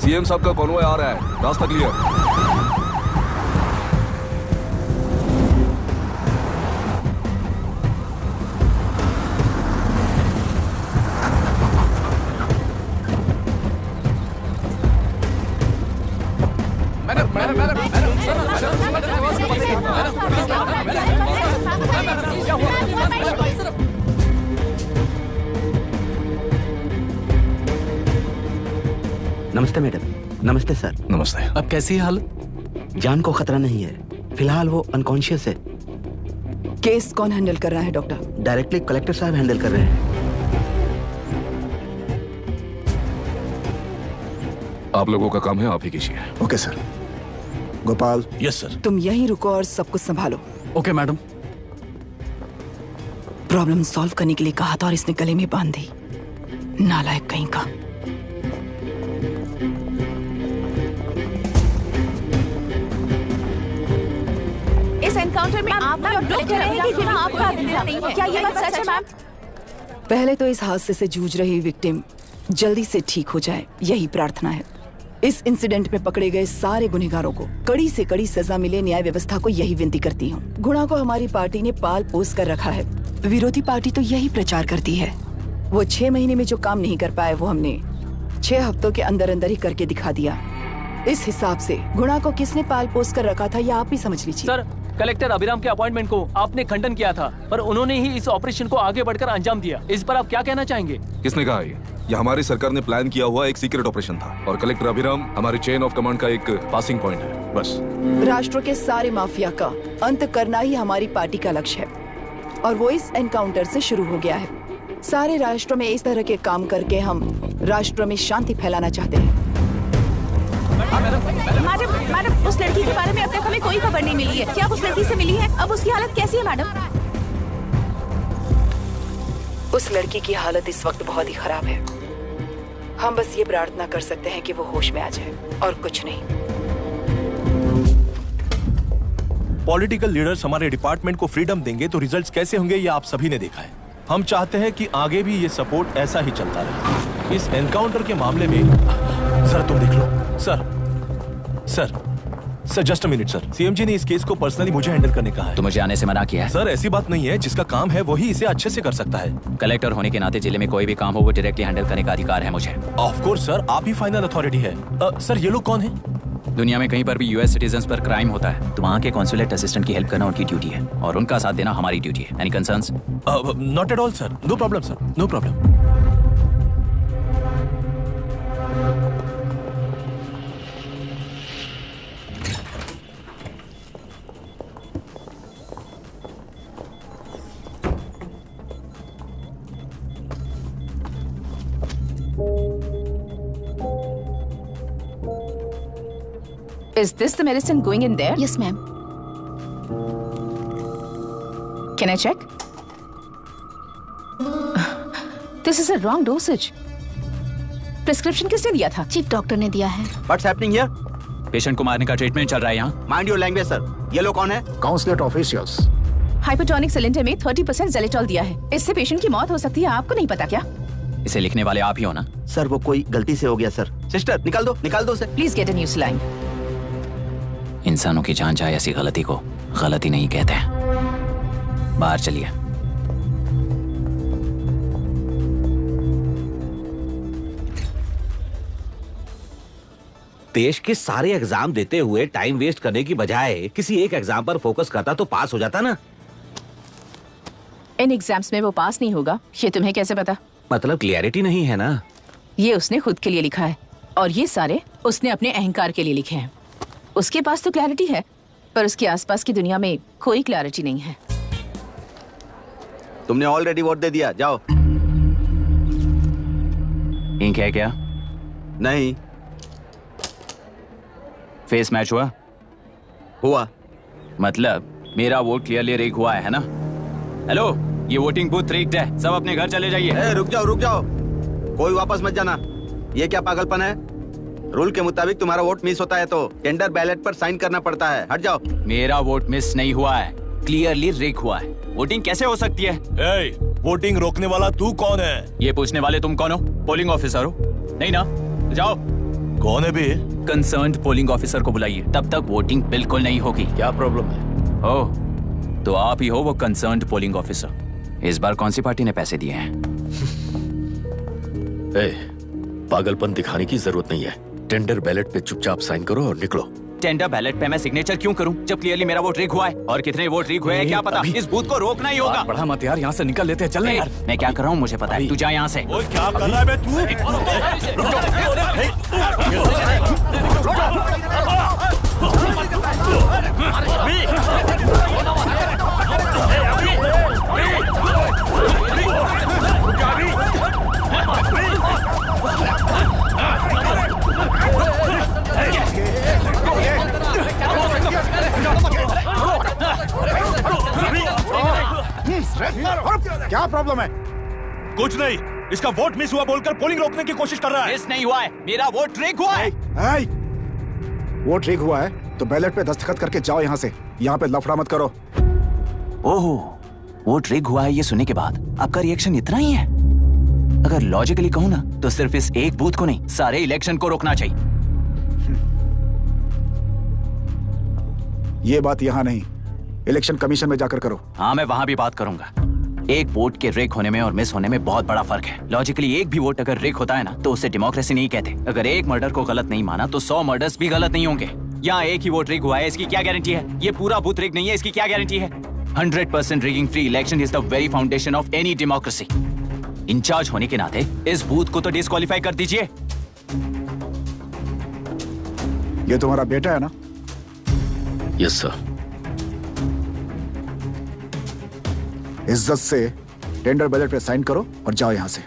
CM साहब का convoy आ रहा है, रास्ता क्लियर। नमस्ते मैडम। नमस्ते सर। नमस्ते। अब कैसी है हालत? जान को खतरा नहीं है, फिलहाल वो अनकॉन्शियस है। केस कौन हैंडल कर रहा है डॉक्टर? डायरेक्टली कलेक्टर साहब हैंडल कर रहे हैं। आप लोगों का काम है, आप ही कीजिए। Okay sir. Gopal. Yes sir. तुम यहीं रुको और सब कुछ संभालो। Okay madam. प्रॉब्लम सॉल्व करने के लिए कहा था और इसने गले में बांध दी। नालायक कहीं का। इस एनकाउंटर में आप आपका नहीं है। क्या ये बात सच है मैम? पहले तो इस हादसे से जूझ रही विक्टिम जल्दी से ठीक हो जाए, यही प्रार्थना है। इस इंसिडेंट में पकड़े गए सारे गुनहगारों को कड़ी से कड़ी सजा मिले, न्याय व्यवस्था को यही विनती करती हूँ। गुणा को हमारी पार्टी ने पाल पोस कर रखा है। विरोधी पार्टी तो यही प्रचार करती है। वो 6 महीने में जो काम नहीं कर पाए वो हमने 6 हफ्तों के अंदर अंदर ही करके दिखा दिया। इस हिसाब से गुणा को किसने पाल पोस कर रखा था, यह आप ही समझ लीजिए। सर, कलेक्टर अभिराम के अपॉइंटमेंट को आपने खंडन किया था, पर उन्होंने ही इस ऑपरेशन को आगे बढ़कर अंजाम दिया। इस पर आप क्या कहना चाहेंगे? किसने कहा ये हमारी सरकार ने प्लान किया हुआ एक सीक्रेट ऑपरेशन था और कलेक्टर अभिराम हमारी चेन ऑफ कमांड का एक पासिंग पॉइंट है, बस। राष्ट्र के सारे माफिया का अंत करना ही हमारी पार्टी का लक्ष्य है और वो इस एनकाउंटर से शुरू हो गया है। सारे राष्ट्रों में इस तरह के काम करके हम राष्ट्र में शांति फैलाना चाहते हैं। मैडम, उस लड़की के बारे में अब तक हमें कोई खबर नहीं मिली है। क्या उस लड़की से मिली है? अब उसकी हालत कैसी है मैडम? उस लड़की की हालत इस वक्त बहुत ही खराब है। हम बस ये प्रार्थना कर सकते हैं कि वो होश में आ जाए और कुछ नहीं। पॉलिटिकल लीडर्स हमारे डिपार्टमेंट को फ्रीडम देंगे तो रिजल्ट्स कैसे होंगे ये आप सभी ने देखा है। हम चाहते हैं कि आगे भी ये सपोर्ट ऐसा ही चलता रहे। इस एनकाउंटर के मामले में सर तुम देख लो। Sir just a minute sir. CM ji ने इस केस को पर्सनली मुझे हैंडल करने कहा है। तो मुझे आने से मना किया है? सर ऐसी बात नहीं है, जिसका काम है वही इसे अच्छे से कर सकता है। कलेक्टर होने के नाते जिले में कोई भी काम हो वो डायरेक्टली हैंडल करने का अधिकार है मुझे। ऑफ कोर्स सर, आप ही फाइनल अथॉरिटी है। सर ये लोग कौन है? दुनिया में कहीं पर भी यूएस सिटीजन्स पर क्राइम होता है तो वहाँ के कॉन्सुलेट असिस्टेंट की हेल्प करना उनकी ड्यूटी है और उनका साथ देना हमारी ड्यूटी है। Any concerns? Not at all sir, no problem sir, no problem. Is this the medicine going in there? Yes, ma'am. Can I check? This is a wrong dosage. Prescription किसने दिया था? चीफ डॉक्टर ने दिया है। What's happening here? Patient को मारने का treatment चल रहा है यहाँ। Mind your language, sir. ये लोग कौन है? Consulate officials. हाइपोटोनिक सिलेंडर में 30% ज़ेलेटॉल दिया है। इससे पेशेंट की मौत हो सकती है, आपको नहीं पता क्या? इसे लिखने वाले आप ही हो ना? सर वो कोई गलती से हो गया सर। सिस्टर निकाल दो उसे। Please get a new saline. इंसानों की जान जाए ऐसी गलती को गलती नहीं कहते हैं। बाहर चलिए। देश के सारे एग्जाम देते हुए टाइम वेस्ट करने की बजाय किसी एक एग्जाम पर फोकस करता तो पास हो जाता ना। इन एग्जाम्स में वो पास नहीं होगा, ये तुम्हें कैसे पता? मतलब क्लियरिटी नहीं है ना। ये उसने खुद के लिए लिखा है और ये सारे उसने अपने अहंकार के लिए लिखे हैं। उसके पास तो क्लैरिटी है पर उसके आसपास की दुनिया में कोई क्लैरिटी नहीं है। तुमने ऑलरेडी वोट दे दिया, जाओ। इंक है क्या? नहीं। फेस मैच हुआ? मतलब मेरा वोट क्लियरली रिग हुआ है ना? हेलो, ये वोटिंग बूथ रिग्ड है, सब अपने घर चले जाइए। रुक जाओ, कोई वापस मत जाना। ये क्या पागलपन है? रूल के मुताबिक तुम्हारा वोट मिस होता है तो टेंडर बैलेट पर साइन करना पड़ता है। हट जाओ। मेरा वोट मिस नहीं हुआ है, क्लियरली रिग हुआ है। वोटिंग कैसे हो सकती है? वोटिंग रोकने वाला तू कौन है? ये पूछने वाले तुम कौन हो? पोलिंग ऑफिसर हो? नहीं ना? जाओ। कौन है बे? कंसर्न्ड पोलिंग ऑफिसर को बुलाइए, तब तक वोटिंग बिल्कुल नहीं होगी। क्या प्रॉब्लम है? ओह, तो आप ही हो वो कंसर्न्ड पोलिंग ऑफिसर। इस बार कौन सी पार्टी ने पैसे दिए हैं? पागलपन दिखाने की जरूरत नहीं है। टेंडर बैलेट पे चुपचाप साइन करो और निकलो। टेंडर बैलेट पे मैं सिग्नेचर क्यों करूं जब क्लियरली मेरा वोट रीक हुआ है? और कितने वोट रीक हुए हैं क्या पता? इस बूथ को रोकना ही होगा। बढ़ा मत यार, यहाँ से निकल लेते हैं, चल ए, यार। मैं क्या कर रहा हूँ मुझे पता है, तू जा यहाँ से। ओए क्या कर रहा है बे तू? क्या प्रॉब्लम है? कुछ नहीं, इसका वोट मिस हुआ बोलकर पोलिंग रोकने की कोशिश कर रहा है। मिस नहीं हुआ है, मेरा वोट रीक हुआ है। ऐ, वोट रीक हुआ है तो बैलेट पे दस्तखत करके जाओ यहाँ से। यहाँ पे लफड़ा मत करो। ओहो, वोट रीक हुआ है ये सुनने के बाद आपका रिएक्शन इतना ही है? अगर लॉजिकली कहूँ ना तो सिर्फ इस एक बूथ को नहीं, सारे इलेक्शन को रोकना चाहिए। ये बात यहाँ नहीं, इलेक्शन कमीशन में जाकर करो। हाँ, मैं वहां भी बात करूंगा। एक वोट के रेक होने में और मिस होने में बहुत बड़ा फर्क है। लॉजिकली एक भी वोट अगर रेक होता है ना तो उसे डेमोक्रेसी नहीं कहते। अगर एक मर्डर को गलत नहीं माना तो 100 मर्डर्स भी गलत नहीं होंगे। यहाँ एक ही वोट रेक हुआ है, इसकी क्या गारंटी है? ये पूरा बूथ रेक नहीं है, इसकी क्या गारंटी है? 100% rigging free election is the very foundation of any democracy. Incharge होने के नाते इस बूथ को तो डिस्क्वालीफाई कर दीजिए। ये तुम्हारा बेटा है ना? Yes sir. इज्जत से टेंडर बैलेट पे साइन करो और जाओ यहाँ से,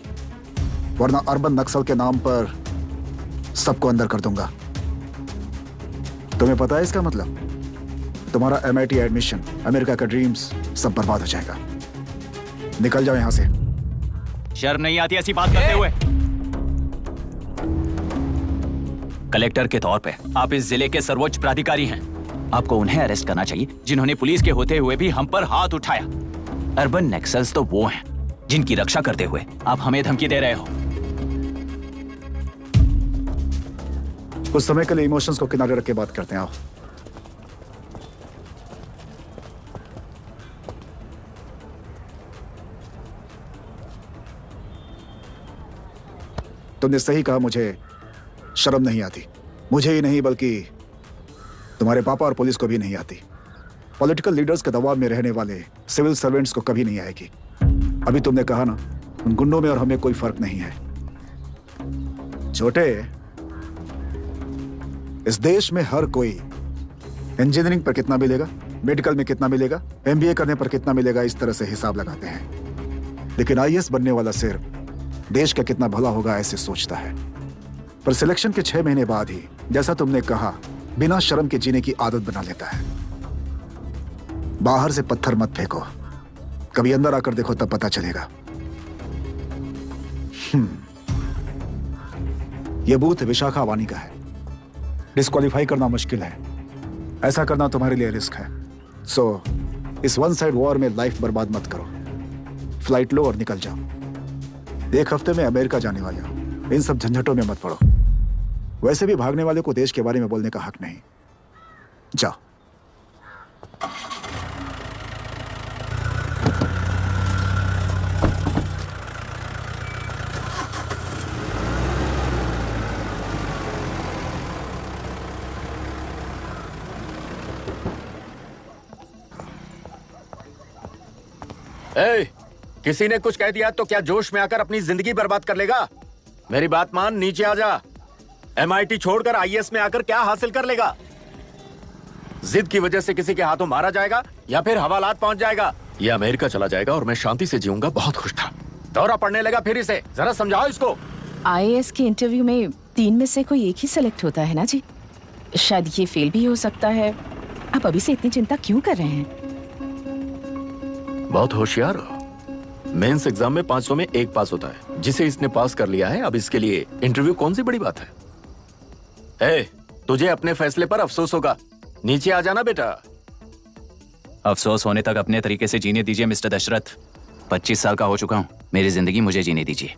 वरना अर्बन नक्सल के नाम पर सबको अंदर कर दूंगा। तुम्हें पता है इसका मतलब? तुम्हारा MIT एडमिशन, अमेरिका का ड्रीम्स सब बर्बाद हो जाएगा। निकल जाओ यहाँ से। शर्म नहीं आती ऐसी बात करते हुए? कलेक्टर के तौर पे आप इस जिले के सर्वोच्च प्राधिकारी हैं। आपको उन्हें अरेस्ट करना चाहिए जिन्होंने पुलिस के होते हुए भी हम पर हाथ उठाया। अर्बन नक्सल्स तो वो हैं जिनकी रक्षा करते हुए आप हमें धमकी दे रहे हो। कुछ समय के लिए इमोशंस को किनारे रख के बात करते हैं। आओ। तुमने सही कहा, मुझे शर्म नहीं आती। मुझे ही नहीं बल्कि तुम्हारे पापा और पुलिस को भी नहीं आती। पॉलिटिकल लीडर्स के दबाव में रहने वाले सिविल सर्वेंट्स को कभी नहीं आएगी। अभी तुमने कहा ना, उन गुंडों में और हमें कोई फर्क नहीं है। छोटे, इस देश में हर कोई इंजीनियरिंग पर कितना मिलेगा, मेडिकल में कितना मिलेगा, MBA करने पर कितना मिलेगा, इस तरह से हिसाब लगाते हैं। लेकिन IAS बनने वाला सिर्फ देश का कितना भला होगा ऐसे सोचता है। पर सिलेक्शन के 6 महीने बाद ही, जैसा तुमने कहा, बिना शर्म के जीने की आदत बना लेता है। बाहर से पत्थर मत फेंको, कभी अंदर आकर देखो तब पता चलेगा। यह बूथ विशाखावानी का है। डिस्क्वालीफाई करना मुश्किल है, ऐसा करना तुम्हारे लिए रिस्क है। सो इस वन साइड वॉर में लाइफ बर्बाद मत करो। फ्लाइट लो और निकल जाओ। 1 हफ्ते में अमेरिका जाने वाले हो, इन सब झंझटों में मत पड़ो। वैसे भी भागने वाले को देश के बारे में बोलने का हक नहीं। जाओ। किसी ने कुछ कह दिया तो क्या जोश में आकर अपनी जिंदगी बर्बाद कर लेगा? मेरी बात मान, नीचे आ जा। MIT छोड़कर IAS में आकर क्या हासिल कर लेगा? जिद की वजह से किसी के हाथों मारा जाएगा या फिर हवालात पहुंच जाएगा। ये अमेरिका चला जाएगा और मैं शांति से जीऊंगा। बहुत खुश था। दौरा पड़ने लगा फिर इसे। जरा समझाओ इसको। IAS के इंटरव्यू में 3 में से कोई एक ही सेलेक्ट होता है ना जी? शायद ये फेल भी हो सकता है। आप अभी से इतनी चिंता क्यों कर रहे हैं? बहुत होशियार हो। मेंस एग्जाम में 500 में 1 पास होता है, जिसे इसने पास कर लिया है। अब इसके लिए इंटरव्यू कौन सी बड़ी बात है? तुझे अपने फैसले पर अफसोस होगा। नीचे आ जाना बेटा। अफसोस होने तक अपने तरीके से जीने दीजिए मिस्टर दशरथ। 25 साल का हो चुका हूँ, मेरी जिंदगी मुझे जीने दीजिए।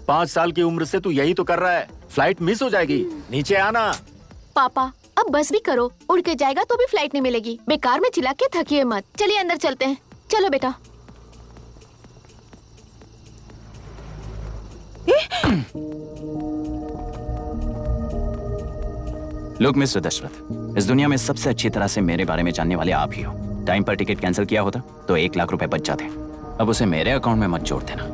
5 साल की उम्र से तू यही तो कर रहा है। फ्लाइट मिस हो जाएगी, नीचे आना। पापा अब बस भी करो, उड़ के जाएगा तो भी फ्लाइट नहीं मिलेगी। बेकार में चिल्ला के थकिए मत। चलिए अंदर चलते हैं। चलो बेटा। लुक मिस्टर दशरथ, इस दुनिया में सबसे अच्छी तरह से मेरे बारे में जानने वाले आप ही हो। टाइम पर टिकट कैंसिल किया होता तो 1 लाख रुपए बच जाते। अब उसे मेरे अकाउंट में मत जोड़ देना।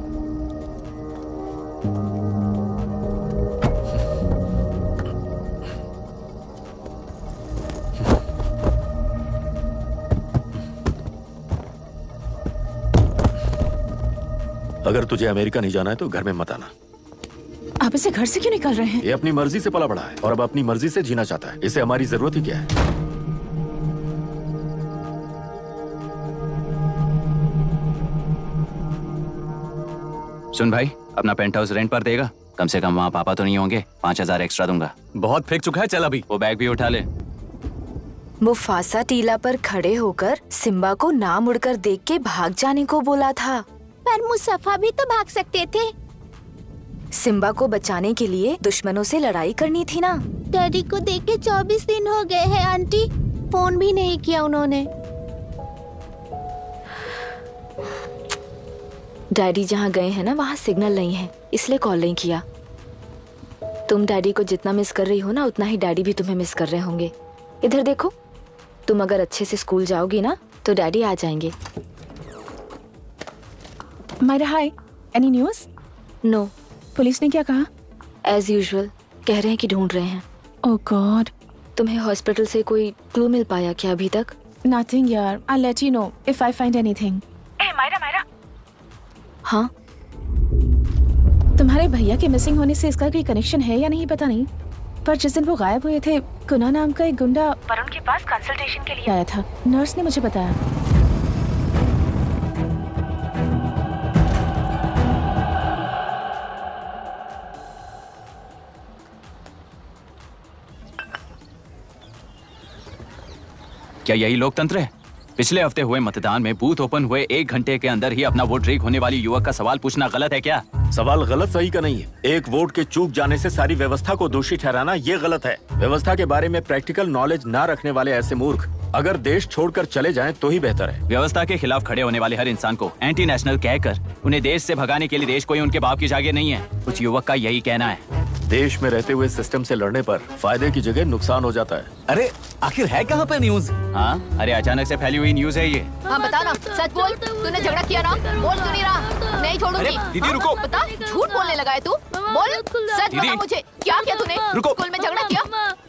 अगर तुझे अमेरिका नहीं जाना है तो घर में मत आना। आप इसे घर से क्यों निकाल रहे हैं? ये अपनी मर्जी से पला बड़ा है और अब अपनी मर्जी से जीना चाहता है। इसे हमारी जरूरत ही क्या है? सुन भाई, अपना पेंट हाउस रेंट पर देगा? कम से कम वहाँ पापा तो नहीं होंगे। 5,000 एक्स्ट्रा दूंगा। बहुत फेंक चुका है, चल अभी। वो बैग भी उठा ले। मुफासा टीला पर खड़े होकर सिम्बा को ना मुड़कर देख के भाग जाने को बोला था। पर मुस्तफा भी तो भाग सकते थे। सिम्बा को बचाने के लिए दुश्मनों से लड़ाई करनी थी ना। डैडी को देख के 24 दिन हो गए हैं आंटी। फोन भी नहीं किया उन्होंने। डैडी जहाँ गए हैं ना वहाँ सिग्नल नहीं है, इसलिए कॉल नहीं किया। तुम डैडी को जितना मिस कर रही हो ना उतना ही डैडी भी तुम्हें मिस कर रहे होंगे। इधर देखो, तुम अगर अच्छे से स्कूल जाओगी ना तो डैडी आ जाएंगे। मायरा हाय, एनी न्यूज़? नो। पुलिस ने क्या कहा? एज यूजुअल कह रहे हैं कि ढूंढ रहे हैं। ओह गॉड। तुम्हें हॉस्पिटल से कोई क्लू मिल पाया क्या अभी तक? नथिंग यार, I let you know if I find anything. Myra. हाँ, तुम्हारे भैया के मिसिंग होने से इसका कोई कनेक्शन है या नहीं पता नहीं, पर जिस दिन वो गायब हुए थे कुना नाम का एक गुंडा वरुण के पास कंसल्टेशन के लिए आया था। नर्स ने मुझे बताया। क्या यही लोकतंत्र है? पिछले हफ्ते हुए मतदान में बूथ ओपन हुए 1 घंटे के अंदर ही अपना वोट रीक होने वाली युवक का सवाल पूछना गलत है क्या? सवाल गलत सही का नहीं है। एक वोट के चूक जाने से सारी व्यवस्था को दोषी ठहराना ये गलत है। व्यवस्था के बारे में प्रैक्टिकल नॉलेज ना रखने वाले ऐसे मूर्ख अगर देश छोड़कर चले जाएं तो ही बेहतर है। व्यवस्था के खिलाफ खड़े होने वाले हर इंसान को एंटी नेशनल कहकर उन्हें देश से भगाने के लिए देश कोई उनके बाप की जागीर नहीं है। उस युवक का यही कहना है। देश में रहते हुए सिस्टम से लड़ने पर फायदे की जगह नुकसान हो जाता है। अरे आखिर है कहाँ पे न्यूज? हाँ, अरे अचानक से फैली हुई न्यूज है ये। हाँ बता ना, सच बोल। तूने झगड़ा किया ना? बोल क्यों नहीं रहा? नहीं छोड़ूंगी। दीदी रुको। बता, झूठ बोलने लगा है तू। बोल, सच बता मुझे, क्या किया तूने? रुको। स्कूल में झगड़ा किया?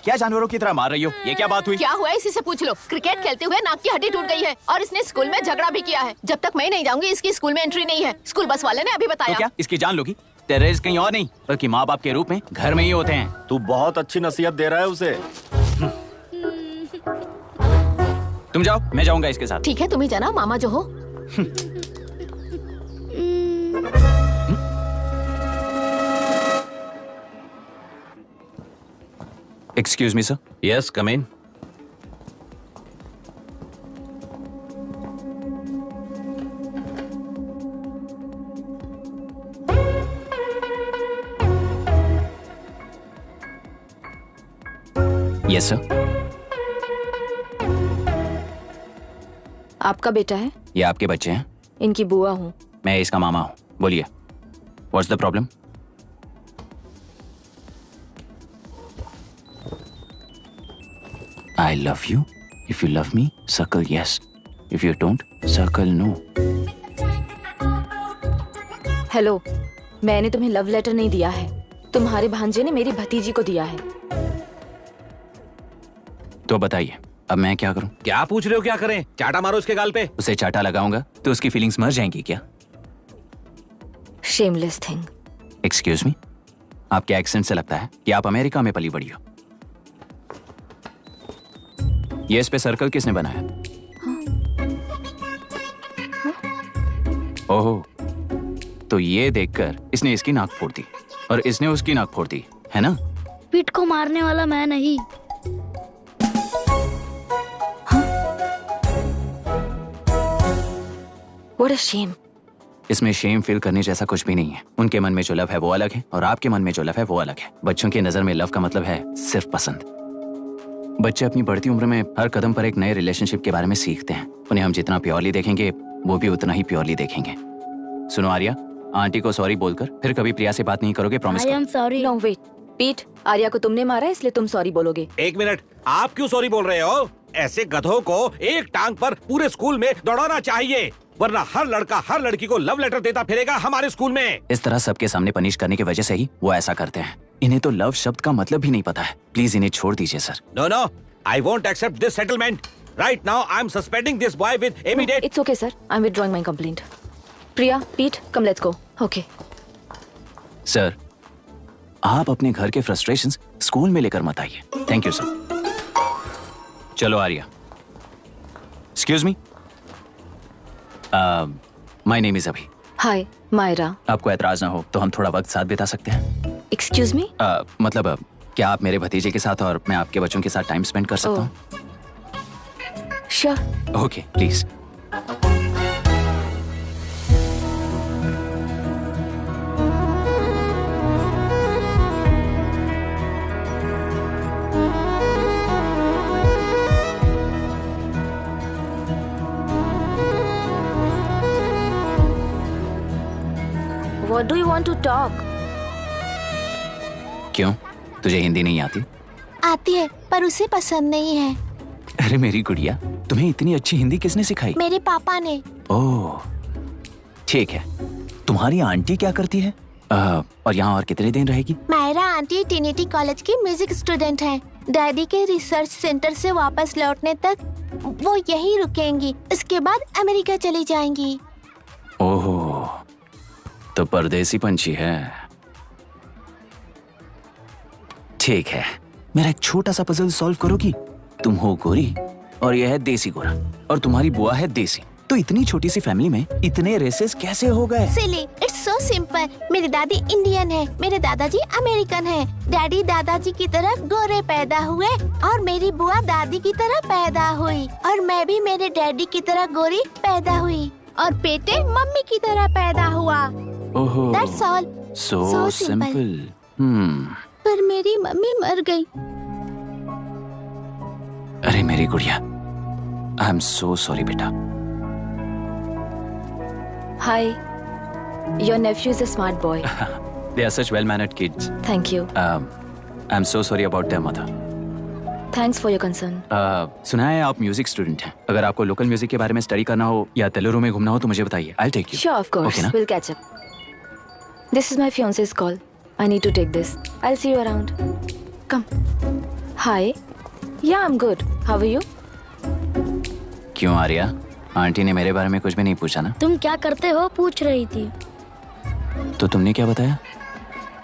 क्या जानवरों की तरह मार रही हो? ये क्या बात हुई? क्या हुआ है इसी से पूछ लो। क्रिकेट खेलते हुए नाक की हड्डी टूट गई है और इसने स्कूल में झगड़ा भी किया है। जब तक मैं नहीं जाऊंगी इसकी स्कूल में एंट्री नहीं है। स्कूल बस वाले ने अभी तो बताया। क्या इसकी जान लोगी? टेररिस्ट कहीं और नहीं बल्कि माँ बाप के रूप में घर में ही होते हैं। तू बहुत अच्छी नसीहत दे रहा है उसे। तुम जाओ, मैं जाऊंगा इसके साथ। ठीक है, तुम ही जाना, मामा जो हो। Excuse me sir. Yes, come in. Yes sir. आपका बेटा है? ये आपके बच्चे हैं? इनकी बुआ हूँ। मैं इसका मामा हूँ। बोलिए, what's the problem? I love you. If you love me, circle yes. If you don't, circle no. Hello, मैंने तुम्हें लव लेटर नहीं दिया है। तुम्हारे भांजे ने मेरी भतीजी को दिया है। तो बताइए, अब मैं क्या करूं? क्या पूछ रहे हो? क्या करें? चाटा मारो उसके गाल पे। उसे चाटा लगाऊंगा तो उसकी फीलिंग्स मर जाएंगी क्या? Shameless thing. एक्सक्यूज मी, आपके एक्सेंट से लगता है कि आप अमेरिका में पली बड़ी हो। ये इस पे सर्कल किसने बनाया? ओह, तो ये देखकर इसने इसकी नाक फोड़ दी और इसने उसकी नाक फोड़ दी, है ना? पीठ को मारने वाला मैं नहीं। What a shame. इसमें शेम फील करने जैसा कुछ भी नहीं है। उनके मन में जो लव है वो अलग है और आपके मन में जो लव है वो अलग है। बच्चों की नजर में लव का मतलब है सिर्फ पसंद। बच्चे अपनी बढ़ती उम्र में हर कदम पर एक नए रिलेशनशिप के बारे में सीखते हैं। उन्हें हम जितना प्योरली देखेंगे वो भी उतना ही प्योरली देखेंगे। सुनो आर्या, आंटी को सॉरी बोलकर फिर कभी प्रिया से बात नहीं करोगे, प्रॉमिस करो। I am sorry. No wait, Pete, Arya को तुमने मारा इसलिए तुम सॉरी बोलोगे। एक मिनट, आप क्यों सॉरी बोल रहे हो? ऐसे गधों को एक टांग पर पूरे स्कूल में दौड़ाना चाहिए, वरना हर लड़का हर लड़की को लव लेटर देता फिरेगा हमारे स्कूल में। इस तरह सबके सामने पनिश करने की वजह से ही वो ऐसा करते हैं। इन्हें तो लव शब्द का मतलब भी नहीं पता है। प्लीज इन्हें छोड़ दीजिए sir. No no, I won't accept this settlement. Right now I am suspending this boy with immediate. It's okay sir, I am withdrawing my complaint. Priya, Pete, come let's go. Okay sir, आप अपने घर के frustrations school में लेकर मत आइए। Thank you sir. चलो Arya. Excuse me, my name is Abhi. Hi Myra. आपको ऐतराज ना हो तो हम थोड़ा वक्त साथ बिता सकते हैं? एक्सक्यूज मी, मतलब क्या आप मेरे भतीजे के साथ और मैं आपके बच्चों के साथ टाइम स्पेंड कर सकता हूँ? Sure. Okay please. What do you want to talk? क्यों, तुझे हिंदी नहीं आती? आती है पर उसे पसंद नहीं है। अरे मेरी गुड़िया, तुम्हें इतनी अच्छी हिंदी किसने सिखाई? मेरे पापा ने। ओह ठीक है। तुम्हारी आंटी क्या करती है? और यहाँ और कितने दिन रहेगी? मायरा आंटी ट्रिनिटी कॉलेज की म्यूजिक स्टूडेंट हैं। डैडी के रिसर्च सेंटर से वापस लौटने तक वो यहीं रुकेंगी। इसके बाद अमेरिका चली जाएंगी। ओह, तो परदेसी पंछी है। ठीक है, मेरा एक छोटा सा पजल सॉल्व करोगी? तुम हो गोरी और यह है देसी गोरा और तुम्हारी बुआ है देसी, तो इतनी छोटी सी फैमिली में इतने रेसेस कैसे हो गए? सिली, इट्स सो सिंपल। मेरी दादी इंडियन है, मेरे दादाजी अमेरिकन है। डैडी दादाजी की तरह गोरे पैदा हुए और मेरी बुआ दादी की तरह पैदा हुई और मैं भी मेरे डैडी की तरह गोरी पैदा हुई और बेटे मम्मी की तरह पैदा हुआ। ओहो, That's all. so simple. पर मेरी मम्मी मर गई। अरे मेरी गुड़िया, आई एम सो सॉरी बेटा। Hi, your nephew is a smart boy. They are such well-mannered kids. Thank you. I'm so sorry about their mother. Thanks for your concern. सुना है आप म्यूजिक स्टूडेंट हैं। अगर आपको लोकल म्यूजिक के बारे में स्टडी करना हो या तेलुरु में घूमना हो तो मुझे बताइए। I'll take you. Sure, of course. Okay, ना? We'll catch up. This is my fiance's call. I need to take this. I'll see you around. Come. Hi. Yeah, I'm good. How are you? क्यों Arya, aunty ने मेरे बारे में कुछ भी नहीं पूछा ना? तुम क्या करते हो पूछ रही थी। तो तुमने क्या बताया?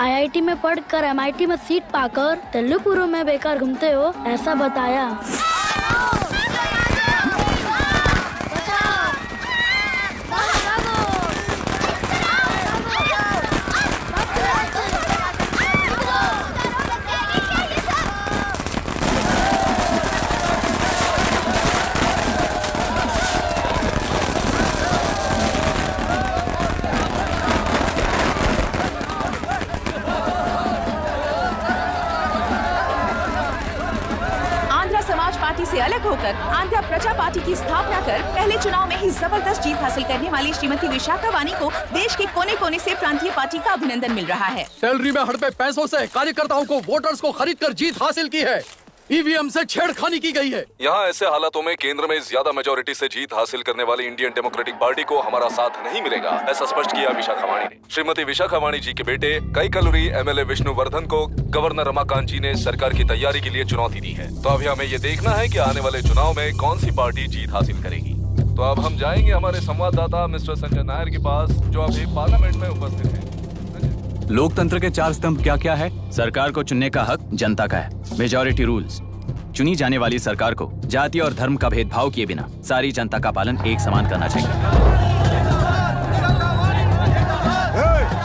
आईआईटी में पढ़कर एमआईटी में सीट पाकर तेलुगुरु में बेकार घूमते हो ऐसा बताया। से अलग होकर आंध्र प्रजा पार्टी की स्थापना कर पहले चुनाव में ही जबरदस्त जीत हासिल करने वाली श्रीमती विशाखा वानी को देश के कोने कोने से प्रांतीय पार्टी का अभिनंदन मिल रहा है। सैलरी में हड़पे पैसों से कार्यकर्ताओं को वोटर्स को खरीद कर जीत हासिल की है। ईवीएम से छेड़खानी की गई है। यहाँ ऐसे हालातों में केंद्र में ज्यादा मेजोरिटी से जीत हासिल करने वाली इंडियन डेमोक्रेटिक पार्टी को हमारा साथ नहीं मिलेगा, ऐसा स्पष्ट किया विशाखा वाणी ने। श्रीमती विशाखा वाणी जी के बेटे कैकलुरी एमएलए विष्णुवर्धन को गवर्नर रमाकांत जी ने सरकार की तैयारी के लिए चुनौती दी है। तो अभी हमें ये देखना है कि आने वाले चुनाव में कौन सी पार्टी जीत हासिल करेगी। तो अब हम जाएंगे हमारे संवाददाता मिस्टर संजय नायर के पास, जो अभी पार्लियामेंट में उपस्थित है। लोकतंत्र के 4 स्तंभ क्या क्या है? सरकार को चुनने का हक जनता का है। Majority rules. चुनी जाने वाली सरकार को जाति और धर्म का भेदभाव किए बिना सारी जनता का पालन एक समान करना चाहिए।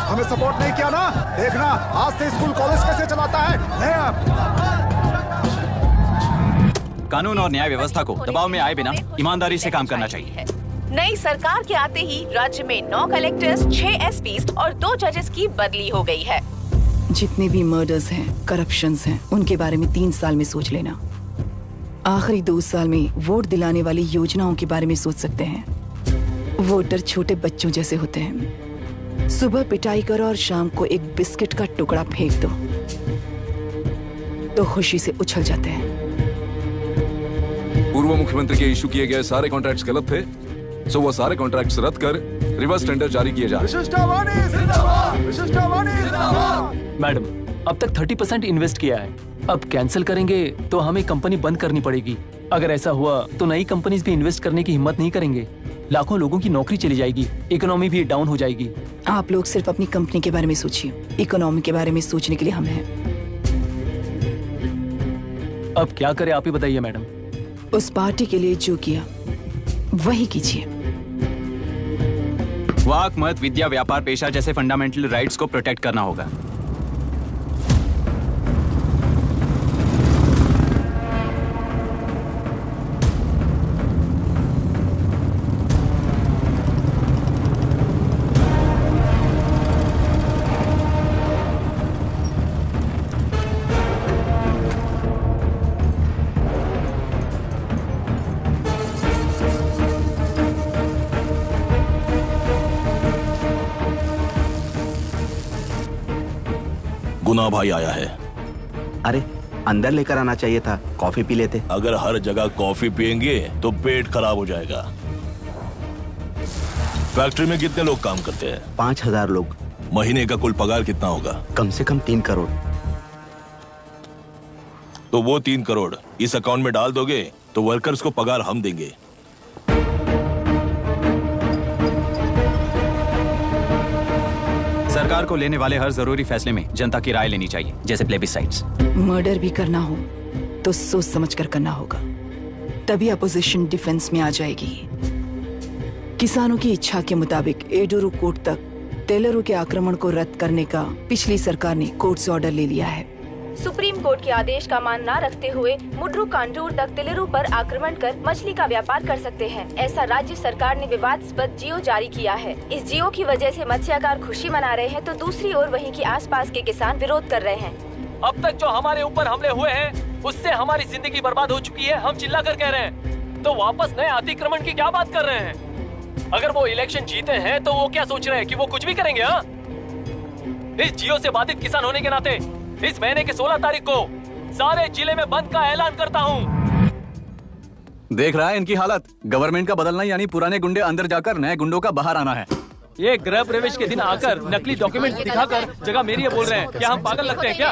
हमें सपोर्ट नहीं किया ना, देखना आज से स्कूल कॉलेज कैसे चलाता है। कानून और न्याय व्यवस्था को दबाव में आए बिना ईमानदारी से काम करना चाहिए। नई सरकार के आते ही राज्य में 9 कलेक्टर्स, 6 एसपीज और 2 जजेस की बदली हो गई है। जितने भी मर्डर्स हैं, करप्शंस हैं, उनके बारे में 3 साल में सोच लेना। आखिरी 2 साल में वोट दिलाने वाली योजनाओं के बारे में सोच सकते हैं। वोटर छोटे बच्चों जैसे होते हैं। सुबह पिटाई करो और शाम को एक बिस्किट का टुकड़ा फेंक दो तो खुशी से उछल जाते हैं। पूर्व मुख्यमंत्री के इशू किए गए सारे कॉन्ट्रैक्ट्स गलत थे, सो वो सारे कॉन्ट्रैक्ट्स रद्द कर रिवर्स टेंडर जारी किए जा रहे हैं। मैडम, अब तक 30% इन्वेस्ट किया है, अब कैंसिल करेंगे तो हमें कंपनी बंद करनी पड़ेगी। अगर ऐसा हुआ तो नई कंपनीज भी इन्वेस्ट करने की हिम्मत नहीं करेंगे। लाखों लोगों की नौकरी चली जाएगी, इकोनॉमी भी डाउन हो जाएगी। आप लोग सिर्फ अपनी कंपनी के बारे में सोचिए, इकोनॉमी के बारे में सोचने के लिए हम हैं। अब क्या करें आप ही बताइए मैडम। उस पार्टी के लिए जो किया वही कीजिए। वाक, मत, विद्या, व्यापार, पेशा जैसे फंडामेंटल राइट्स को प्रोटेक्ट करना होगा। गुना भाई आया है। अरे अंदर लेकर आना चाहिए था, कॉफी पी लेते। अगर हर जगह कॉफी पियेंगे तो पेट खराब हो जाएगा। फैक्ट्री में कितने लोग काम करते हैं? 5000 लोग। महीने का कुल पगार कितना होगा? कम से कम 3 करोड़। तो वो 3 करोड़ इस अकाउंट में डाल दोगे तो वर्कर्स को पगार हम देंगे। सरकार को लेने वाले हर जरूरी फैसले में जनता की राय लेनी चाहिए, जैसे प्लेबिसाइट्स। मर्डर भी करना हो तो सोच समझ कर करना होगा, तभी अपोजिशन डिफेंस में आ जाएगी। किसानों की इच्छा के मुताबिक एडोरू कोर्ट तक टेलरों के आक्रमण को रद्द करने का पिछली सरकार ने कोर्ट से ऑर्डर ले लिया है। सुप्रीम कोर्ट के आदेश का मान न रखते हुए मुड्रू कांटूर तक तिलेरू पर आक्रमण कर मछली का व्यापार कर सकते हैं, ऐसा राज्य सरकार ने विवादास्पद जियो जारी किया है। इस जियो की वजह से मत्स्यकार खुशी मना रहे हैं तो दूसरी ओर वहीं के आसपास के किसान विरोध कर रहे हैं। अब तक जो हमारे ऊपर हमले हुए हैं उससे हमारी जिंदगी बर्बाद हो चुकी है, हम चिल्ला कर कह रहे हैं, तो वापस नए अतिक्रमण की क्या बात कर रहे हैं? अगर वो इलेक्शन जीते हैं तो वो क्या सोच रहे हैं कि वो कुछ भी करेंगे? हाँ, इस जियो से बाधित किसान होने के नाते इस महीने के 16 तारीख को सारे जिले में बंद का ऐलान करता हूँ। देख रहा है इनकी हालत। गवर्नमेंट का बदलना यानी पुराने गुंडे अंदर जाकर नए गुंडों का बाहर आना है। ये गृह प्रवेश के दिन आकर नकली डॉक्यूमेंट्स दिखाकर जगह मेरी है बोल रहे हैं। क्या हम पागल लगते हैं क्या?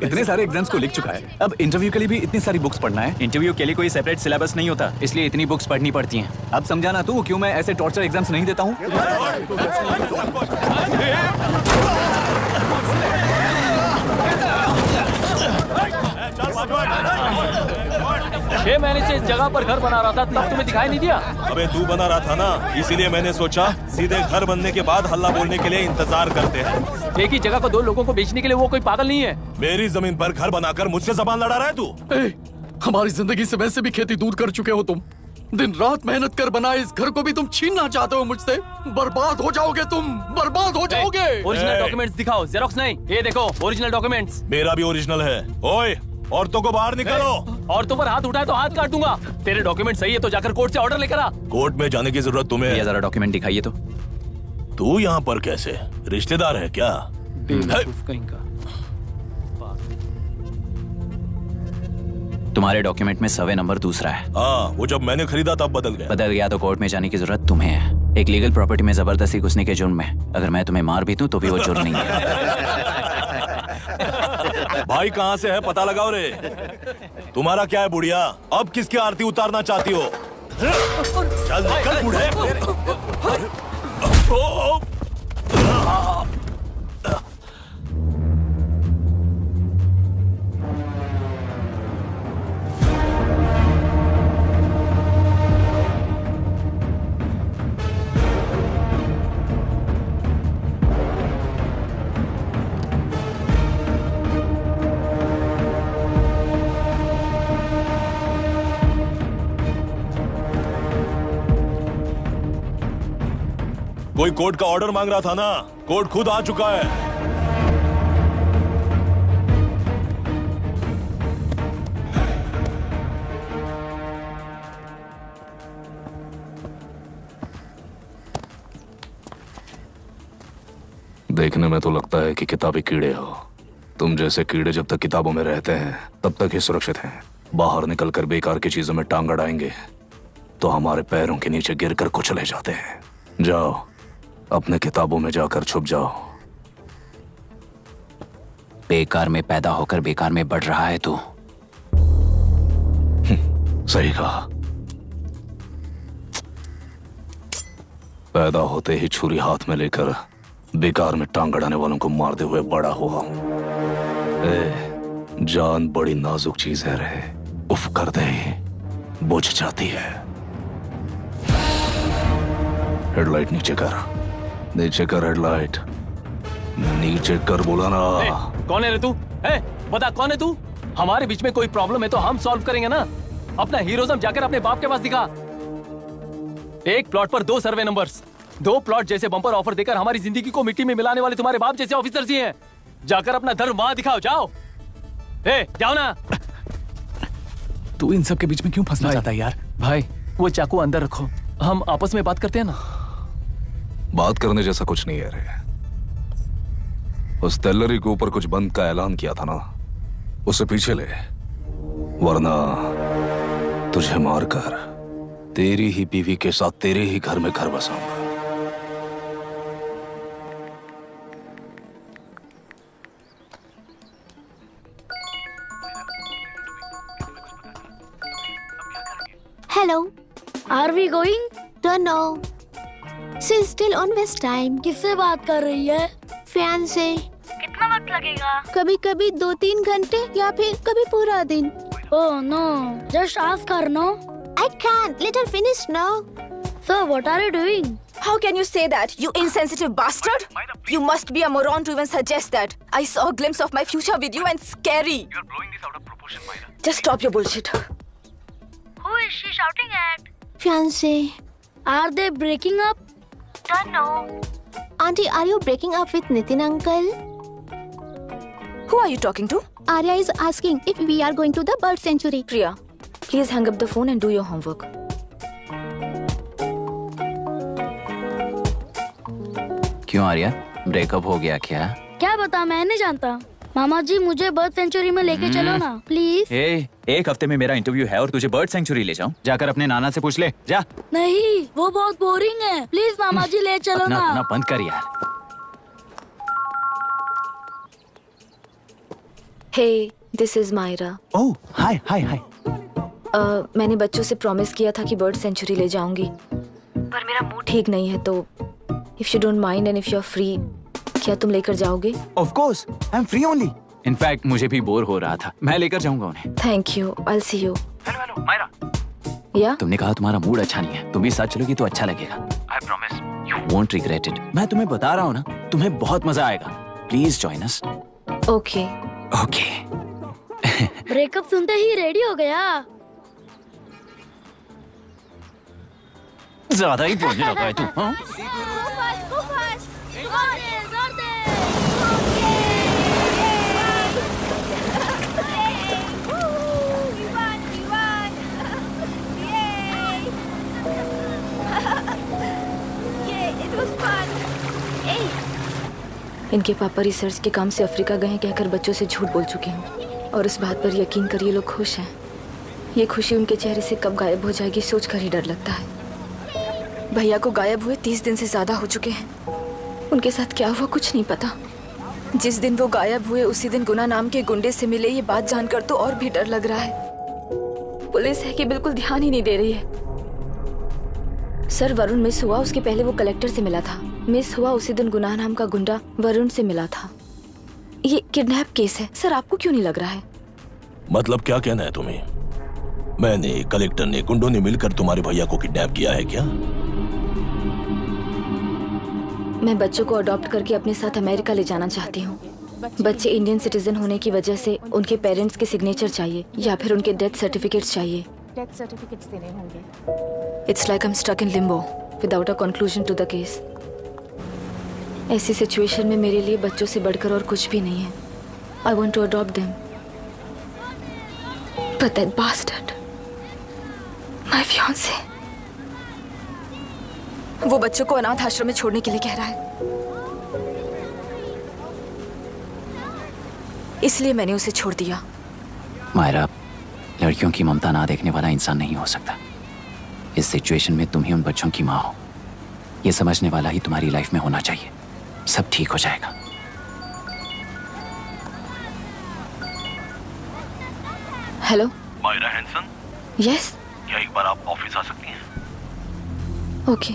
इतने सारे एग्जाम्स को लिख चुका है, अब इंटरव्यू के लिए भी इतनी सारी बुक्स पढ़ना है। इंटरव्यू के लिए कोई सेपरेट सिलेबस नहीं होता, इसलिए इतनी बुक्स पढ़नी पड़ती हैं। अब समझाना तू क्यों मैं ऐसे टॉर्चर एग्जाम्स नहीं देता हूँ। 6 महीने से इस जगह पर घर बना रहा था, तब तुम्हें दिखाई नहीं दिया? अबे तू बना रहा था ना, इसीलिए मैंने सोचा सीधे घर बनने के बाद हल्ला बोलने के लिए इंतजार करते हैं। एक ही जगह को 2 लोगों को बेचने के लिए वो कोई पागल नहीं है। मेरी जमीन पर घर बनाकर मुझसे जबान लड़ा रहा है तू। हमारी जिंदगी से वैसे भी खेती दूर कर चुके हो तुम। दिन रात मेहनत कर बनाए इस घर को भी तुम छीनना चाहते हो मुझसे। बर्बाद हो जाओगे तुम, बर्बाद हो जाओगे। ओरिजिनल डॉक्यूमेंट्स दिखाओ, जेरोक्स नहीं। ये देखो ओरिजिनल डॉक्यूमेंट्स। मेरा भी ओरिजिनल है। ओए, औरतों को बाहर निकालो। औरतों पर हाथ उठाए तो हाथ काट दूंगा। तेरे डॉक्यूमेंट सही है तो जाकर कोर्ट से ऑर्डर लेकर आ। कोर्ट में जाने की जरूरत तुम्हें है। जरा डॉक्यूमेंट दिखाइए तो। तू यहाँ पर कैसे? रिश्तेदार है क्या? कहीं का। तुम्हारे डॉक्यूमेंट में सर्वे नंबर दूसरा है। हाँ, वो जब मैंने खरीदा तब बदल गया तो कोर्ट में जाने की जरूरत तुम्हें है। एक लीगल प्रॉपर्टी में जबरदस्ती घुसने के जुर्म में अगर मैं तुम्हें मार भी दूं तो भी वो जुर्म नहीं है। भाई कहाँ से है पता लगाओ रे। तुम्हारा क्या है बुढ़िया? अब किसकी आरती उतारना चाहती हो? चल निकल बूढ़े। कोई कोर्ट का ऑर्डर मांग रहा था ना, कोर्ट खुद आ चुका है। देखने में तो लगता है कि किताबी कीड़े हो। तुम जैसे कीड़े जब तक किताबों में रहते हैं तब तक ही सुरक्षित हैं। बाहर निकलकर बेकार की चीजों में टांग अड़ाएंगे तो हमारे पैरों के नीचे गिरकर कुचले जाते हैं। जाओ, अपने किताबों में जाकर छुप जाओ। बेकार में पैदा होकर बेकार में बढ़ रहा है तू। सही कहा। पैदा होते ही छुरी हाथ में लेकर बेकार में टांग अड़ाने वालों को मारते हुए बड़ा हुआ हूं। जान बड़ी नाजुक चीज है रे, उफ कर दे बुझ जाती है। हेडलाइट नीचे कर, नीचे कर हेडलाइट, नीचे कर बोला ना। कौन है रे तू? बता कौन है तू? हमारे बीच में कोई प्रॉब्लम है तो हम सॉल्व करेंगे ना। अपना हीरोइज्म जाकर अपने बाप के पास दिखा। एक प्लॉट पर 2 सर्वे नंबर्स, 2 प्लॉट जैसे बम्पर ऑफर देकर हमारी जिंदगी को मिट्टी में मिलाने वाले तुम्हारे बाप जैसे ऑफिसर्स ही हैं। जाकर अपना धर्म वहां दिखाओ, जाओ। जाओ ना। तू इन सब के बीच में क्यों फंसना चाहता है यार? भाई वो चाकू अंदर रखो, हम आपस में बात करते हैं ना। बात करने जैसा कुछ नहीं है रे। उस टेलरी के ऊपर कुछ बंद का ऐलान किया था ना, उसे पीछे ले, वरना तुझे मारकर तेरी ही बीवी के साथ तेरे ही घर में घर बसाऊंगा। Hello. Are we going? Don't know. She's still on West time. किससे बात कर रही है? फैन से। कितना वक्त लगेगा? कभी कभी 2-3 घंटे या फिर कभी पूरा दिन। Oh no, just ask her, no? I can't. Let her finish now. So what are you doing? How can you say that, you insensitive bastard? You must be a moron to even suggest that. I saw a glimpse of my future with you and scary. You're blowing this out of proportion, Myra. Just stop your bullshit. Who is she shouting at? Fiancé. Are they breaking up? Don't know. Auntie, are you breaking up with Nitin uncle? Who are you talking to? Arya is asking if we are going to the bird sanctuary. Priya, please hang up the phone and do your homework. क्यों Arya, breakup हो गया क्या? क्या बता, मैं नहीं जानता। मामा जी मुझे बर्ड सेंचुरी में लेके चलो ना प्लीज। एक हफ्ते में मेरा इंटरव्यू है और तुझे बर्ड सेंचुरी ले जाऊं? जाकर अपने नाना से पूछ ले, जा। नहीं, वो बहुत बोरिंग है, प्लीज मामा जी ले चलो ना। अपना बंद कर यार। Hey, this is Myra. Oh, hi, hi, hi. मैंने बच्चों से प्रॉमिस किया था कि बर्ड सेंचुरी ले जाऊंगी, पर मेरा मूड ठीक नहीं है, तो if you don't mind and if you're free, क्या तुम लेकर जाओगे? Of course, I'm free only. In fact, मुझे भी बोर हो रहा था, मैं लेकर जाऊंगा उन्हें। Thank you, I'll see you. Hello, Myra. Yeah? तुमने कहा तुम्हारा मूड अच्छा नहीं है, तुम भी साथ चलोगी तो अच्छा लगेगा। I promise. You won't regret it. मैं तुम्हें बता रहा हूँ ना, तुम्हें बहुत मजा आएगा। Please join us. Okay. Okay. Breakup सुनते ही रेडी हो गया। ज्यादा ही बोलने लगा है तू, हाँ? इनके पापा रिसर्च के काम से अफ्रीका गए कहकर बच्चों से झूठ बोल चुकी हूँ, और उस बात पर यकीन कर ये लोग खुश हैं। ये खुशी उनके चेहरे से कब गायब हो जाएगी सोचकर ही डर लगता है। भैया को गायब हुए 30 दिन से ज्यादा हो चुके हैं। उनके साथ क्या हुआ कुछ नहीं पता। जिस दिन वो गायब हुए उसी दिन गुना नाम के गुंडे से मिले, ये बात जानकर तो और भी डर लग रहा है। पुलिस है कि बिल्कुल ध्यान ही नहीं दे रही है। सर, वरुण मिस हुआ उसके पहले वो कलेक्टर से मिला था। मिस हुआ उसी दिन गुनाह नाम का गुंडा वरुण से मिला था। ये किडनैप केस है सर, आपको क्यों नहीं लग रहा है? मतलब क्या कहना है तुम्हें? मैंने, कलेक्टर ने, गुंडों ने मिलकर तुम्हारे भैया को किडनैप किया है क्या? मैं बच्चों को अडॉप्ट करके अपने साथ अमेरिका ले जाना चाहती हूँ। बच्चे इंडियन सिटीजन होने की वजह से उनके पेरेंट्स के सिग्नेचर चाहिए या फिर उनके डेथ सर्टिफिकेट्स चाहिए। डेथ सर्टिफिकेट्स देने होंगे। It's like I'm stuck in limbo without a conclusion to the case. ऐसी सिचुएशन में मेरे लिए बच्चों से बढ़कर और कुछ भी नहीं है। I want to adopt them, but that bastard, my fiance, वो बच्चों को अनाथ आश्रम में छोड़ने के लिए कह रहा है। इसलिए मैंने उसे छोड़ दिया। मायरा, लड़कियों की ममता ना देखने वाला इंसान नहीं हो सकता। इस सिचुएशन में तुम ही उन बच्चों की माँ हो, ये समझने वाला ही तुम्हारी लाइफ में होना चाहिए। सब ठीक हो जाएगा। हेलो मायरा हैंसन, यस, क्या एक बार आप ऑफिस आ सकती हैं? ओके।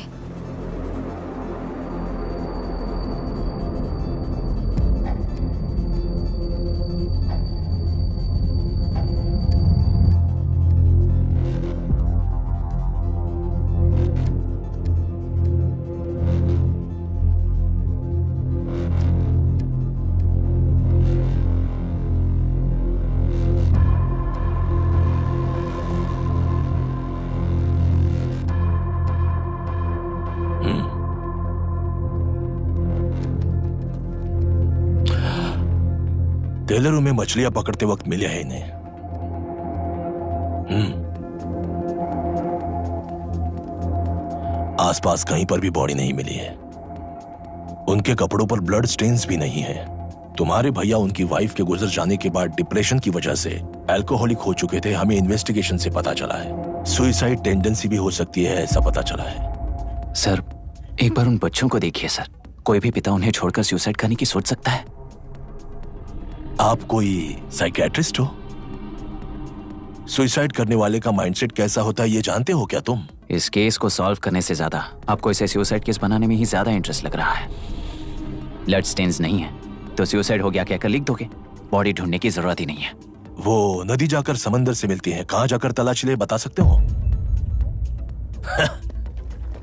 टेलरों में मछलियां पकड़ते वक्त मिले हैं इन्हें। आसपास कहीं पर भी बॉडी नहीं मिली है। उनके कपड़ों पर ब्लड स्टेन्स भी नहीं है। तुम्हारे भैया उनकी वाइफ के गुजर जाने के बाद डिप्रेशन की वजह से अल्कोहलिक हो चुके थे। हमें इन्वेस्टिगेशन से पता चला है सुइसाइड टेंडेंसी भी हो सकती है, ऐसा पता चला है। सर, एक बार उन बच्चों को देखिए सर। कोई भी पिता उन्हें छोड़कर सुसाइड करने की सोच सकता है? आप कोई साइकियाट्रिस्ट हो? सुइसाइड करने वाले का माइंडसेट कैसा होता है ये जानते हो क्या तुम? इस केस को सॉल्व करने से ज्यादा आपको इसे सुसाइड केस बनाने में ही ज्यादा इंटरेस्ट लग रहा है। ब्लड स्टेन्स नहीं है तो सुसाइड हो गया कहकर लिख दोगे। बॉडी ढूंढने की जरूरत ही नहीं है। वो नदी जाकर समंदर से मिलती है, कहां जाकर तलाश ले बता सकते हो?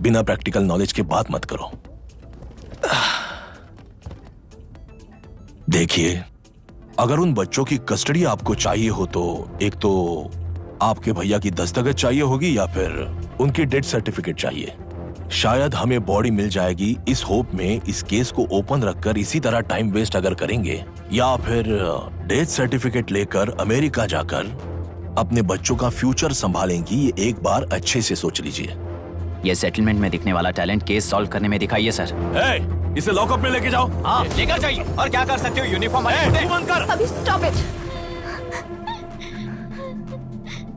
बिना प्रैक्टिकल नॉलेज के बात मत करो। देखिए, अगर उन बच्चों की कस्टडी आपको चाहिए हो तो एक तो आपके भैया की दस्तखत चाहिए होगी या फिर उनकी डेथ सर्टिफिकेट चाहिए। शायद हमें बॉडी मिल जाएगी इस होप में इस केस को ओपन रखकर इसी तरह टाइम वेस्ट अगर करेंगे, या फिर डेथ सर्टिफिकेट लेकर अमेरिका जाकर अपने बच्चों का फ्यूचर संभालेंगी। ये एक बार अच्छे से सोच लीजिए। ये सेटलमेंट में दिखने वाला टैलेंट केस सॉल्व करने में दिखाइए सर। इसे लॉकअप में लेके जाओ। हाँ, लेकर जाइए। और क्या कर सकते हो? यूनिफॉर्म अभी स्टॉप इट।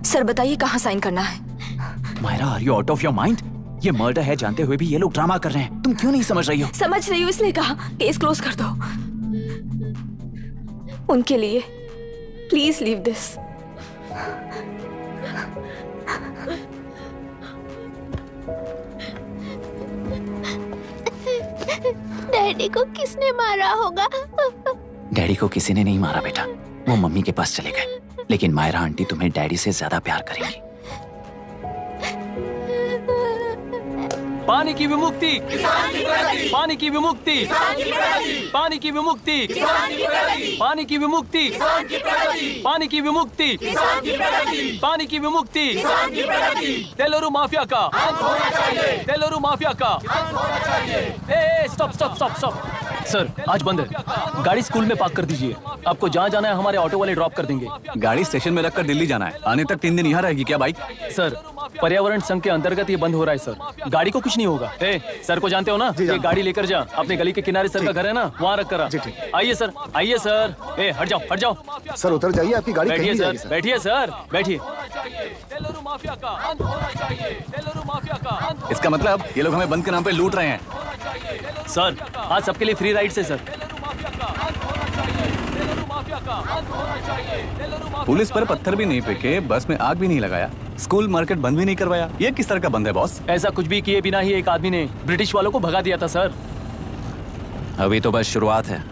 सर बताइए कहाँ साइन करना है? Myra, are you out of your mind? ये मर्डर है जानते हुए भी ये लोग ड्रामा कर रहे हैं। तुम क्यों नहीं समझ रही हो? समझ रही हूँ, इसलिए कहा केस क्लोज कर दो। उनके लिए प्लीज लीव दिस। डैडी को किसने मारा होगा? डैडी को किसी ने नहीं मारा बेटा, वो मम्मी के पास चले गए। लेकिन मायरा आंटी तुम्हें डैडी से ज्यादा प्यार करेंगी। पानी की विमुक्ति, पानी की विमुक्ति, पानी की विमुक्ति, पानी की विमुक्ति, पानी की विमुक्ति, पानी की विमुक्ति, तेलुरु माफिया का, तेलुरु माफिया का। Stop stop stop stop. Sir आज बंद है, गाड़ी स्कूल में पार्क कर दीजिए। आपको जहाँ जाना है हमारे ऑटो वाले ड्रॉप कर देंगे। गाड़ी स्टेशन में रखकर दिल्ली जाना है। आने तक 3 दिन यहाँ रहेगी क्या बाइक? सर पर्यावरण संघ के अंतर्गत ये बंद हो रहा है सर। गाड़ी को कुछ नहीं होगा। सर को जानते हो ना? ये गाड़ी लेकर जा, अपने गली के किनारे सर का घर है ना, वहाँ रख कर। आइए सर, आइए सर। हट जाओ, हट जाओ। सर उतर जाइए, आपकी गाड़ी बैठिए कहीं सर, जाएगी सर। बैठिए सर, बैठिए। इसका मतलब ये लोग हमें बंद के नाम पे लूट रहे हैं। सर आज सबके लिए फ्री राइड से सर। पुलिस पर पत्थर भी नहीं फेंके, बस में आग भी नहीं लगाया, स्कूल मार्केट बंद भी नहीं करवाया। ये किस तरह का बंद है बॉस? ऐसा कुछ भी किए बिना ही एक आदमी ने ब्रिटिश वालों को भगा दिया था सर। अभी तो बस शुरुआत है।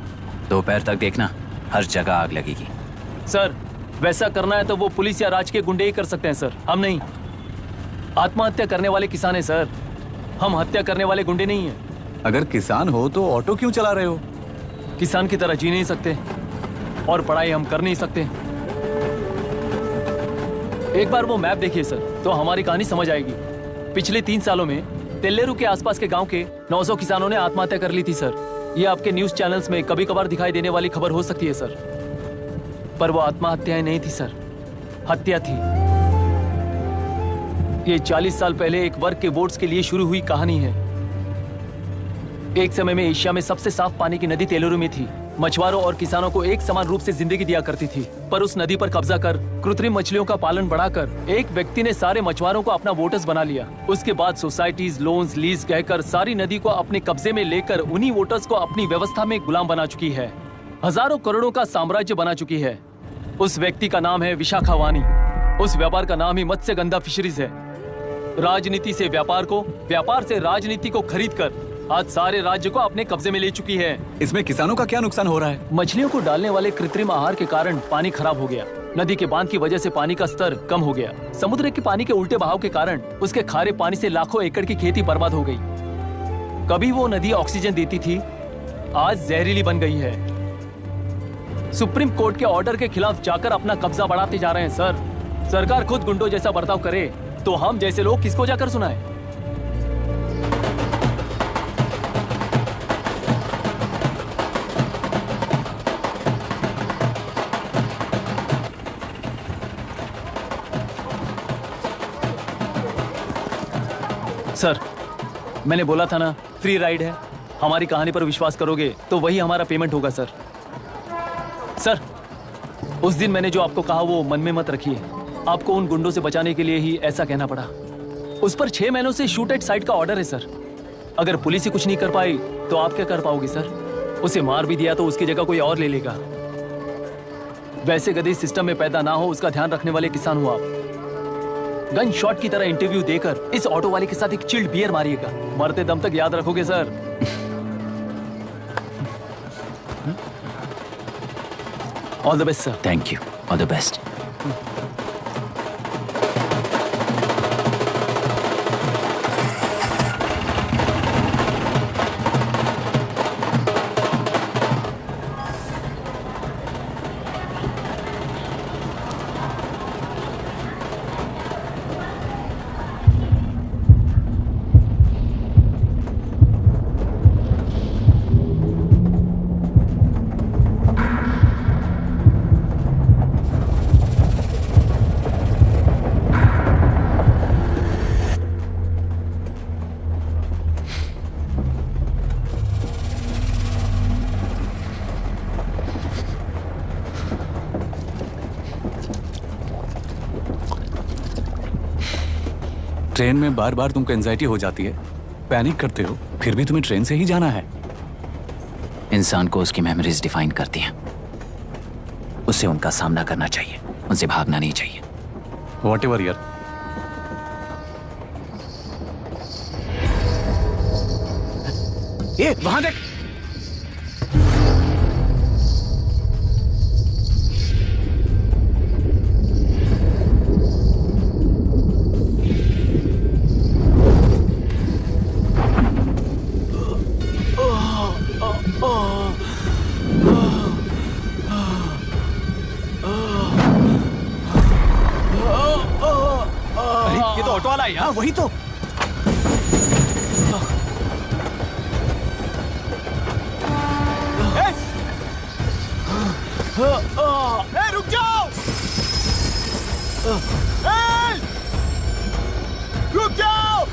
दोपहर तक देखना, हर जगह आग लगेगी। सर वैसा करना है तो वो पुलिस या राज के गुंडे ही कर सकते हैं सर, हम नहीं। आत्महत्या करने वाले किसान हैं सर, हम हत्या करने वाले गुंडे नहीं हैं। अगर किसान हो तो ऑटो क्यों चला रहे हो? किसान की तरह जी नहीं सकते और पढ़ाई हम कर नहीं सकते। एक बार वो मैप देखिए सर तो हमारी कहानी समझ आएगी। पिछले 3 सालों में तेल्लेरू के आसपास के गांव के 900 किसानों ने आत्महत्या कर ली थी सर। ये आपके न्यूज चैनल्स में कभी कभार दिखाई देने वाली खबर हो सकती है सर, पर वो आत्महत्याएं नहीं थी सर, हत्या थी। ये 40 साल पहले एक वर्ग के वोट्स के लिए शुरू हुई कहानी है। एक समय में एशिया में सबसे साफ पानी की नदी तेलुरु में थी। मछुआरों और किसानों को एक समान रूप से जिंदगी दिया करती थी, पर उस नदी पर कब्जा कर कृत्रिम मछलियों का पालन बढ़ाकर एक व्यक्ति ने सारे मछुआरों को अपना वोटर्स बना लिया। उसके बाद सोसाइटीज, लोन्स, लीज कहकर सारी नदी को अपने कब्जे में लेकर उन्हीं वोटर्स को अपनी व्यवस्था में गुलाम बना चुकी है। हजारों करोड़ों का साम्राज्य बना चुकी है। उस व्यक्ति का नाम है विशाखावाणी। उस व्यापार का नाम ही मत्स्यगंधा फिशरीज है। राजनीति से व्यापार को, व्यापार से राजनीति को खरीद कर आज सारे राज्य को अपने कब्जे में ले चुकी है। इसमें किसानों का क्या नुकसान हो रहा है? मछलियों को डालने वाले कृत्रिम आहार के कारण पानी खराब हो गया। नदी के बांध की वजह से पानी का स्तर कम हो गया। समुद्र के पानी के उल्टे बहाव के कारण उसके खारे पानी से लाखों एकड़ की खेती बर्बाद हो गई। कभी वो नदी ऑक्सीजन देती थी, आज जहरीली बन गई है। सुप्रीम कोर्ट के ऑर्डर के खिलाफ जाकर अपना कब्जा बढ़ाते जा रहे हैं सर। सरकार खुद गुंडों जैसा बर्ताव करे तो हम जैसे लोग किसको जाकर सुनाए? सर, मैंने बोला था ना, फ्री राइड है। हमारी कहानी पर विश्वास करोगे तो वही हमारा पेमेंट होगा सर। सर, उस दिन मैंने जो आपको कहा वो मन में मत रखिए। आपको उन गुंडों से बचाने के लिए ही ऐसा कहना पड़ा। उस पर 6 महीनों से शूट एट साइट का ऑर्डर है सर। अगर पुलिस ही कुछ नहीं कर पाई तो आप क्या कर पाओगे सर? उसे मार भी दिया तो उसकी जगह कोई और ले लेगा। वैसे गधे सिस्टम में पैदा ना हो उसका ध्यान रखने वाले किसान हो आप। गन शॉट की तरह इंटरव्यू देकर इस ऑटो वाले के साथ एक चिल्ड बियर मारिएगा। मरते दम तक याद रखोगे sir. All the best sir. Thank you. All the best. Train में बार बार तुमको एंजाइटी हो जाती है, पैनिक करते हो, फिर भी तुम्हें ट्रेन से ही जाना है। इंसान को उसकी मेमोरीज डिफाइन करती हैं। उसे उनका सामना करना चाहिए, उनसे भागना नहीं चाहिए। व्हाटएवर यार। ये वहां देख। ये तो ऑटो वाला है यार, वही तो। रुक जाओ! रुक जाओ!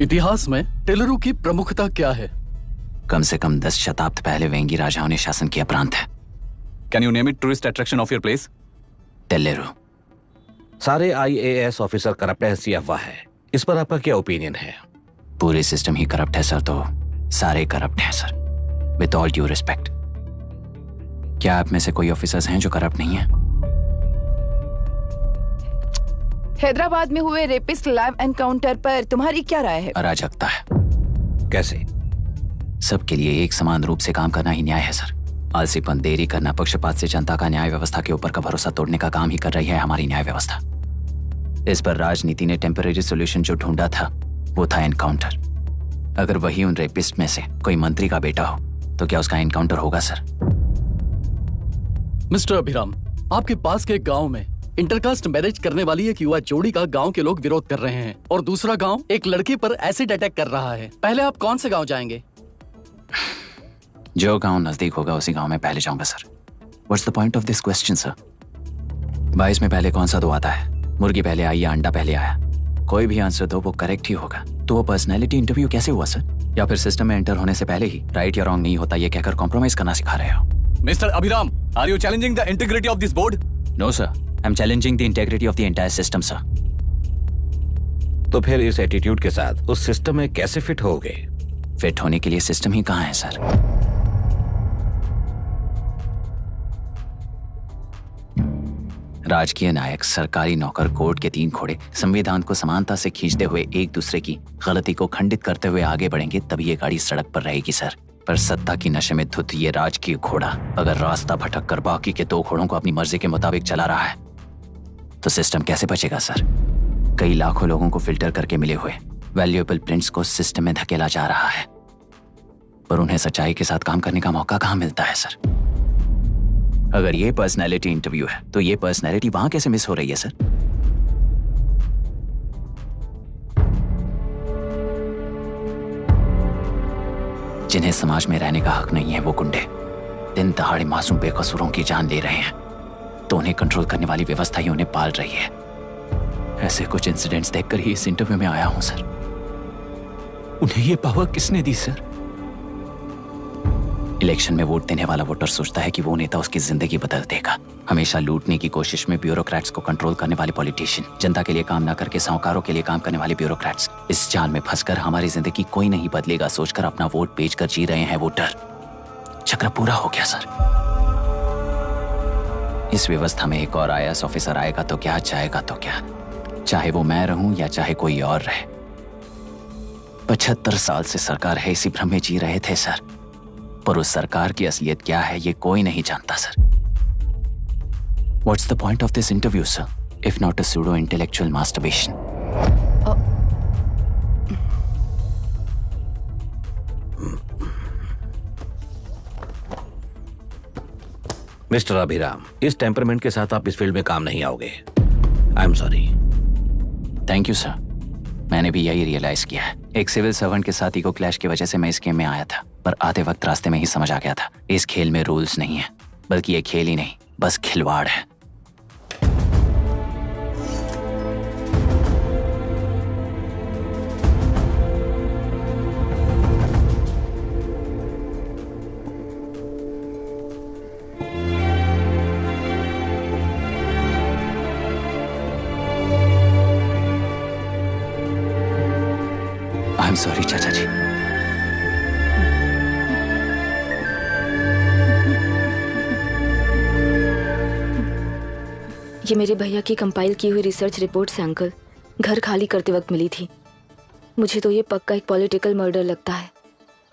इतिहास में टेलुरु की प्रमुखता क्या है? कम से कम 10 शताब्दी पहले वेंगी राजाओं ने शासन किया प्रांत है। Can you name it tourist attraction of your place? Teluru. सारे IAS ऑफिसर करप्ट है, ऐसी अफवाह है। इस पर आपका क्या ओपिनियन है? पूरे सिस्टम ही करप्ट है सर, तो सारे करप्ट हैं sir, with all due respect. क्या आप में से कोई ऑफिसर्स हैं जो करप्ट नहीं है? हैदराबाद में हुए रेपिस्ट लाइव एनकाउंटर पर तुम्हारी क्या राय है? अराजकता है। कैसे? सबके लिए एक समान रूप से काम करना ही न्याय है सर। आलसीपन, देरी करना, पक्षपात से जनता का न्याय व्यवस्था के ऊपर का भरोसा तोड़ने का काम ही कर रही है हमारी न्याय व्यवस्था। इस पर राजनीति ने टेम्परेरी सोल्यूशन जो ढूंढा था वो था एनकाउंटर। अगर वही उन रेपिस्ट में से कोई मंत्री का बेटा हो तो क्या उसका एनकाउंटर होगा सर? मिस्टर अभिराम, आपके पास के गांव में इंटरकास्ट मैरिज करने वाली एक युवा जोड़ी का गांव के लोग विरोध कर रहे हैं और दूसरा गांव एक लड़की पर एसिड अटैक कर रहा है। पहले आप कौन से गांव जाएंगे? जो गांव नजदीक होगा उसी गांव में पहले जाऊंगा sir. What's the point of this question sir? 22 में पहले कौन सा दो आता है? मुर्गी पहले आई या अंडा पहले आया? कोई भी आंसर दो, वो करेक्ट ही होगा। तो वो पर्सनैलिटी इंटरव्यू कैसे हुआ सर? या फिर सिस्टम में एंटर होने से पहले ही राइट या रॉन्ग नहीं होता ये कहकर कॉम्प्रोमाइज करना सिखा रहे हो? Mister Abhiram, are you challenging the integrity of this board? No sir, I am challenging the integrity of the entire system sir. तो फिर इस एटीट्यूड के साथ उस सिस्टम में कैसे फिट होगे? फिट होने के लिए सिस्टम ही कहाँ है सर? राजकीय नायक, सरकारी नौकर, कोर्ट के 3 घोड़े संविधान को समानता से खींचते हुए एक दूसरे की गलती को खंडित करते हुए आगे बढ़ेंगे तभी ये गाड़ी सड़क पर रहेगी सर। पर सत्ता की नशे में धुत ये राजकीय घोड़ा अगर रास्ता भटक कर बाकी के 2 घोड़ों को अपनी मर्जी के मुताबिक चला रहा है तो सिस्टम कैसे बचेगा सर? कई लाखों लोगों को फिल्टर करके मिले हुए वैल्यूएबल प्रिंट्स को सिस्टम में धकेला जा रहा है, पर उन्हें सच्चाई के साथ काम करने का मौका कहाँ मिलता है सर? अगर ये पर्सनैलिटी इंटरव्यू है तो ये पर्सनैलिटी वहां कैसे मिस हो रही है सर? जिन्हें समाज में रहने का हक नहीं है वो गुंडे दिन दहाड़े मासूम बेकसूरों की जान ले रहे हैं तो उन्हें कंट्रोल करने वाली व्यवस्था ही उन्हें पाल रही है। ऐसे कुछ इंसिडेंट्स देखकर ही इस इंटरव्यू में आया हूं सर। उन्हें ये पावर किसने दी सर? इलेक्शन में वोट देने वाला वोटर सोचता है कि वो नेता उसकी जिंदगी बदल देगा। हमेशा लूटने की कोशिश में ब्यूरोक्रेट्स को कंट्रोल करने वाले पॉलिटिशियन, जनता के लिए काम ना करके साहूकारों के लिए काम करने वाले ब्यूरोक्रेट्स, इस जाल में फंसकर हमारी जिंदगी कोई नहीं बदलेगा सोचकर अपना वोट बेचकर जी रहे हैं वोटर। चक्र पूरा हो गया सर। इस व्यवस्था में एक और IAS ऑफिसर आएगा तो क्या, जाएगा तो क्या, चाहे वो मैं रहूं या चाहे कोई और रहे। 75 साल से सरकार है इसी भ्रम में जी रहे थे सर, पर उस सरकार की असलियत क्या है ये कोई नहीं जानता sir. What's the point of this interview, sir, if not a pseudo-intellectual masturbation? Mister Abhiram, इस टेम्परमेंट के साथ आप इस फील्ड में काम नहीं आओगे। आई am sorry. Thank you sir. मैंने भी यही रियलाइज किया है। एक सिविल सर्वेंट के साथ ईगो क्लैश की वजह से मैं इस गेम में आया था, पर आते वक्त रास्ते में ही समझ आ गया था इस खेल में रूल्स नहीं है, बल्कि ये खेल ही नहीं बस खिलवाड़ है। आई एम सॉरी चाचा जी। ये मेरे भैया की कंपाइल की हुई रिसर्च रिपोर्ट से अंकल घर खाली करते वक्त मिली थी। मुझे तो ये पक्का एक पॉलिटिकल मर्डर लगता है।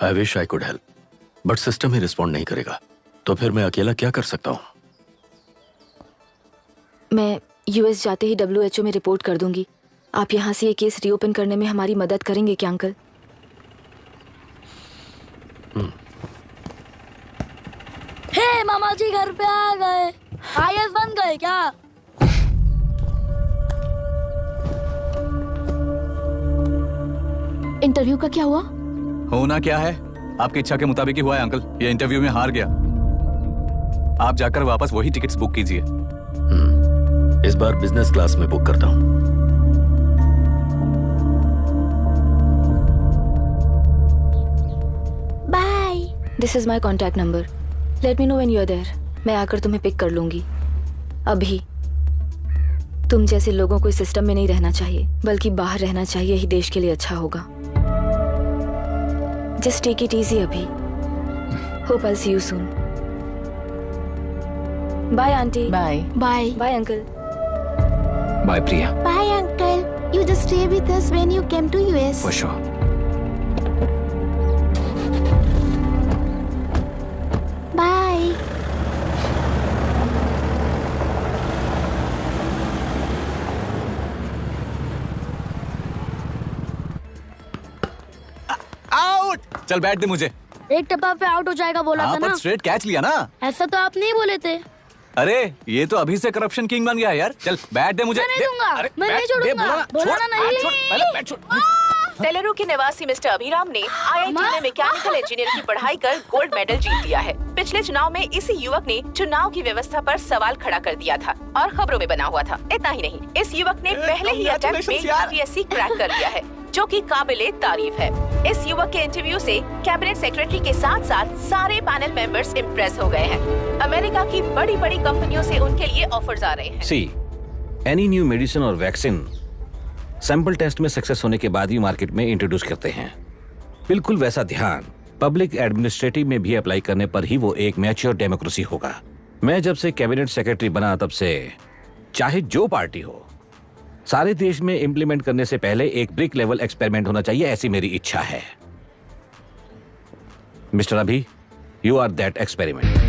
I wish I could help, but system he respond नहीं करेगा, तो फिर मैं अकेला क्या कर सकता हूँ? मैं US जाते ही WHO में रिपोर्ट कर दूंगी। आप यहाँ से ये केस रीओपन करने में हमारी मदद करेंगे क्या अंकल? हे मामा जी घर पे आ गए। IAS बन गए क्या? इंटरव्यू का क्या हुआ? होना क्या है, आपकी इच्छा के मुताबिक ही हुआ है अंकल। ये इंटरव्यू में हार गया। आप जाकर वापस वही टिकट्स बुक कीजिए। इस बार बिजनेस क्लास में बुक करता हूँ। Bye. This is my contact number. Let me know when you are there. मैं आकर तुम्हें पिक कर लूंगी। अभी तुम जैसे लोगों को इस सिस्टम में नहीं रहना चाहिए, बल्कि बाहर रहना चाहिए, ही देश के लिए अच्छा होगा। जस्ट टेक इट इजी अभी। Hope I see you soon. Bye aunty. Bye bye bye uncle. Bye Priya. Bye uncle, you just stay with us when you came to US. For sure. Bye. Out. चल बैठ दे मुझे। एक टप्पा पे out हो जाएगा बोला था हाँ, ना। पर स्ट्रेट कैच लिया ना। ऐसा तो आप नहीं बोले थे। अरे ये तो अभी से करप्शन किंग बन गया यार। चल बैठ दे मुझे। मैं नहीं दे। दूंगा। अरे मैं नहीं बैठ, दे, छोड़ूंगा। बोला ना, बोला छोड़, ना नहीं। छोड़, पहले बैठ, छोड़। तेलुरु के निवासी मिस्टर अभिराम ने IIT में मैकेनिकल इंजीनियर की पढ़ाई कर गोल्ड मेडल जीत लिया है। पिछले चुनाव में इसी युवक ने चुनाव की व्यवस्था पर सवाल खड़ा कर दिया था और खबरों में बना हुआ था। इतना ही नहीं, इस युवक ने पहले ही अटेम्प्ट में UPSC क्रैक कर लिया है, जो कि काबिले तारीफ है। इस युवक के इंटरव्यू से कैबिनेट सेक्रेटरी के साथ साथ सारे पैनल मेंबर्स इम्प्रेस हो गए हैं। अमेरिका की बड़ी बड़ी कंपनियों से उनके लिए ऑफर्स आ रहे हैं। सी एनी न्यू मेडिसिन और वैक्सीन सैंपल टेस्ट में सक्सेस होने के बाद ही मार्केट में इंट्रोड्यूस करते हैं। बिल्कुल वैसा ध्यान पब्लिक एडमिनिस्ट्रेटिव में भी अप्लाई करने पर ही वो एक मैच्योर डेमोक्रेसी होगा। मैं जब से कैबिनेट सेक्रेटरी बना तब से चाहे जो पार्टी हो, सारे देश में इंप्लीमेंट करने से पहले एक ब्रिक लेवल एक्सपेरिमेंट होना चाहिए, ऐसी मेरी इच्छा है। मिस्टर अभी, यू आर दैट एक्सपेरिमेंट।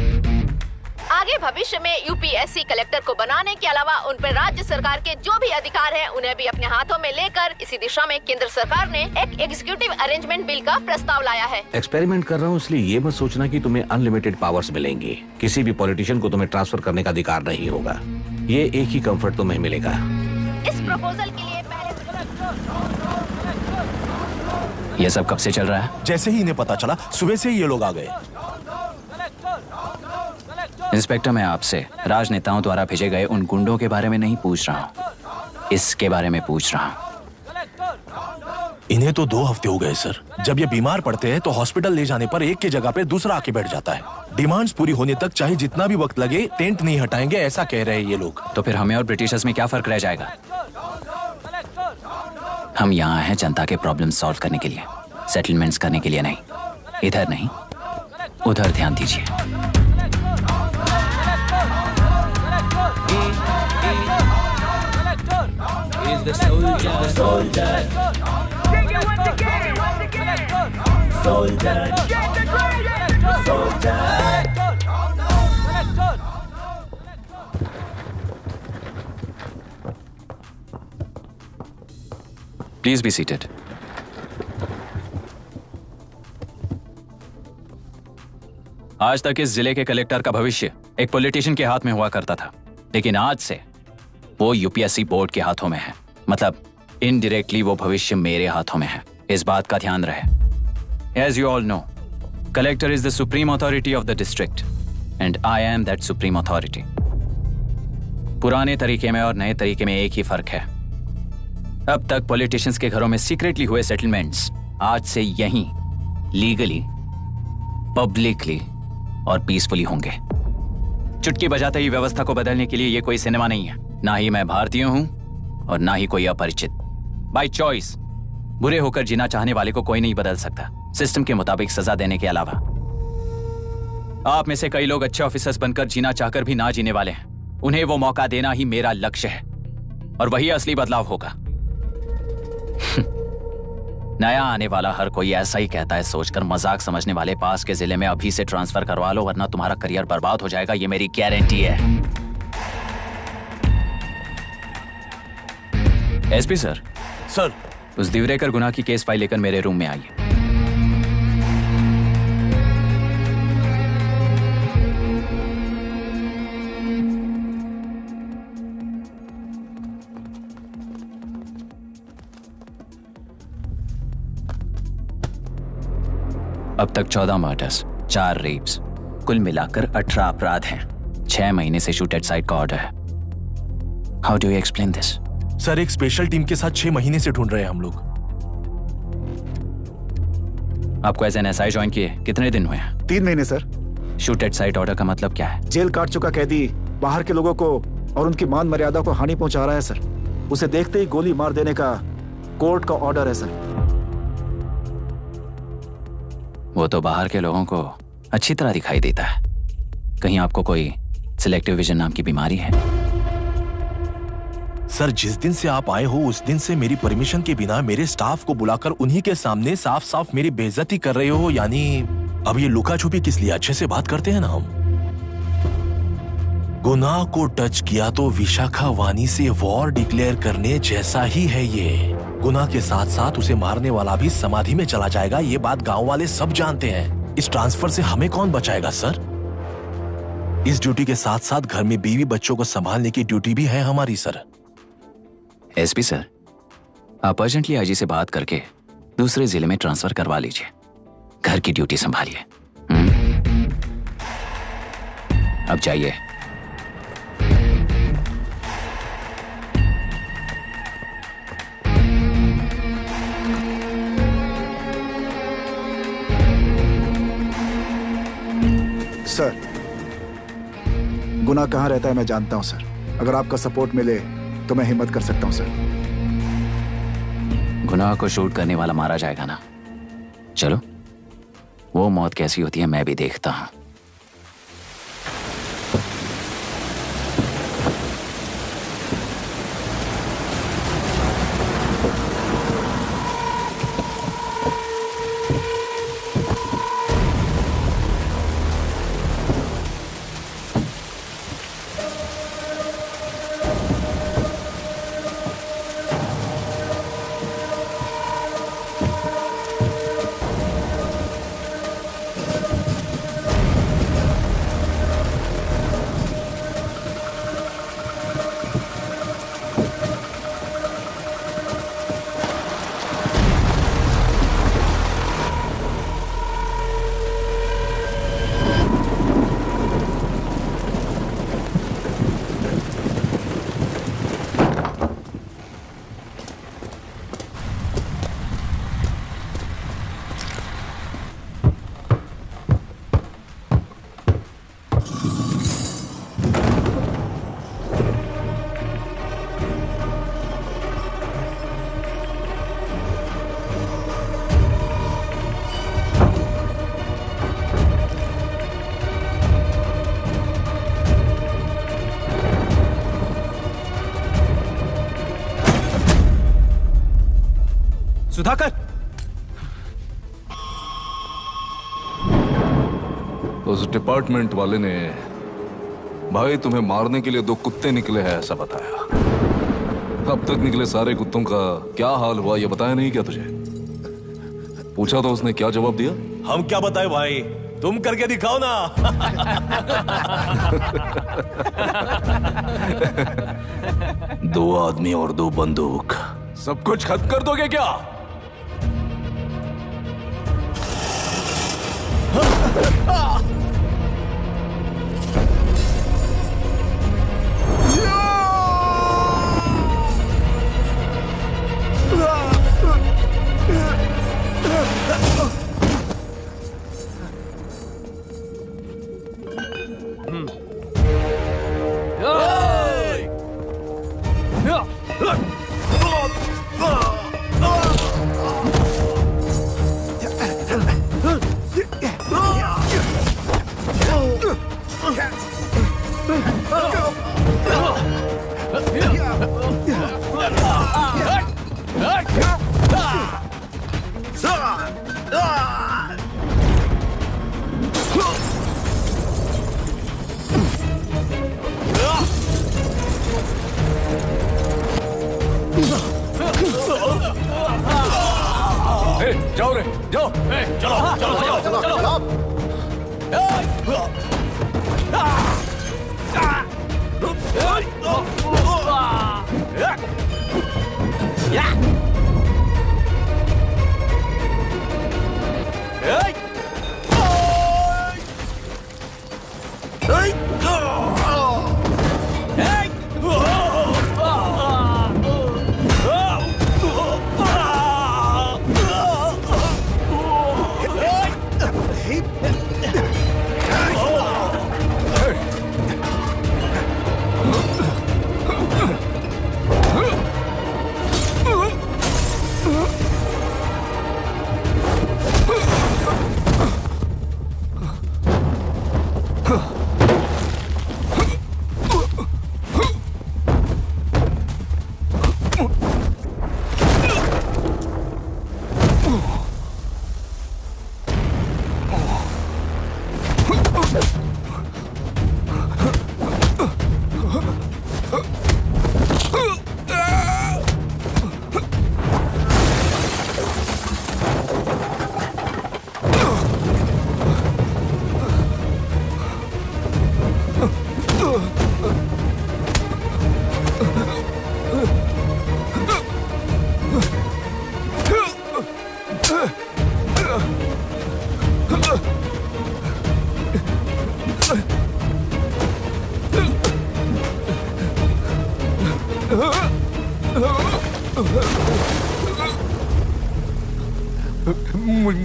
आगे भविष्य में UPSC कलेक्टर को बनाने के अलावा उन पर राज्य सरकार के जो भी अधिकार हैं, उन्हें भी अपने हाथों में लेकर इसी दिशा में केंद्र सरकार ने एक एग्जीक्यूटिव अरेंजमेंट बिल का प्रस्ताव लाया है। एक्सपेरिमेंट कर रहा हूँ इसलिए ये मत सोचना कि तुम्हें अनलिमिटेड पावर्स मिलेंगे। किसी भी पॉलिटिशियन को तुम्हें ट्रांसफर करने का अधिकार नहीं होगा। ये एक ही कंफर्ट तुम्हें मिलेगा। इस प्रपोजल के लिए पहले ये सब कब से चल रहा है? जैसे ही इन्हें पता चला, सुबह से ही ये लोग आ गए। इंस्पेक्टर, मैं आपसे राजनेताओं द्वारा भेजे गए उन गुंडों के बारे में नहीं पूछ रहा हूँ, इसके बारे में पूछ रहा हूँ। इन्हें तो 2 हफ्ते हो गए सर। जब ये बीमार पड़ते हैं तो हॉस्पिटल ले जाने पर एक की जगह पे दूसरा आके बैठ जाता है। डिमांड्स पूरी होने तक चाहे जितना भी वक्त लगे, टेंट नहीं हटाएंगे, ऐसा कह रहे हैं ये लोग। तो फिर हमें और ब्रिटिशर्स में क्या फर्क रह जाएगा? हम यहाँ हैं जनता के प्रॉब्लम सॉल्व करने के लिए, सेटलमेंट्स करने के लिए नहीं। इधर नहीं, उधर ध्यान दीजिए। Is the soldier, soldier. Sing it once again, soldier, soldier. Please be seated. आज तक इस जिले के कलेक्टर का भविष्य एक पॉलिटिशियन के हाथ में हुआ करता था, लेकिन आज से वो UPSC बोर्ड के हाथों में है। मतलब इनडायरेक्टली वो भविष्य मेरे हाथों में है। इस बात का ध्यान रहे। As you all know, collector is the supreme authority of the district, and I am that supreme authority. पुराने तरीके में और नए तरीके में एक ही फर्क है। अब तक पॉलिटिशियंस के घरों में सीक्रेटली हुए सेटलमेंट्स आज से यहीं लीगली, पब्लिकली और पीसफुली होंगे। चुटकी बजाते ही व्यवस्था को बदलने के लिए ये कोई सिनेमा नहीं है। ना ही मैं भारतीय हूं और ना ही कोई अपरिचित। बाय चॉइस बुरे होकर जीना चाहने वाले को कोई नहीं बदल सकता, सिस्टम के मुताबिक सजा देने के अलावा। आप में से कई लोग अच्छे ऑफिसर्स बनकर जीना चाहकर भी ना जीने वाले हैं। उन्हें वो मौका देना ही मेरा लक्ष्य है और वही असली बदलाव होगा। नया आने वाला हर कोई ऐसा ही कहता है, सोचकर मजाक समझने वाले पास के जिले में अभी से ट्रांसफर करवा लो, वरना तुम्हारा करियर बर्बाद हो जाएगा। ये मेरी गारंटी है। SP sir. सर। उस दिवरेकर गुनाह की केस फाइल लेकर मेरे रूम में आइए। अब तक 14 मर्डर्स, 4 रेप्स, कुल मिलाकर 18 अपराध हैं। 6 महीने से शूट एट साइट का ऑर्डर है। How do you explain this? Sir, एक स्पेशल टीम के साथ 6 महीने से ढूंढ रहे हैं हम लोग। आपको एज एन SI ज्वाइन किए कितने दिन हुए हैं? 3 महीने sir. Shoot at site order का मतलब क्या है? जेल काट चुका कैदी बाहर के लोगों को और उनकी मान मर्यादा को हानि पहुंचा रहा है सर। उसे देखते ही गोली मार देने का कोर्ट का ऑर्डर है सर। वो तो बाहर के लोगों को अच्छी तरह दिखाई देता है। कहीं आपको कोई सिलेक्टिव विजन नाम की बीमारी है? सर, जिस दिन से आप आए हो उस दिन से मेरी परमिशन के बिना मेरे स्टाफ को बुलाकर उन्हीं के सामने साफ साफ मेरी बेइज्जती कर रहे हो। यानी अब ये लुका छुपी किस लिए? अच्छे से बात करते हैं ना हम। गुनाह को टच किया तो विशाखा वानी से वॉर डिक्लेयर करने जैसा ही है ये। गुनाह के साथ साथ उसे मारने वाला भी समाधि में चला जाएगा। ये बात गांव वाले सब जानते हैं। इस ट्रांसफर से हमें कौन बचाएगा सर? इस ड्यूटी के साथ साथ घर में बीवी बच्चों को संभालने की ड्यूटी भी है हमारी सर। एसपी सर, आप अर्जेंटली आईजी से बात करके दूसरे जिले में ट्रांसफर करवा लीजिए। घर की ड्यूटी संभालिए। अब जाइए। सर, गुनाह कहाँ रहता है मैं जानता हूं सर। अगर आपका सपोर्ट मिले तो मैं हिम्मत कर सकता हूं सर। गुनाह को शूट करने वाला मारा जाएगा ना? चलो, वो मौत कैसी होती है मैं भी देखता हूं। सुधाकर, उस डिपार्टमेंट वाले ने भाई तुम्हें मारने के लिए 2 कुत्ते निकले हैं ऐसा बताया। अब तक निकले सारे कुत्तों का क्या हाल हुआ ये बताया नहीं क्या तुझे? पूछा तो उसने क्या जवाब दिया? हम क्या बताए भाई, तुम करके दिखाओ ना। 2 आदमी और 2 बंदूक, सब कुछ खत्म कर दोगे क्या? जाओ रे, जाओ। चलो चलो चलो चलो चलो।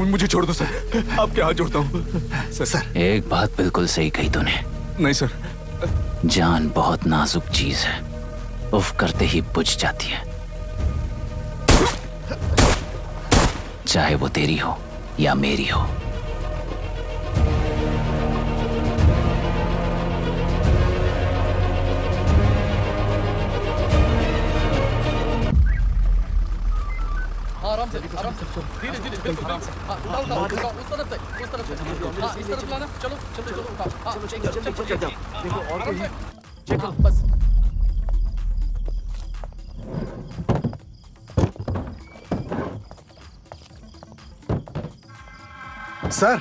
मुझे छोड़ दो सर, आपके हाथ जोड़ता हूँ सर। एक बात बिल्कुल सही कही तूने। नहीं सर। जान बहुत नाजुक चीज है, उफ करते ही बुझ जाती है, चाहे वो तेरी हो या मेरी हो। आराम से धीरे धीरे आराम से। उठाओ उस तरफ से इस तरफ लाना। चलो चलो चलो उठाओ। चल देखो और कोई चलो बस। सर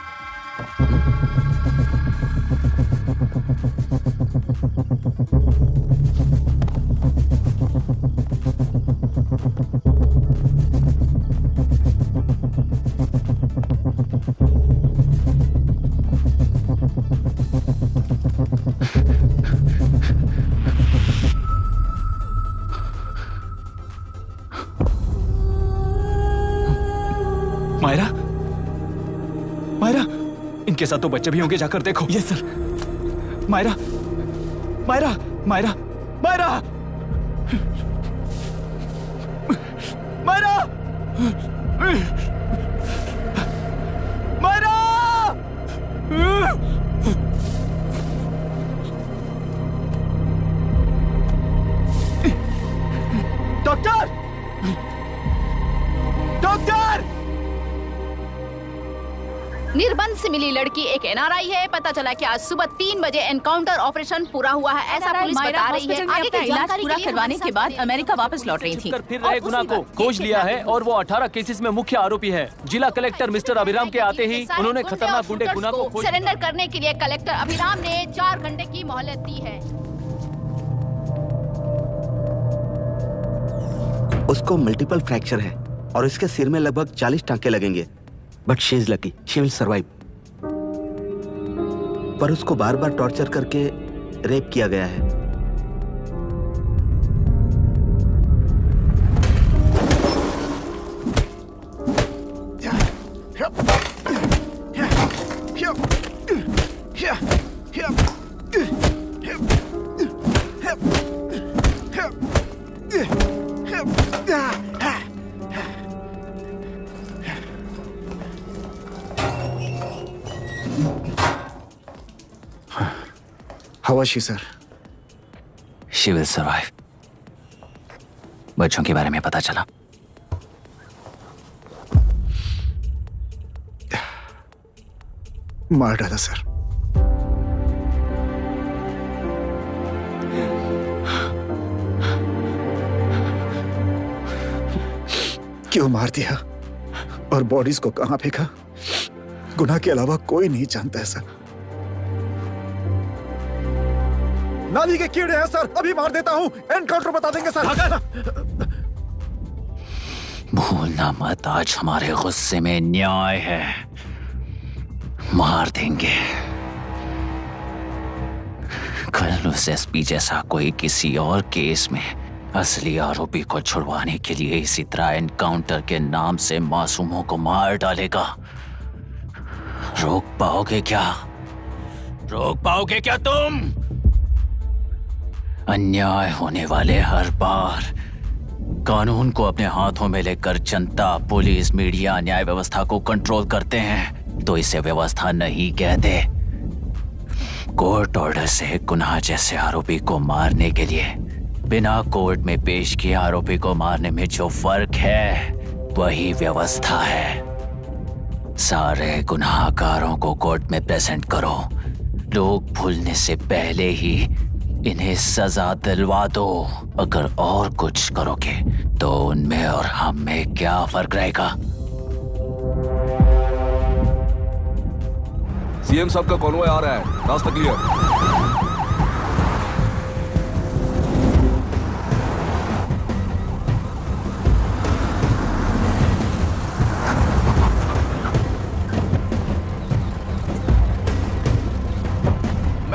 मायरा, मायरा, इनके साथ तो बच्चे भी होंगे, जाकर देखो। Yes sir. Myra, Myra, Myra, Myra, Myra, Myra, doctor, doctor. निर्बंध से मिली लड़की एक एनआरआई है। पता चला कि आज सुबह 3 बजे एनकाउंटर ऑपरेशन पूरा हुआ है, ऐसा पुलिस बता रही है। आगे की इलाज जानकारी पूरा के लिए करवाने के बाद अमेरिका वापस लौट रही थी। फिर रहे गुना को खोज लिया है और वो 18 केसेस में मुख्य आरोपी है। जिला कलेक्टर मिस्टर अभिराम के आते ही उन्होंने खतरनाक गुंडे गुना को सरेंडर करने के लिए कलेक्टर अभिराम ने 4 घंटे की मोहलत दी है। उसको मल्टीपल फ्रैक्चर है और इसके सिर में लगभग 40 टांके लगेंगे, but she is lucky, she will survive. पर उसको बार बार टॉर्चर करके रेप किया गया है। How was she, sir? She will survive. बच्चों के बारे में पता चला? मार डाला सर। क्यों मार दिया और बॉडीज को कहां फेंका, गुनाह के अलावा कोई नहीं जानता है सर। नाली के कीड़े हैं सर, अभी मार देता हूं, एनकाउंटर बता देंगे सर। भूलना मत, आज हमारे गुस्से में न्याय है, मार देंगे। कल उस एसपी जैसा कोई किसी और केस में असली आरोपी को छुड़वाने के लिए इसी तरह एनकाउंटर के नाम से मासूमों को मार डालेगा। रोक पाओगे क्या? रोक पाओगे क्या तुम? अन्याय होने वाले हर बार कानून को अपने हाथों में लेकर जनता, पुलिस, मीडिया, न्याय व्यवस्था को कंट्रोल करते हैं, तो इसे व्यवस्था नहीं कहते। कोर्ट ऑर्डर से गुनाह जैसे आरोपी को मारने के लिए बिना कोर्ट में पेश किए आरोपी को मारने में जो फर्क है वही व्यवस्था है। सारे गुनाहगारों को कोर्ट में प्रेजेंट करो, लोग भूलने से पहले ही इन्हें सजा दिलवा दो। अगर और कुछ करोगे तो उनमें और हम में क्या फर्क रहेगा? सीएम साहब का कॉन्वॉय आ रहा है, रास्ता क्लियर।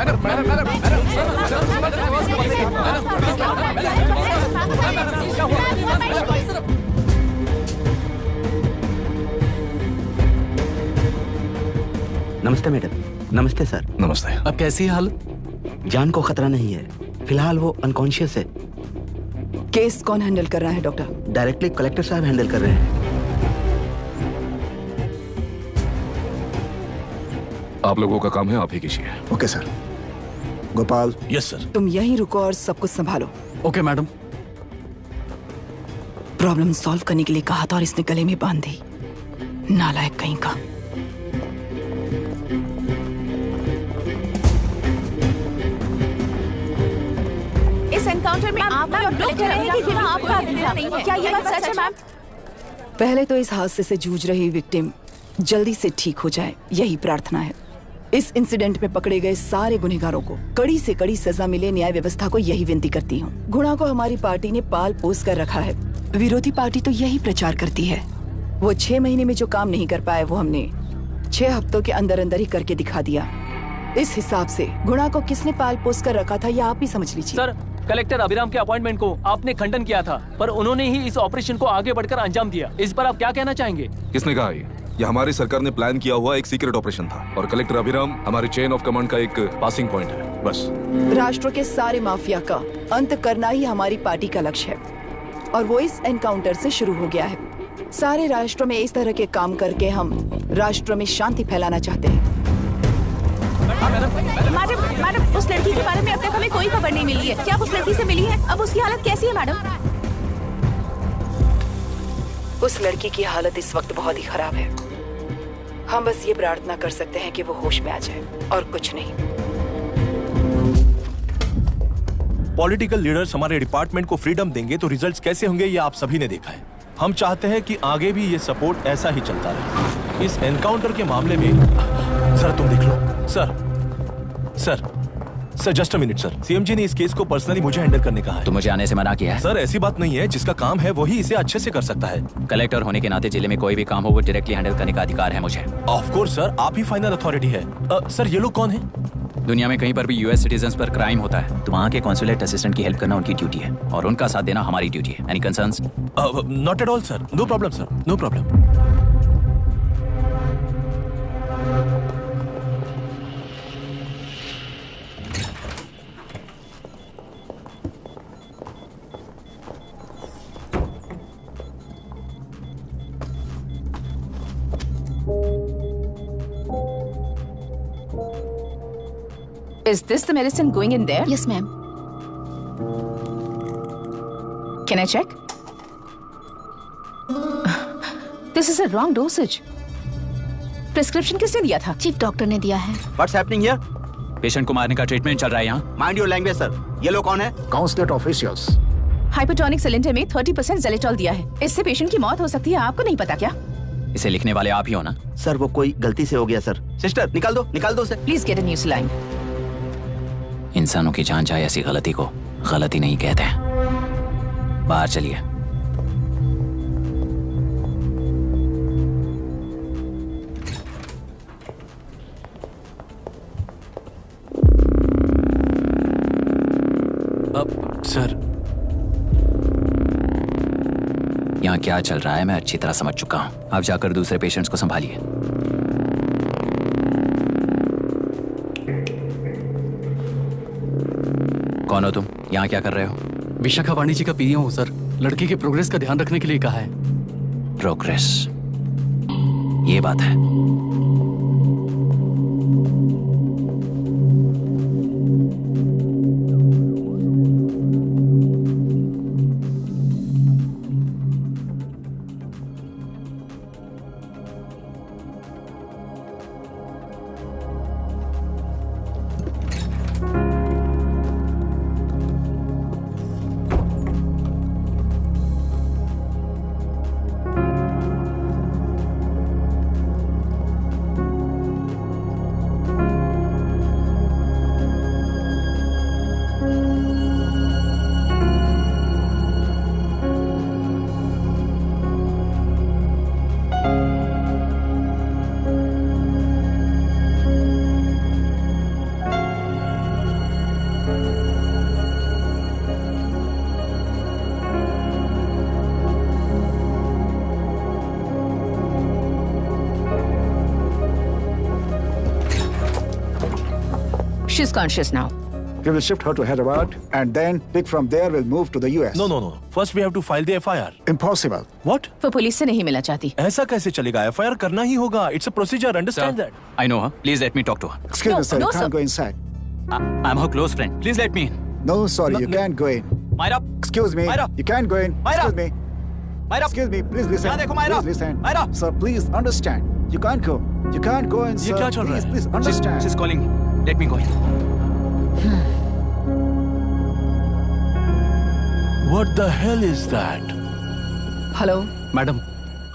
नमस्ते मैडम। नमस्ते सर। नमस्ते। अब कैसी है हालत? जान को खतरा नहीं है, फिलहाल वो अनकॉन्शियस है। केस कौन हैंडल कर रहा है डॉक्टर? डायरेक्टली कलेक्टर साहब हैंडल कर रहे हैं। आप लोगों का काम है, आप ही कीजिए। Okay sir. Gopal. Yes sir. तुम यहीं रुको और सब कुछ संभालो। Okay madam. प्रॉब्लम सॉल्व करने के लिए कहा था और इसने गले में बांध दी। नालायक कहीं का। इस एनकाउंटर में आप लोग कह रहे हैं कि बिना आपका अधिकार नहीं है। क्या ये बात सच है मैम? पहले तो इस हादसे से जूझ रही विक्टिम जल्दी से ठीक हो जाए, यही प्रार्थना है। इस इंसिडेंट में पकड़े गए सारे गुनहगारों को कड़ी से कड़ी सजा मिले, न्याय व्यवस्था को यही विनती करती हूँ। गुणा को हमारी पार्टी ने पाल पोस कर रखा है। विरोधी पार्टी तो यही प्रचार करती है। वो 6 महीने में जो काम नहीं कर पाए वो हमने 6 हफ्तों के अंदर अंदर ही करके दिखा दिया। इस हिसाब से गुणा को किसने पाल पोस कर रखा था, यह आप ही समझ लीजिए। सर, कलेक्टर अभिराम के अपॉइंटमेंट को आपने खंडन किया था, पर उन्होंने ही इस ऑपरेशन को आगे बढ़कर अंजाम दिया। इस पर आप क्या कहना चाहेंगे? किसने कहा ये हमारी सरकार ने प्लान किया हुआ एक सीक्रेट ऑपरेशन था और कलेक्टर अभिराम हमारी चेन ऑफ कमांड का एक पासिंग पॉइंट है, बस। राष्ट्र के सारे माफिया का अंत करना ही हमारी पार्टी का लक्ष्य है और वो इस एनकाउंटर से शुरू हो गया है। सारे राष्ट्रों में इस तरह के काम करके हम राष्ट्र में शांति फैलाना चाहते हैं। मैडम, उस लड़की के बारे में अब तक हमें कोई खबर नहीं मिली है। क्या आप उस लड़की से मिली है? अब उसकी हालत कैसी है मैडम? उस लड़की की हालत इस वक्त बहुत ही खराब है। हम बस ये प्रार्थना कर सकते हैं कि वो होश में आ जाए और कुछ नहीं। पॉलिटिकल लीडर्स हमारे डिपार्टमेंट को फ्रीडम देंगे तो रिजल्ट्स कैसे होंगे ये आप सभी ने देखा है। हम चाहते हैं कि आगे भी ये सपोर्ट ऐसा ही चलता रहे। इस एनकाउंटर के मामले में सर तुम देख लो। Sir just a minute sir. CMG ने इस केस को पर्सनली मुझे हैंडल करने कहा है। तो मुझे आने से मना किया है। सर ऐसी बात नहीं है, जिसका काम है वही इसे अच्छे से कर सकता है। कलेक्टर होने के नाते जिले में कोई भी काम हो वो डायरेक्टली हैंडल करने का अधिकार है मुझे। ऑफ कोर्स सर, आप ही फाइनल अथॉरिटी है। सर ये लोग कौन है? दुनिया में कहीं पर भी यूएस सिटीजन्स पर क्राइम होता है तो वहाँ के कॉन्सुलेट असिस्टेंट की हेल्प करना उनकी ड्यूटी है और उनका साथ देना हमारी ड्यूटी है। Any concerns? Not at all sir, no problem sir, no problem. Is this the medicine going in there? Yes, ma'am. Can I check? This is a wrong dosage. Prescription किसने दिया था? चीफ डॉक्टर ने दिया है। What's happening here? Patient को मारने का treatment चल रहा है यहाँ। Mind your language, sir. ये लोग कौन है? Consulate officials. हाइपोटोनिक सिलेंडर में 30% ज़ेलेटॉल दिया है। इससे पेशेंट की मौत हो सकती है, आपको नहीं पता क्या? इसे लिखने वाले आप ही हो ना? सर वो कोई गलती से हो गया सर। सिस्टर निकाल दो उसे। Please get a new saline. इंसानों की जान जाए ऐसी गलती को गलती नहीं कहते हैं। बाहर चलिए। अब सर यहाँ क्या चल रहा है मैं अच्छी तरह समझ चुका हूँ। आप जाकर दूसरे पेशेंट्स को संभालिए। कौन हो तुम? यहाँ क्या कर रहे हो? विशाखा वाणी जी का पीएम हूँ सर। लड़की के प्रोग्रेस का ध्यान रखने के लिए कहा है। प्रोग्रेस, ये बात है। She's conscious now. We will shift her to Hyderabad and then pick from there. We'll move to the US. No. First we have to file the FIR. Impossible. What? वो पुलिस से नहीं मिलना चाहती। ऐसा कैसे चलेगा? FIR करना ही होगा. It's a procedure. Understand that? I know her. Please let me talk to her. Excuse me, sir. no, You can't sir. go inside. I'm her close friend. Please let me in. No, sorry, you can't go in. Myra. Excuse me. Myra. You can't go in. Myra. Excuse me. Myra. Excuse me. Please listen. यहाँ देखो, Myra. Please listen. Myra. Sir, please understand. You can't go. You can't go in, sir. ये क्या चल रहा है? Please understand. She's calling me. Let me go in. What the hell is that? Hello madam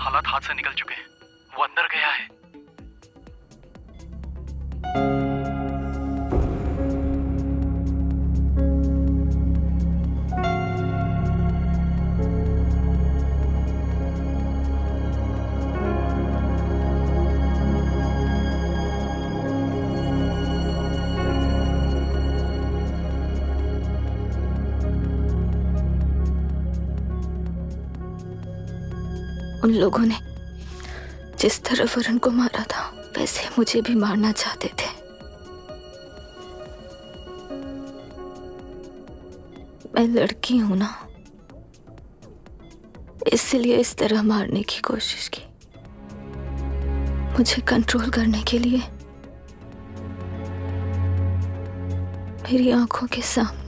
हालात हाथ से निकल चुके हैं। वो अंदर गया है। उन लोगों ने जिस तरह वरुण को मारा था वैसे मुझे भी मारना चाहते थे। मैं लड़की हूं ना, इसलिए इस तरह मारने की कोशिश की। मुझे कंट्रोल करने के लिए मेरी आंखों के सामने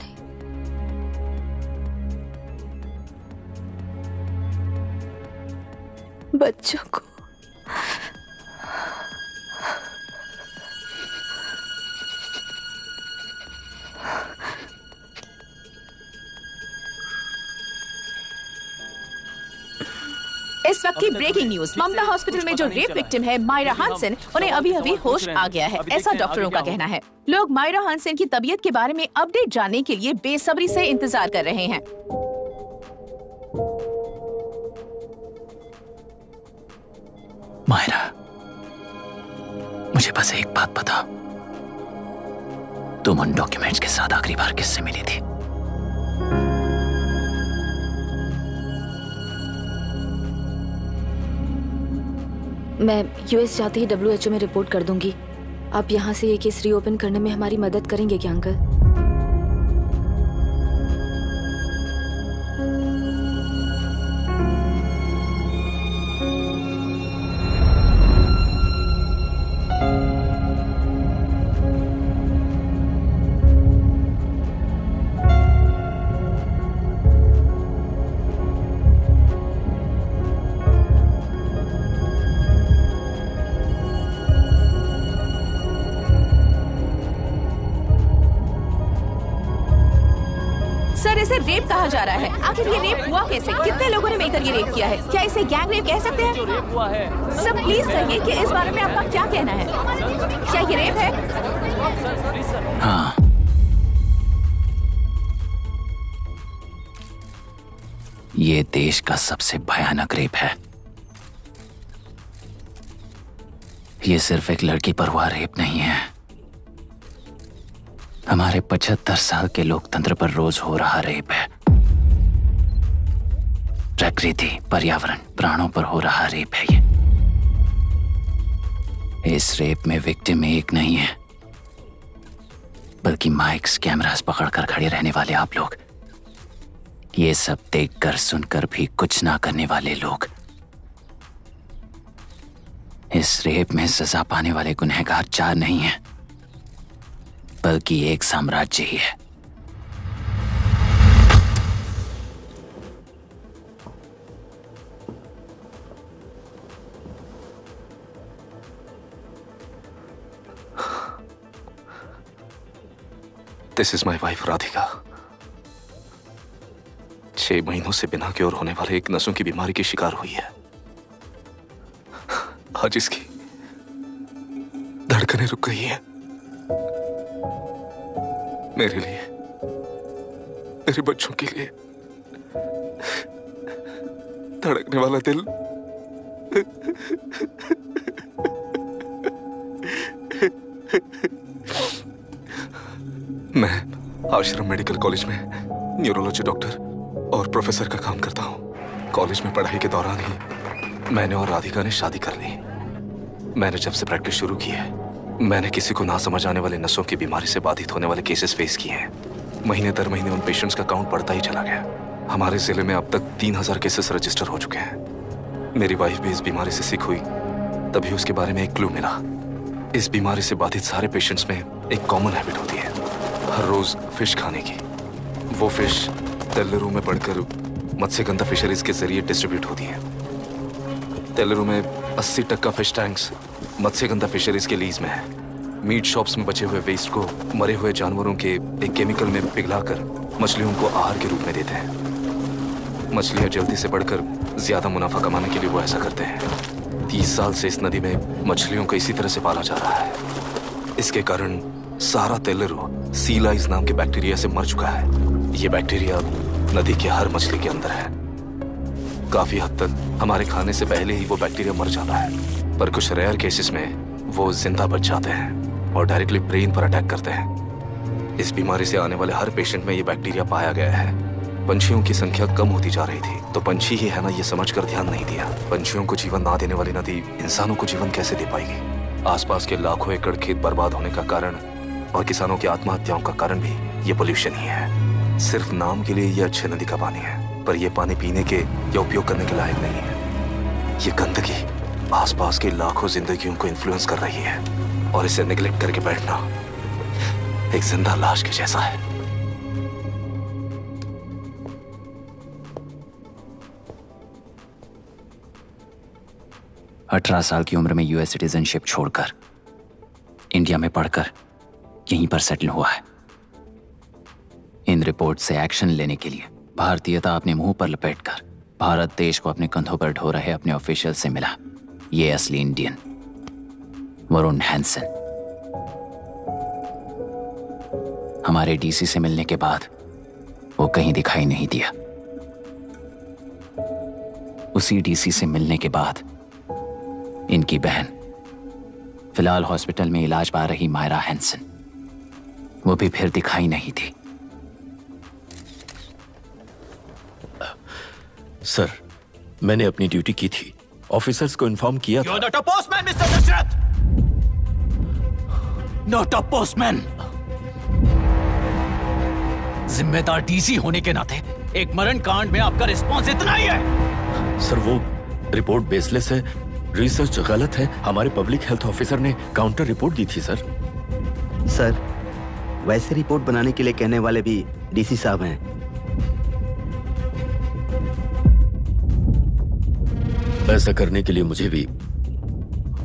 बच्चों को इस वक्त की ब्रेकिंग न्यूज। ममता हॉस्पिटल में जो रेप विक्टिम है मायरा हानसेन, उन्हें अभी अभी होश आ गया है, ऐसा डॉक्टरों का कहना है। लोग मायरा हानसेन की तबीयत के बारे में अपडेट जानने के लिए बेसब्री से इंतजार कर रहे हैं। मायरा, मुझे बस एक बात बता, तुम उन डॉक्यूमेंट्स के साथ आखिरी बार किससे मिली थी? मैं यूएस जाते ही WHO में रिपोर्ट कर दूंगी। आप यहाँ से ये केस रीओपन करने में हमारी मदद करेंगे क्या अंकल? सर, इसे रेप कहा जा रहा है। आखिर ये रेप हुआ कैसे? कितने लोगों ने मिलकर ये रेप किया है? क्या इसे गैंग रेप कह सकते हैं? जो रेप हुआ है। सर प्लीज कहिए कि इस बारे में आपका क्या कहना है? क्या ये रेप है? हाँ, ये देश का सबसे भयानक रेप है। ये सिर्फ एक लड़की पर हुआ रेप नहीं है, हमारे 75 साल के लोकतंत्र पर रोज हो रहा रेप है। प्रकृति, पर्यावरण, प्राणों पर हो रहा रेप है ये। इस रेप में विक्टिम एक नहीं है, बल्कि माइक्स, कैमरास पकड़कर खड़े रहने वाले आप लोग, ये सब देखकर सुनकर भी कुछ ना करने वाले लोग। इस रेप में सजा पाने वाले गुनहगार 4 नहीं हैं, बल्कि एक साम्राज्य ही है। This is my wife Radhika. 6 महीनों से बिना क्योर होने वाले एक नसों की बीमारी की शिकार हुई है। आज इसकी धड़कनें रुक गई हैं। मेरे लिए, मेरे बच्चों के लिए धड़कने वाला दिल मैं आश्रम मेडिकल कॉलेज में न्यूरोलॉजी डॉक्टर और प्रोफेसर का काम करता हूँ। कॉलेज में पढ़ाई के दौरान ही मैंने और राधिका ने शादी कर ली। मैंने जब से प्रैक्टिस शुरू की है मैंने किसी को ना समझ आने वाले नसों की बीमारी से बाधित होने वाले केसेस फेस किए हैं। महीने दर महीने उन पेशेंट्स का काउंट बढ़ता ही चला गया। हमारे जिले में अब तक 3000 केसेस रजिस्टर हो चुके हैं। मेरी वाइफ भी इस बीमारी से सिक हुई, तभी उसके बारे में एक क्लू मिला। इस बीमारी से बाधित सारे पेशेंट्स में एक कॉमन हैबिट होती है, हर रोज फिश खाने की। वो फिश तेलुरु में पड़कर मत्स्यगंधा फिशरीज के जरिए डिस्ट्रीब्यूट होती है। तेलुरु में 80% फिश टैंक्स मत्स्यगंधा फिशरीज के लीज में है। मीट शॉप्स में बचे हुए वेस्ट को मरे हुए जानवरों के एक केमिकल में पिघलाकर मछलियों को आहार के रूप में देते हैं। मछलियां जल्दी से बढ़कर ज्यादा मुनाफा कमाने के लिए वो ऐसा करते हैं। 30 साल से इस नदी में मछलियों को इसी तरह से पाला जा रहा है। इसके कारण सारा तेलुरु सी लाइज नाम के बैक्टीरिया से मर चुका है। ये बैक्टीरिया नदी के हर मछली के अंदर है। काफी हद तक हमारे खाने से पहले ही वो बैक्टीरिया मर जाता है, पर कुछ रेयर केसेस में वो जिंदा बच जाते हैं और डायरेक्टली ब्रेन पर अटैक करते हैं। इस बीमारी से आने वाले हर पेशेंट में ये बैक्टीरिया पाया गया है। पंछियों की संख्या कम होती जा रही थी, तो पंछी ही है ना ये समझकर ध्यान नहीं दिया। पंछियों को जीवन ना देने वाली नदी इंसानों को जीवन कैसे दे पाएगी? आसपास के लाखों एकड़ खेत बर्बाद होने का कारण और किसानों की आत्महत्याओं का कारण भी ये पोल्यूशन ही है। सिर्फ नाम के लिए ये अच्छे नदी का पानी है, पर ये पानी पीने के या उपयोग करने के लायक नहीं है। ये गंदगी आसपास की लाखों जिंदगियों को इन्फ्लुएंस कर रही है और इसे नेग्लेक्ट करके बैठना एक जिंदा लाश के जैसा है। अठारह साल की उम्र में यूएस सिटीजनशिप छोड़कर इंडिया में पढ़कर यहीं पर सेटल हुआ है। इन रिपोर्ट से एक्शन लेने के लिए भारतीयता अपने मुंह पर लपेटकर भारत देश को अपने कंधों पर ढो रहे अपने ऑफिशियल से मिला ये असली इंडियन वरुण हैंसन। हमारे डीसी से मिलने के बाद वो कहीं दिखाई नहीं दिया। उसी डीसी से मिलने के बाद इनकी बहन फिलहाल हॉस्पिटल में इलाज पा रही मायरा हैंसन, वो भी फिर दिखाई नहीं थी। सर, मैंने अपनी ड्यूटी की थी, ऑफिसर्स को इन्फॉर्म किया था। You're not a postman, Mr. Dashrath! Not a postman! जिम्मेदार डीसी होने के नाते एक मरण कांड में आपका रिस्पॉन्स इतना ही है। सर, वो रिपोर्ट बेसलेस है, रिसर्च गलत है। हमारे पब्लिक हेल्थ ऑफिसर ने काउंटर रिपोर्ट दी थी सर। सर, वैसे रिपोर्ट बनाने के लिए कहने वाले भी डीसी साहब हैं। ऐसा करने के लिए मुझे भी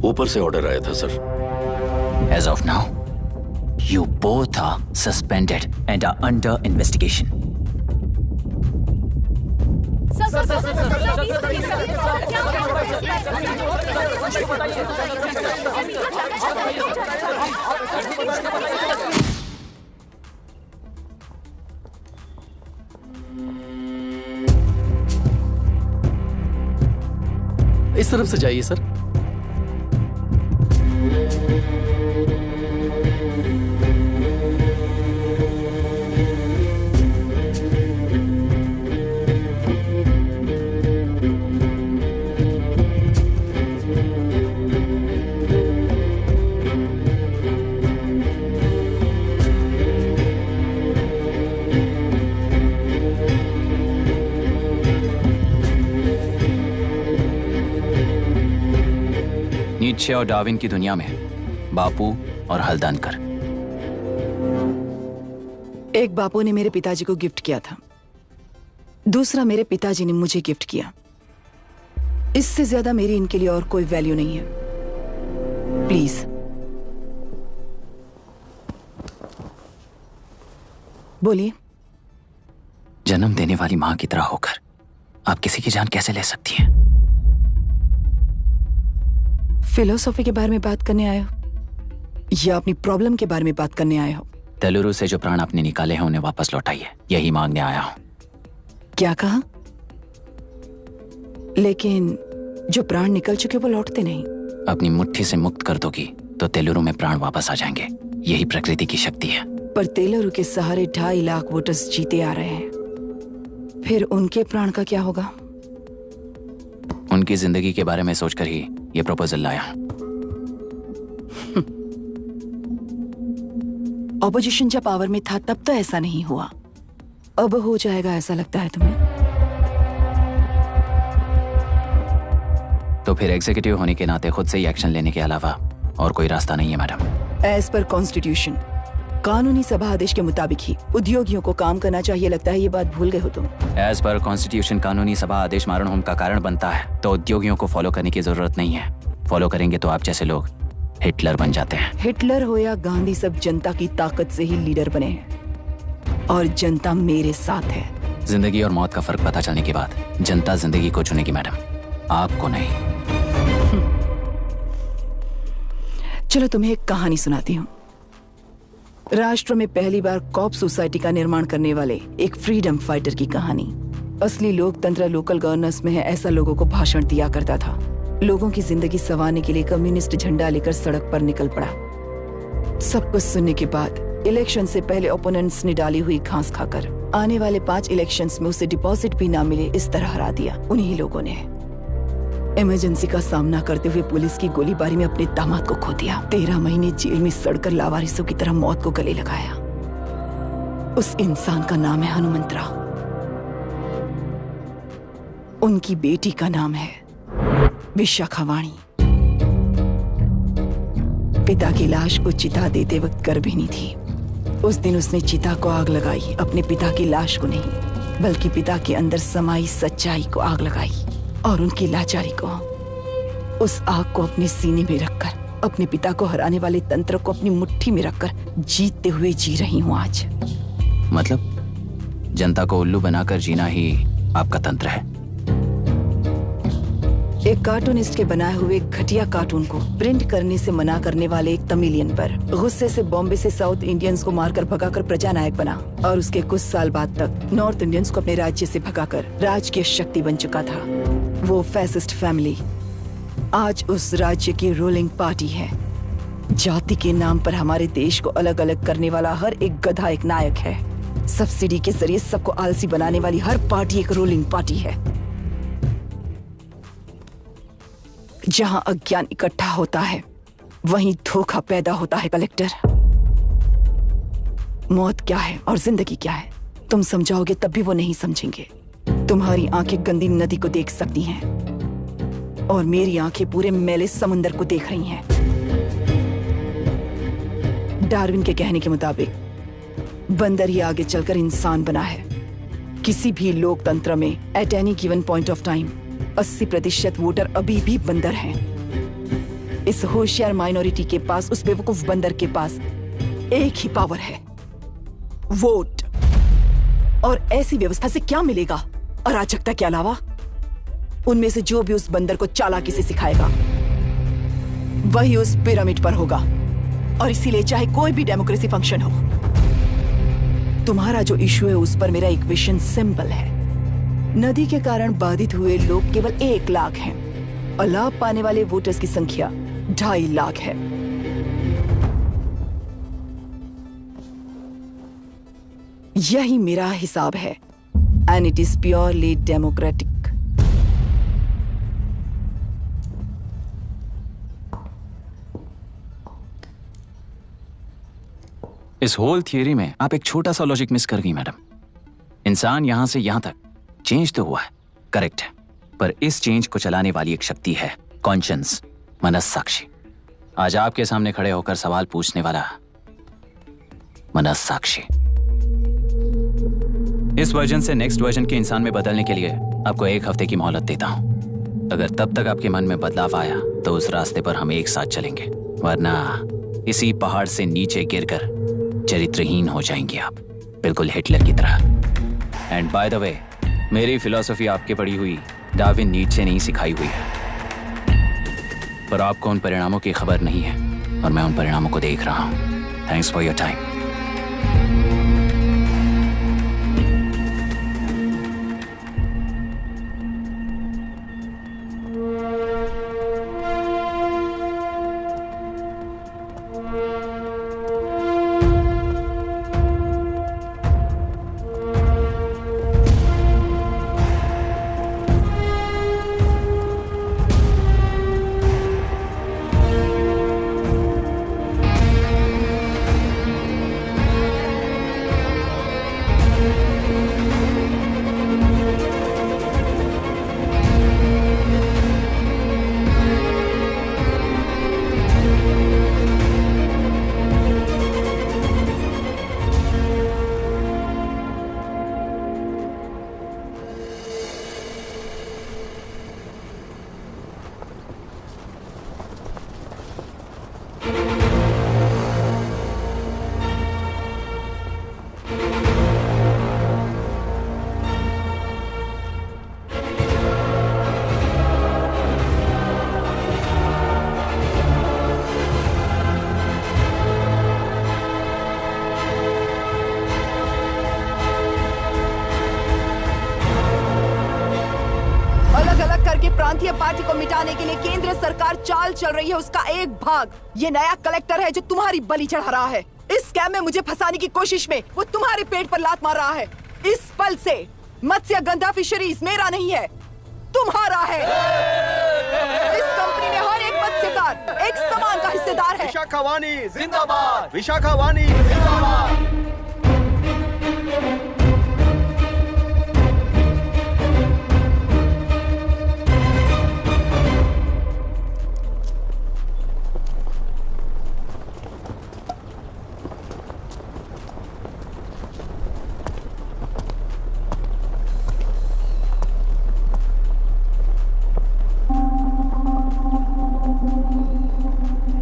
ऊपर से ऑर्डर आया था sir. As of now, you both are suspended and are under investigation. इस तरफ से जाइए सर। नीचे और डार्विन की दुनिया में बापू और हल्दनकर। एक बापू ने मेरे पिताजी को गिफ्ट किया था, दूसरा मेरे पिताजी ने मुझे गिफ्ट किया। इससे ज्यादा मेरी इनके लिए और कोई वैल्यू नहीं है। प्लीज बोलिए। जन्म देने वाली मां की तरह होकर आप किसी की जान कैसे ले सकती हैं? फिलोसॉफी के बारे में बात करने आए हो या अपनी प्रॉब्लम के बारे में बात करने आए हो? तेलुरु से जो प्राण आपने निकाले हैं उन्हें वापस लौटाइए, यही मांगने आया हूं। क्या कहा? लेकिन जो प्राण निकल चुके वो लौटते नहीं। अपनी मुट्ठी से मुक्त कर दोगी तो तेलुरु में प्राण वापस आ जाएंगे, यही प्रकृति की शक्ति है। पर तेलुरु के सहारे 2.5 लाख वोटर्स जीते आ रहे हैं, फिर उनके प्राण का क्या होगा? उनकी जिंदगी के बारे में सोचकर ही ये प्रपोजल लाया। ऑपोजिशन जब पावर में था तब तो ऐसा नहीं हुआ, अब हो जाएगा ऐसा लगता है तुम्हें? तो फिर एग्जीक्यूटिव होने के नाते खुद से ही एक्शन लेने के अलावा और कोई रास्ता नहीं है मैडम। एज पर कॉन्स्टिट्यूशन, कानूनी सभा आदेश के मुताबिक ही उद्योगियों को काम करना चाहिए। लगता है ये बात भूल गए हो तुम। एज पर कॉन्स्टिट्यूशन कानूनी सभा आदेश मारण होम का कारण बनता है, तो उद्योगियों को फॉलो करने की जरूरत नहीं है। फॉलो करेंगे तो आप जैसे लोग हिटलर बन जाते हैं। हिटलर हो या गांधी, सब जनता की ताकत से ही लीडर बने हैं और जनता मेरे साथ है। जिंदगी और मौत का फर्क पता चलने के बाद जनता जिंदगी को चुनेगी मैडम, आपको नहीं। चलो तुम्हें एक कहानी सुनाती हूँ। राष्ट्र में पहली बार कॉप सोसाइटी का निर्माण करने वाले एक फ्रीडम फाइटर की कहानी। असली लोकतंत्र लोकल गवर्नेंस में है, ऐसा लोगों को भाषण दिया करता था। लोगों की जिंदगी संवारने के लिए कम्युनिस्ट झंडा लेकर सड़क पर निकल पड़ा। सब कुछ सुनने के बाद इलेक्शन से पहले ओपोनेंट्स ने डाली हुई घास खाकर आने वाले 5 इलेक्शंस में उसे डिपॉजिट भी ना मिले इस तरह हरा दिया उन्हीं लोगों ने। इमरजेंसी का सामना करते हुए पुलिस की गोलीबारी में अपने दामाद को खो दिया। 13 महीने जेल में सड़कर लावारिसों की तरह मौत को गले लगाया। उस इंसान का नाम है हनुमंतराव। उनकी बेटी का नाम है विशाखावाणी। पिता की लाश को चिता देते वक्त गर्भिणी थी। उस दिन उसने चिता को आग लगाई, अपने पिता की लाश को नहीं बल्कि पिता के अंदर समाई सच्चाई को आग लगाई और उनकी लाचारी को। उस आग को अपने सीने में रखकर अपने पिता को हराने वाले तंत्र को अपनी मुट्ठी में रखकर जीतते हुए जी रही हूँ आज। मतलब जनता को उल्लू बनाकर जीना ही आपका तंत्र है? एक कार्टूनिस्ट के बनाए हुए घटिया कार्टून को प्रिंट करने से मना करने वाले एक तमिलियन पर गुस्से से बॉम्बे से साउथ इंडियंस को मारकर भगाकर प्रजानायक बना और उसके कुछ साल बाद तक नॉर्थ इंडियंस को अपने राज्य से भगाकर राजकीय शक्ति बन चुका था। वो फैसिस्ट फैमिली आज उस राज्य की रूलिंग पार्टी है। जाति के नाम पर हमारे देश को अलग अलग करने वाला हर एक गधा एक नायक है। सब्सिडी के जरिए सबको आलसी बनाने वाली हर पार्टी एक रूलिंग पार्टी है। जहां अज्ञान इकट्ठा होता है वहीं धोखा पैदा होता है। कलेक्टर, मौत क्या है और जिंदगी क्या है तुम समझाओगे तब भी वो नहीं समझेंगे। तुम्हारी आंखें गंदी नदी को देख सकती हैं और मेरी आंखें पूरे मैले समुंदर को देख रही हैं। डार्विन के कहने के मुताबिक बंदर ही आगे चलकर इंसान बना है। किसी भी लोकतंत्र में at any given point of time 80% voter अभी भी बंदर हैं। इस होशियार माइनॉरिटी के पास, उस बेवकूफ बंदर के पास एक ही पावर है, वोट। और ऐसी व्यवस्था से क्या मिलेगा अराजकता के अलावा? उनमें से जो भी उस बंदर को चालाकी से सिखाएगा वही उस पिरामिड पर होगा। और इसीलिए चाहे कोई भी डेमोक्रेसी फंक्शन हो, तुम्हारा जो इशू है उस पर मेरा एक विजन सिंपल है। नदी के कारण बाधित हुए लोग केवल 1 लाख हैं और लाभ पाने वाले वोटर्स की संख्या 2.5 लाख है। यही मेरा हिसाब है and it is purely democratic. इस होल थियरी में आप एक छोटा सा लॉजिक मिस कर गई मैडम। इंसान यहां से यहां तक चेंज तो हुआ है, करेक्ट है, पर इस चेंज को चलाने वाली एक शक्ति है, कॉन्शियंस, मनस्साक्षी। आज आपके सामने खड़े होकर सवाल पूछने वाला मनस्साक्षी। इस वर्जन से नेक्स्ट वर्जन के इंसान में बदलने के लिए आपको 1 हफ्ते की मोहलत देता हूं। अगर तब तक आपके मन में बदलाव आया तो उस रास्ते पर हम एक साथ चलेंगे, वरना इसी पहाड़ से नीचे गिरकर चरित्रहीन हो जाएंगे आप, बिल्कुल हिटलर की तरह। एंड बाय द वे, मेरी फिलॉसफी आपके पढ़ी हुई डार्विन नीचे नहीं सिखाई हुई है, पर आपको उन परिणामों की खबर नहीं है और मैं उन परिणामों को देख रहा हूं। Thanks for your time. Party को मिटाने के लिए केंद्र सरकार चाल चल रही है, उसका एक भाग ये नया कलेक्टर है जो तुम्हारी बलि चढ़ा रहा है। इस स्कैम में मुझे फंसाने की कोशिश में वो तुम्हारे पेट पर लात मार रहा है। इस पल से मत्स्य गंधा फिशरीज मेरा नहीं है, तुम्हारा है। इस कंपनी में हर एक मत्स्यकार एक समान का हिस्सेदार है। विशाखा वाणी जिंदाबाद, विशाखा वाणी जिंदाबाद।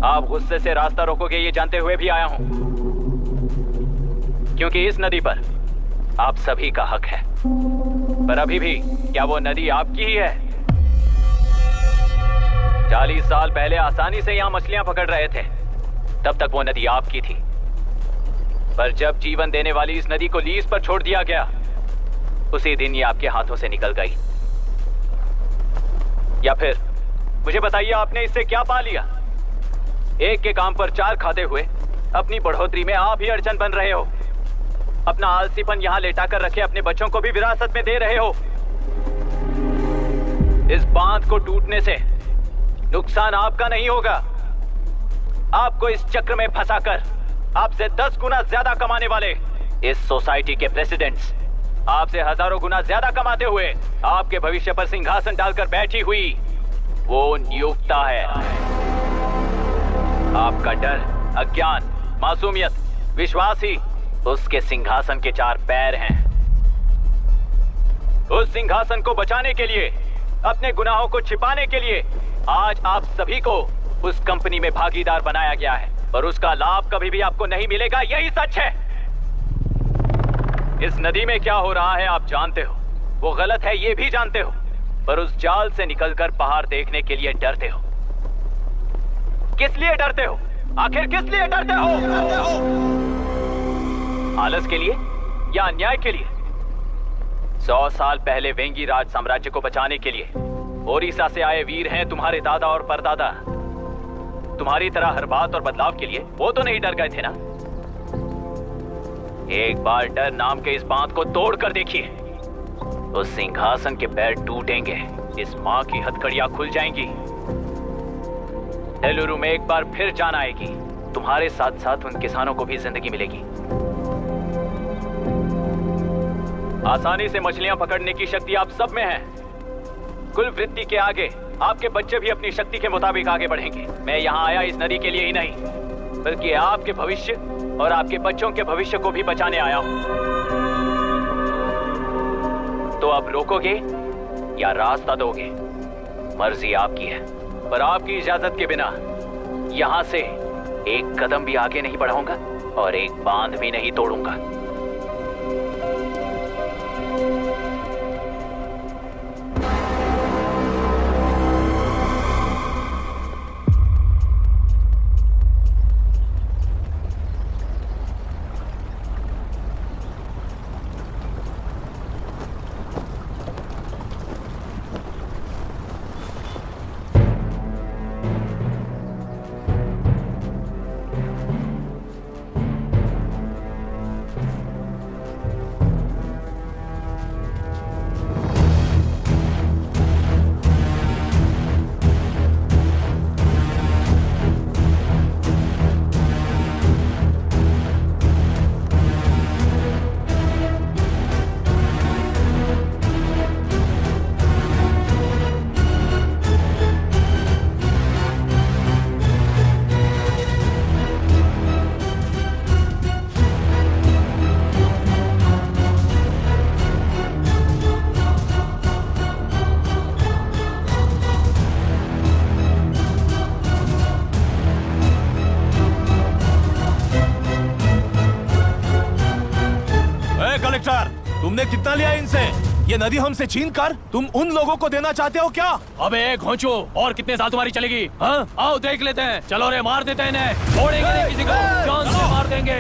आप गुस्से से रास्ता रोकोगे ये जानते हुए भी आया हूं, क्योंकि इस नदी पर आप सभी का हक है। पर अभी भी क्या वो नदी आपकी ही है? 40 साल पहले आसानी से यहां मछलियां पकड़ रहे थे, तब तक वो नदी आपकी थी। पर जब जीवन देने वाली इस नदी को लीज पर छोड़ दिया गया, उसी दिन ये आपके हाथों से निकल गई। या फिर मुझे बताइए, आपने इससे क्या पा लिया? एक के काम पर 4 खाते हुए अपनी बढ़ोतरी में आप ही अड़चन बन रहे हो। अपना आलसीपन यहाँ लेटा कर रखे अपने बच्चों को भी विरासत में दे रहे हो। इस बांध को टूटने से नुकसान आपका नहीं होगा, आपको इस चक्र में फंसाकर आपसे 10 गुना ज्यादा कमाने वाले इस सोसाइटी के प्रेसिडेंट्स आपसे हजारों गुना ज्यादा कमाते हुए आपके भविष्य पर सिंहासन डालकर बैठी हुई वो नियोक्ता है। आपका डर, अज्ञान, मासूमियत, विश्वास ही उसके सिंहासन के 4 पैर हैं। उस सिंहासन को बचाने के लिए, अपने गुनाहों को छिपाने के लिए आज आप सभी को उस कंपनी में भागीदार बनाया गया है, और उसका लाभ कभी भी आपको नहीं मिलेगा, यही सच है। इस नदी में क्या हो रहा है आप जानते हो, वो गलत है ये भी जानते हो, पर उस जाल से निकलकर पहाड़ देखने के लिए डरते हो। किस लिए डरते हो? आखिर किस लिए डरते हो? आलस के लिए या अन्याय के लिए? 100 साल पहले वेंगी राज साम्राज्य को बचाने के लिए ओडिशा से आए वीर हैं तुम्हारे दादा और परदादा। तुम्हारी तरह हर बात और बदलाव के लिए वो तो नहीं डर गए थे ना। एक बार डर नाम के इस बांध को तोड़ कर देखिए, उस सिंहासन के पैर टूटेंगे, इस मां की हथकड़ियां खुल जाएंगी। एलुरु में एक बार फिर जान आएगी, तुम्हारे साथ साथ उन किसानों को भी जिंदगी मिलेगी। आसानी से मछलियां पकड़ने की शक्ति आप सब में है। कुल वृत्ति के आगे आपके बच्चे भी अपनी शक्ति के मुताबिक आगे बढ़ेंगे। मैं यहाँ आया इस नदी के लिए ही नहीं, बल्कि आपके भविष्य और आपके बच्चों के भविष्य को भी बचाने आया हूँ। तो अब रोकोगे या रास्ता दोगे, मर्जी आपकी है, पर आपकी इजाजत के बिना यहाँ से एक कदम भी आगे नहीं बढ़ाऊंगा और एक बांध भी नहीं तोड़ूंगा। तुमने कितना लिया इनसे? ये नदी हमसे छीन कर तुम उन लोगों को देना चाहते हो क्या? अबे घोंचो, और कितने साल तुम्हारी चलेगी? हाँ, आओ देख लेते हैं। चलो रे, मार देते हैं इन्हें, छोड़ेंगे नहीं किसी को, जान से मार देंगे।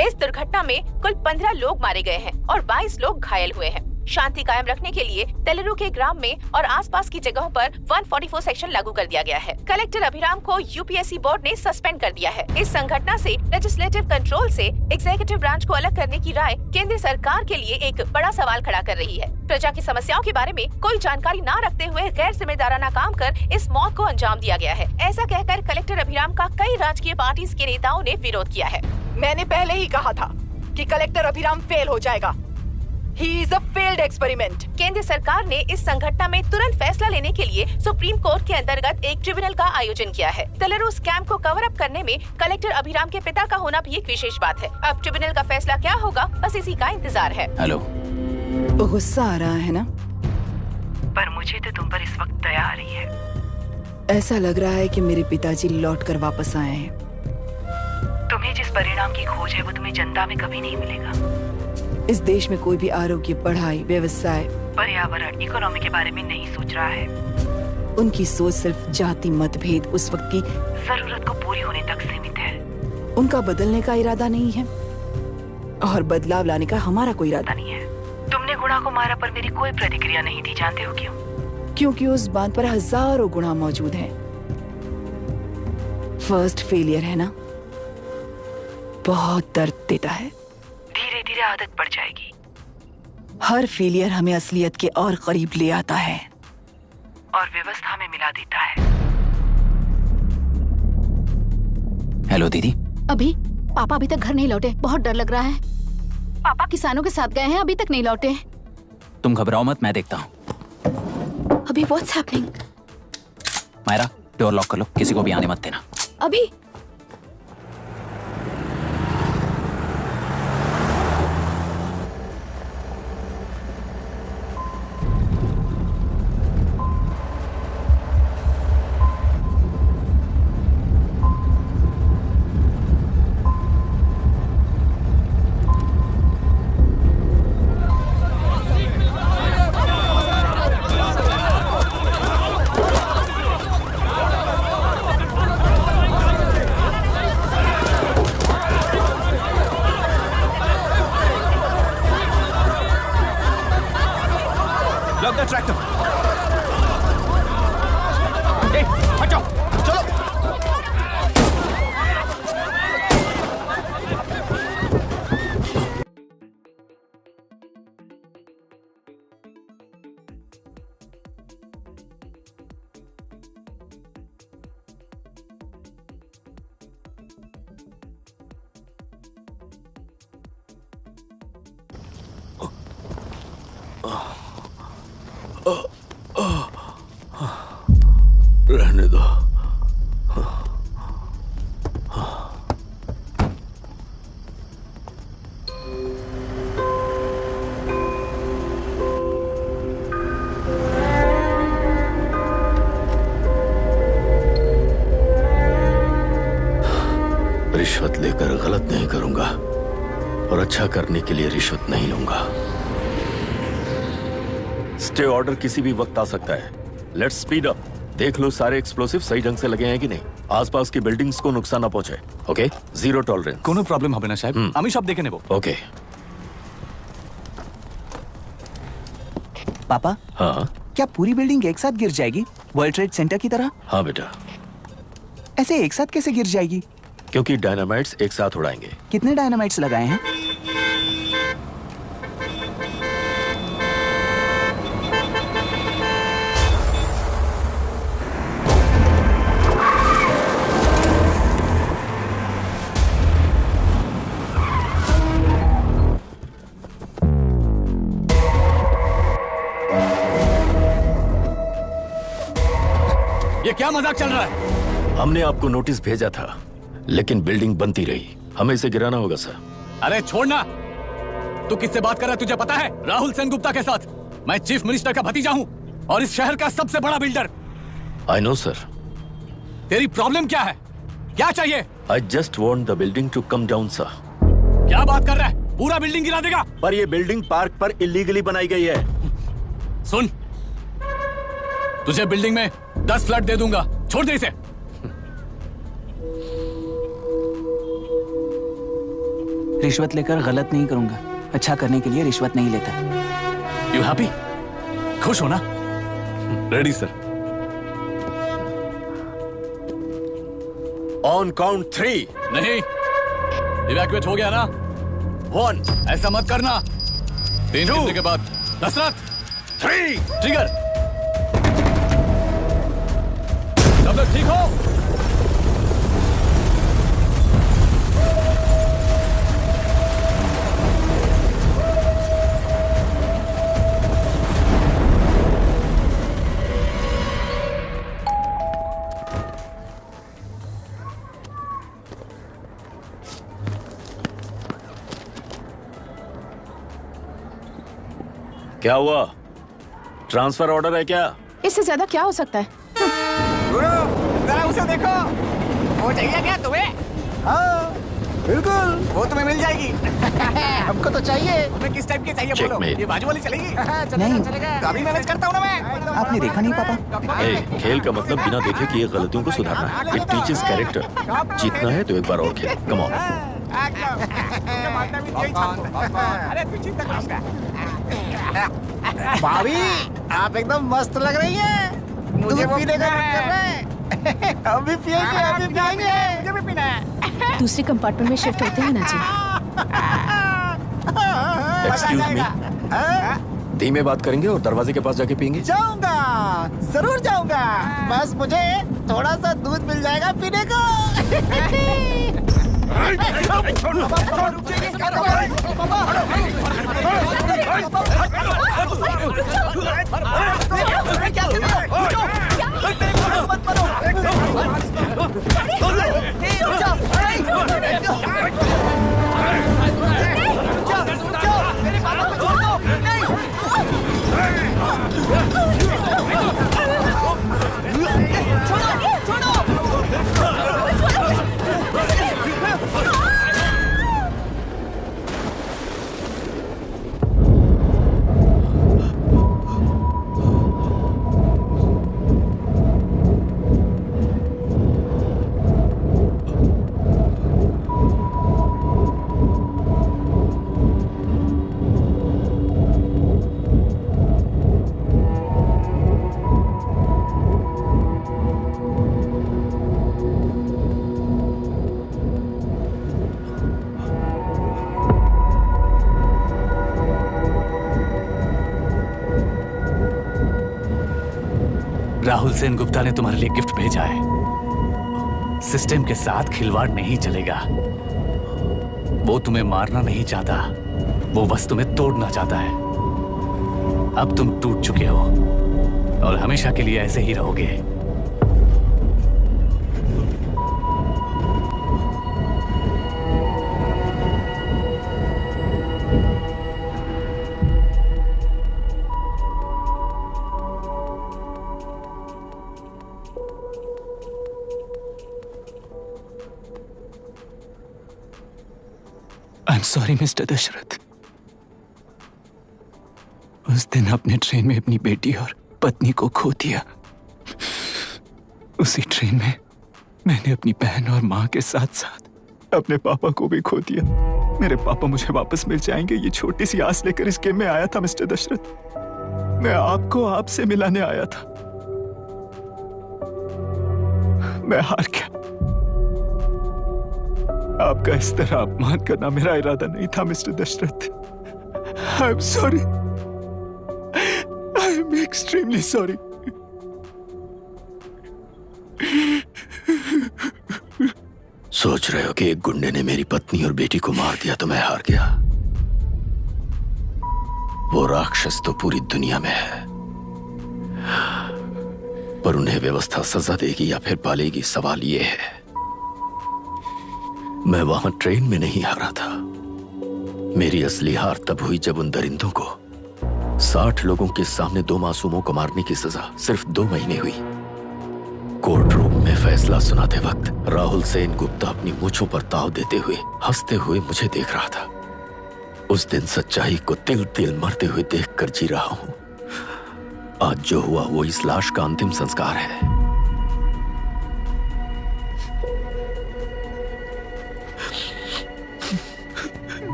इस दुर्घटना में कुल 15 लोग मारे गए हैं और 22 लोग घायल हुए हैं। शांति कायम रखने के लिए तेलुरु के ग्राम में और आसपास की जगहों पर 144 सेक्शन लागू कर दिया गया है। कलेक्टर अभिराम को यूपीएससी बोर्ड ने सस्पेंड कर दिया है। इस संघटना से लेजिस्लेटिव कंट्रोल से एग्जीक्यूटिव ब्रांच को अलग करने की राय केंद्र सरकार के लिए एक बड़ा सवाल खड़ा कर रही है। प्रजा की समस्याओं के बारे में कोई जानकारी न रखते हुए गैर जिम्मेदाराना काम कर इस मौत को अंजाम दिया गया है। ऐसा कहकर कलेक्टर अभिराम का कई राजकीय पार्टी के नेताओं ने विरोध किया है। मैंने पहले ही कहा था कि कलेक्टर अभिराम फेल हो जाएगा। He is a failed experiment. केंद्र सरकार ने इस संघटना में तुरंत फैसला लेने के लिए सुप्रीम कोर्ट के अंतर्गत एक ट्रिब्यूनल का आयोजन किया है। तेलुरु स्कैम को कवर अप करने में कलेक्टर अभिराम के पिता का होना भी एक विशेष बात है। अब ट्रिब्यूनल का फैसला क्या होगा, बस इसी का इंतजार है। हेलो, गुस्सा आ रहा है ना? पर मुझे तो तुम पर इस वक्त दया आ रही है। ऐसा लग रहा है कि मेरे पिताजी लौट कर वापस आए हैं। तुम्हें जिस परिणाम की खोज है वो तुम्हें जनता में कभी नहीं मिलेगा। इस देश में कोई भी आरोग्य, पढ़ाई, व्यवसाय, पर्यावरण, इकोनॉमी के बारे में नहीं सोच रहा है। उनकी सोच सिर्फ जाति मतभेद उस वक्त की जरूरत को पूरी होने तक सीमित है। उनका बदलने का इरादा नहीं है और बदलाव लाने का हमारा कोई इरादा नहीं है। तुमने गुणा को मारा पर मेरी कोई प्रतिक्रिया नहीं दी, जानते हो क्यों? क्योंकि उस बात पर हजारों गुणा मौजूद हैं। फर्स्ट फेलियर है ना, बहुत दर्द देता है। धीरे धीरे आदत पड़ जाएगी। हर फेलियर हमें असलियत के और करीब ले आता है और व्यवस्था में मिला देता है। हेलो दीदी। अभी पापा अभी तक घर नहीं लौटे, बहुत डर लग रहा है। पापा किसानों के साथ गए हैं, अभी तक नहीं लौटे। तुम घबराओ मत, मैं देखता हूँ। अभी what's happening? Myra, door lock कर लो, किसी को भी आने मत देना। अभी रहने दो। रिश्वत लेकर गलत नहीं करूंगा और अच्छा करने के लिए रिश्वत नहीं लूंगा। स्टे ऑर्डर किसी भी वक्त आ सकता है। Let's speed up. देख लो सारे एक्सप्लोसिव सही ढंग से लगे हैं कि नहीं, आसपास की बिल्डिंग्स को नुकसान ना पहुंचे। Okay, zero tolerance. কোনো প্রবলেম হবে না সাহেব, আমি সব দেখে নেব। ओके। पापा, हाँ क्या पूरी बिल्डिंग एक साथ गिर जाएगी, वर्ल्ड ट्रेड सेंटर की तरह? हाँ बेटा। ऐसे एक साथ कैसे गिर जाएगी? क्योंकि डायनामाइट्स एक साथ उड़ाएंगे। कितने डायनामाइट्स लगाए हैं? ये क्या मजाक चल रहा है? हमने आपको नोटिस भेजा था, लेकिन बिल्डिंग बनती रही। हमें इसे गिराना होगा सर। अरे छोड़ना। तू किससे बात कर रहा है तुझे पता है? राहुल सेनगुप्ता के साथ। मैं चीफ मिनिस्टर का भतीजा हूँ और इस शहर का सबसे बड़ा बिल्डर। I know sir. तेरी प्रॉब्लम क्या है? क्या चाहिए? I just want the building to come down sir. क्या बात कर रहा है? पूरा बिल्डिंग गिरा देगा? पर ये बिल्डिंग पार्क पर इलीगली बनाई गई है। सुन, तुझे बिल्डिंग में 10 फ्लैट दे दूंगा, छोड़ दे इसे। रिश्वत लेकर गलत नहीं करूंगा। अच्छा करने के लिए रिश्वत नहीं लेता। You happy? खुश हो ना? Ready sir. On count 3। नहीं, इवैक्यूएट हो गया ना? 1। ऐसा मत करना। 3 गिनने के बाद दशरथ 3 ट्रिगर। सब लोग ठीक हो? क्या हुआ? ट्रांसफर ऑर्डर है क्या? इससे ज्यादा क्या हो सकता है? जरा उसे देखो, वो चाहिए क्या तुम्हें? हाँ, बिल्कुल, वो तुम्हें मिल जाएगी। हमको तो चाहिए। तुम्हें किस टाइप की चाहिए बोलो? Checkmate। ये बाजू वाली चलेगी? नहीं। तो अभी मैनेज करता हूँ ना मैं। आपने देखा नहीं पापा? खेल का मतलब बिना देखे किए गलतियों को सुधारना है। It teaches character. जीतना है तो एक बार और खेल। Come on. अरे तू चिंता मत कर। भाभी, आप एकदम मस्त लग रही हैं। मुझे पीने का मन कर रहा है। हम भी पिएंगे, हम भी पिएंगे। मुझे भी पीना है। दूसरे कंपार्टमेंट में शिफ्ट होते हैं ना जी। Excuse me. धीमे बात करेंगे और दरवाजे के पास जाके पियेंगे। जाऊंगा, जरूर जाऊंगा। बस मुझे थोड़ा सा दूध मिल जाएगा पीने को। राहुल सेन गुप्ता ने तुम्हारे लिए गिफ्ट भेजा है। सिस्टम के साथ खिलवाड़ नहीं चलेगा। वो तुम्हें मारना नहीं चाहता, वो बस तुम्हें तोड़ना चाहता है। अब तुम टूट चुके हो और हमेशा के लिए ऐसे ही रहोगे। I am sorry mister Dashrath. उस दिन अपने ट्रेन में अपनी बेटी और पत्नी को खो दिया। उसी ट्रेन में मैंने अपनी बहन और माँ के साथ साथ अपने पापा को भी खो दिया। मेरे पापा मुझे वापस मिल जाएंगे, ये छोटी सी आस लेकर इस गेम में आया था मिस्टर दशरथ। मैं आपको आपसे मिलाने आया था। मैं हार गया। आपका इस तरह अपमान करना मेरा इरादा नहीं था mister Dasharath. I am sorry. I am extremely sorry. सोच रहे हो कि एक गुंडे ने मेरी पत्नी और बेटी को मार दिया तो मैं हार गया? वो राक्षस तो पूरी दुनिया में है, पर उन्हें व्यवस्था सजा देगी या फिर पालेगी, सवाल ये है। मैं वहां ट्रेन में नहीं हारा था। मेरी असली हार तब हुई जब उन दरिंदों को 60 लोगों के सामने 2 मासूमों को मारने की सजा सिर्फ 2 महीने हुई। कोर्ट रूम में फैसला सुनाते वक्त राहुल सेन गुप्ता अपनी मूंछों पर ताव देते हुए हंसते हुए मुझे देख रहा था। उस दिन सच्चाई को तिल तिल मरते हुए देखकर जी रहा हूं। आज जो हुआ वो इस लाश का अंतिम संस्कार है।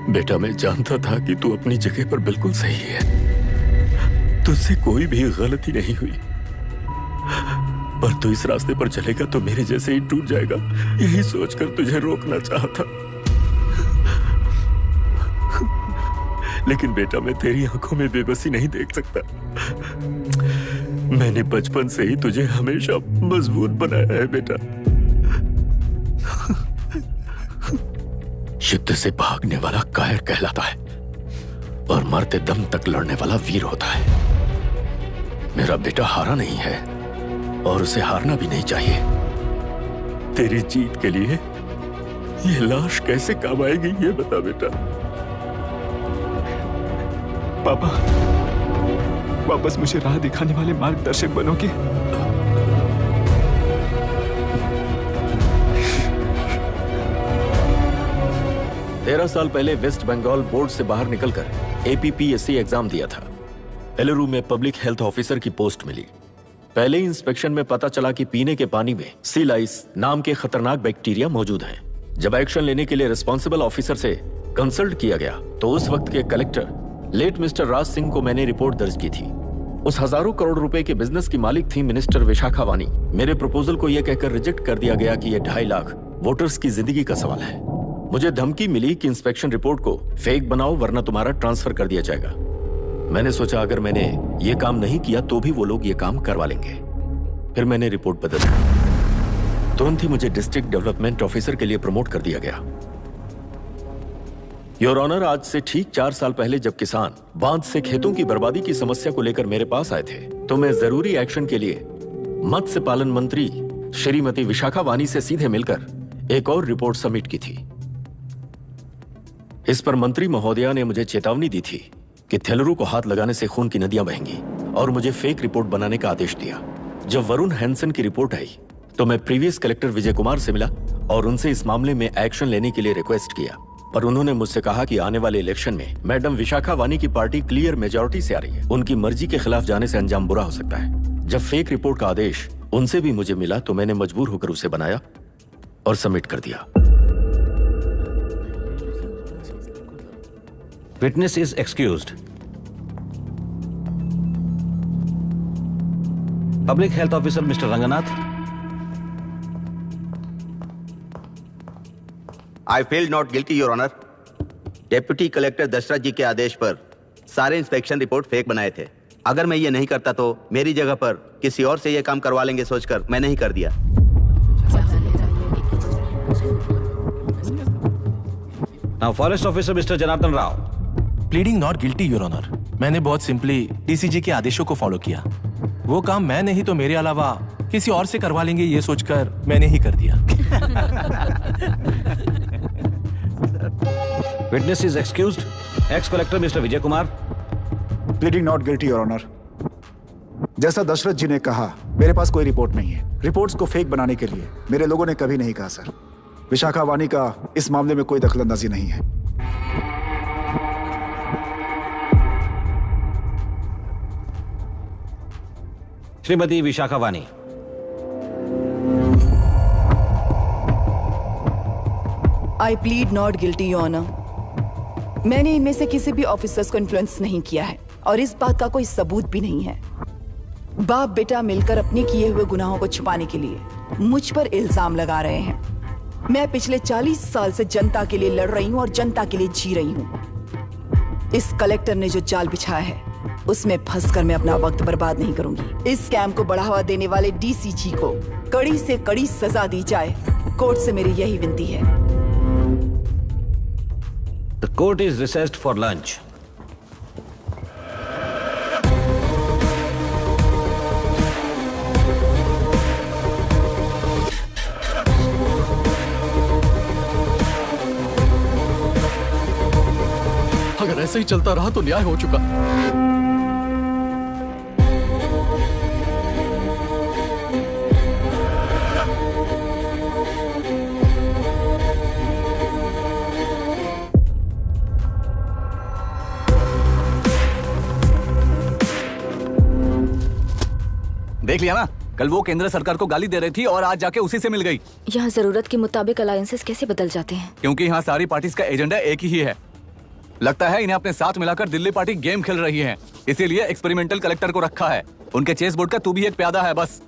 बेटा मैं जानता था कि तू अपनी जगह पर बिल्कुल सही है, तुझसे कोई भी गलती नहीं हुई, पर तू इस रास्ते पर चलेगा तो मेरे जैसे ही टूट जाएगा, यही सोचकर तुझे रोकना चाहता। लेकिन बेटा मैं तेरी आंखों में बेबसी नहीं देख सकता। मैंने बचपन से ही तुझे हमेशा मजबूत बनाया है बेटा। युद्ध से भागने वाला कायर कहलाता है और मरते दम तक लड़ने वाला वीर होता है। मेरा बेटा हारा नहीं है और उसे हारना भी नहीं चाहिए। तेरी जीत के लिए ये लाश कैसे काम आएगी ये बता बेटा। पापा, वापस मुझे राह दिखाने वाले मार्गदर्शक बनोगे? 13 साल पहले वेस्ट बंगाल बोर्ड से बाहर निकलकर APPSC एग्जाम दिया था। एलरू में पब्लिक हेल्थ ऑफिसर की पोस्ट मिली। पहले ही इंस्पेक्शन में पता चला कि पीने के पानी में सी लाइस नाम के खतरनाक बैक्टीरिया मौजूद हैं। जब एक्शन लेने के लिए रिस्पॉन्सिबल ऑफिसर से कंसल्ट किया गया तो उस वक्त के collector late mister Raj Singh को मैंने रिपोर्ट दर्ज की थी। उस हजारों करोड़ रुपए के बिजनेस की मालिक थी मिनिस्टर विशाखा वानी। मेरे प्रपोजल को यह कहकर रिजेक्ट कर दिया गया कि यह 2.5 लाख वोटर्स की जिंदगी का सवाल है। मुझे धमकी मिली कि इंस्पेक्शन रिपोर्ट को फेक बनाओ वरना तुम्हारा ट्रांसफर कर दिया जाएगा। मैंने सोचा अगर मैंने ये काम नहीं किया तो भी वो लोग ये काम करवा लेंगे। फिर मैंने रिपोर्ट बदल दी। तुरंत ही मुझे डिस्ट्रिक्ट डेवलपमेंट ऑफिसर के लिए प्रमोट कर दिया गया। योर ऑनर, आज से ठीक 4 साल पहले जब किसान बांध से खेतों की बर्बादी की समस्या को लेकर मेरे पास आए थे तो मैं जरूरी एक्शन के लिए मत्स्य पालन मंत्री श्रीमती विशाखा वानी से सीधे मिलकर एक और रिपोर्ट सबमिट की थी। इस पर मंत्री महोदया ने मुझे चेतावनी दी थी कि थेलरू को हाथ लगाने से खून की नदियां बहेंगी और मुझे फेक रिपोर्ट बनाने का आदेश दिया। जब वरुण हैंसन की रिपोर्ट आई तो मैं प्रीवियस कलेक्टर विजय कुमार से मिला और उनसे इस मामले में एक्शन लेने के लिए रिक्वेस्ट किया, पर उन्होंने मुझसे कहा कि आने वाले इलेक्शन में मैडम विशाखा वानी की पार्टी क्लियर मेजॉरिटी से आ रही है, उनकी मर्जी के खिलाफ जाने से अंजाम बुरा हो सकता है। जब फेक रिपोर्ट का आदेश उनसे भी मुझे मिला तो मैंने मजबूर होकर उसे बनाया और सबमिट कर दिया। Witness is excused. Public health officer mister Ranganath. I feel not guilty your honour. Deputy collector Dashrath ji के आदेश पर सारे इंस्पेक्शन रिपोर्ट फेक बनाए थे। अगर मैं ये नहीं करता तो मेरी जगह पर किसी और से ये काम करवा लेंगे सोचकर मैंने ही कर दिया। Now forest officer mister Janardhan Rao. Pleading not guilty your honour. मैंने बहुत सिंपली डीसीजी के आदेशों को फॉलो किया। वो काम मैं नहीं तो मेरे अलावा किसी और से करवा लेंगे ये सोचकर मैंने ही कर दिया। Witness is excused. Ex collector mister Vijay Kumar. Pleading not guilty your honour. जैसा दशरथ जी ने कहा, मेरे पास कोई रिपोर्ट नहीं है। रिपोर्ट्स को फेक बनाने के लिए मेरे लोगों ने कभी नहीं कहा सर। विशाखा वानी का इस मामले में कोई दखलंदाजी नहीं है। Shrimati Vishakha Vani. I plead not guilty your honour. मैंने इनमें से किसी भी ऑफिसर्स को इन्फ्लुएंस नहीं किया है और इस बात का कोई सबूत भी नहीं है। बाप बेटा मिलकर अपने किए हुए गुनाहों को छुपाने के लिए मुझ पर इल्जाम लगा रहे हैं। मैं पिछले 40 साल से जनता के लिए लड़ रही हूं और जनता के लिए जी रही हूं। इस कलेक्टर ने जो जाल बिछाया है उसमें फंसकर मैं अपना वक्त बर्बाद नहीं करूंगी। इस स्कैम को बढ़ावा देने वाले डीसीजी को कड़ी से कड़ी सजा दी जाए, कोर्ट से मेरी यही विनती है। The court is recessed for lunch. अगर ऐसे ही चलता रहा तो न्याय हो चुका। देख लिया ना, कल वो केंद्र सरकार को गाली दे रही थी और आज जाके उसी से मिल गई। यहाँ जरूरत के मुताबिक अलायंसेस कैसे बदल जाते हैं? क्योंकि यहाँ सारी पार्टीज का एजेंडा एक ही है, लगता है इन्हें अपने साथ मिलाकर दिल्ली पार्टी गेम खेल रही है, इसीलिए एक्सपेरिमेंटल कलेक्टर को रखा है। उनके चेस बोर्ड का तू भी एक प्यादा है बस।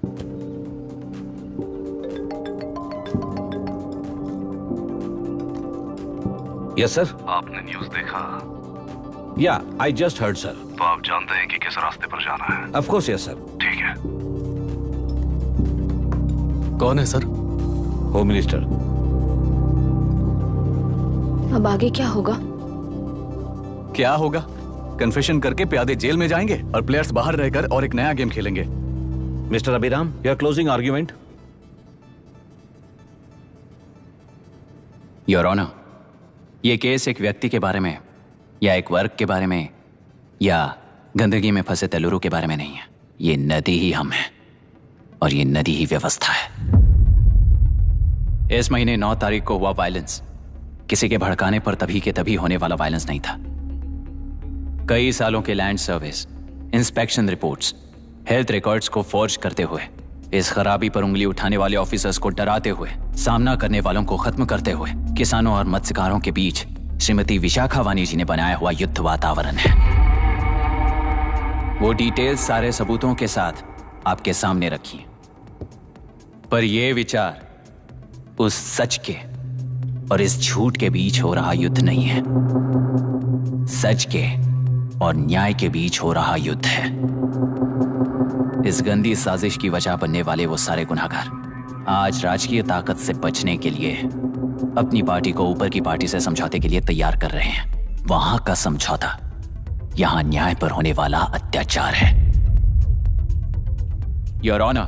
Yes sir. आपने न्यूज़ देखा? या आई जस्ट हर्ड सर। तो आप जानते हैं कि किस रास्ते पर जाना है? Of course yes sir. ठीक है। कौन है सर? Home minister. अब आगे क्या होगा? क्या होगा? कन्फेशन करके प्यादे जेल में जाएंगे और प्लेयर्स बाहर रहकर और एक नया गेम खेलेंगे। Mister Abhiram, your closing argument. Your honour, ये केस एक व्यक्ति के बारे में या एक वर्ग के बारे में या गंदगी में फंसे तेलुरु के बारे में नहीं है। ये नदी ही हम हैं और ये नदी ही व्यवस्था है। इस महीने 9 तारीख को हुआ वायलेंस किसी के भड़काने पर तभी के तभी होने वाला वायलेंस नहीं था। कई सालों के land service, inspection reports, health records को फॉर्ज करते हुए, इस खराबी पर उंगली उठाने वाले ऑफिसर्स को डराते हुए, सामना करने वालों को खत्म करते हुए किसानों और मत्स्यकारों के बीच श्रीमती विशाखा वानी जी ने बनाया हुआ युद्ध वातावरण है। वो डिटेल्स सारे सबूतों के साथ आपके सामने रखी, पर यह विचार उस सच के और इस झूठ के बीच हो रहा युद्ध नहीं है, सच के और न्याय के बीच हो रहा युद्ध है। इस गंदी साजिश की वजह बनने वाले वो सारे गुनहगार आज राजकीय ताकत से बचने के लिए अपनी पार्टी को ऊपर की पार्टी से समझौते के लिए तैयार कर रहे हैं। वहां का समझौता यहां न्याय पर होने वाला अत्याचार है। योर ऑनर,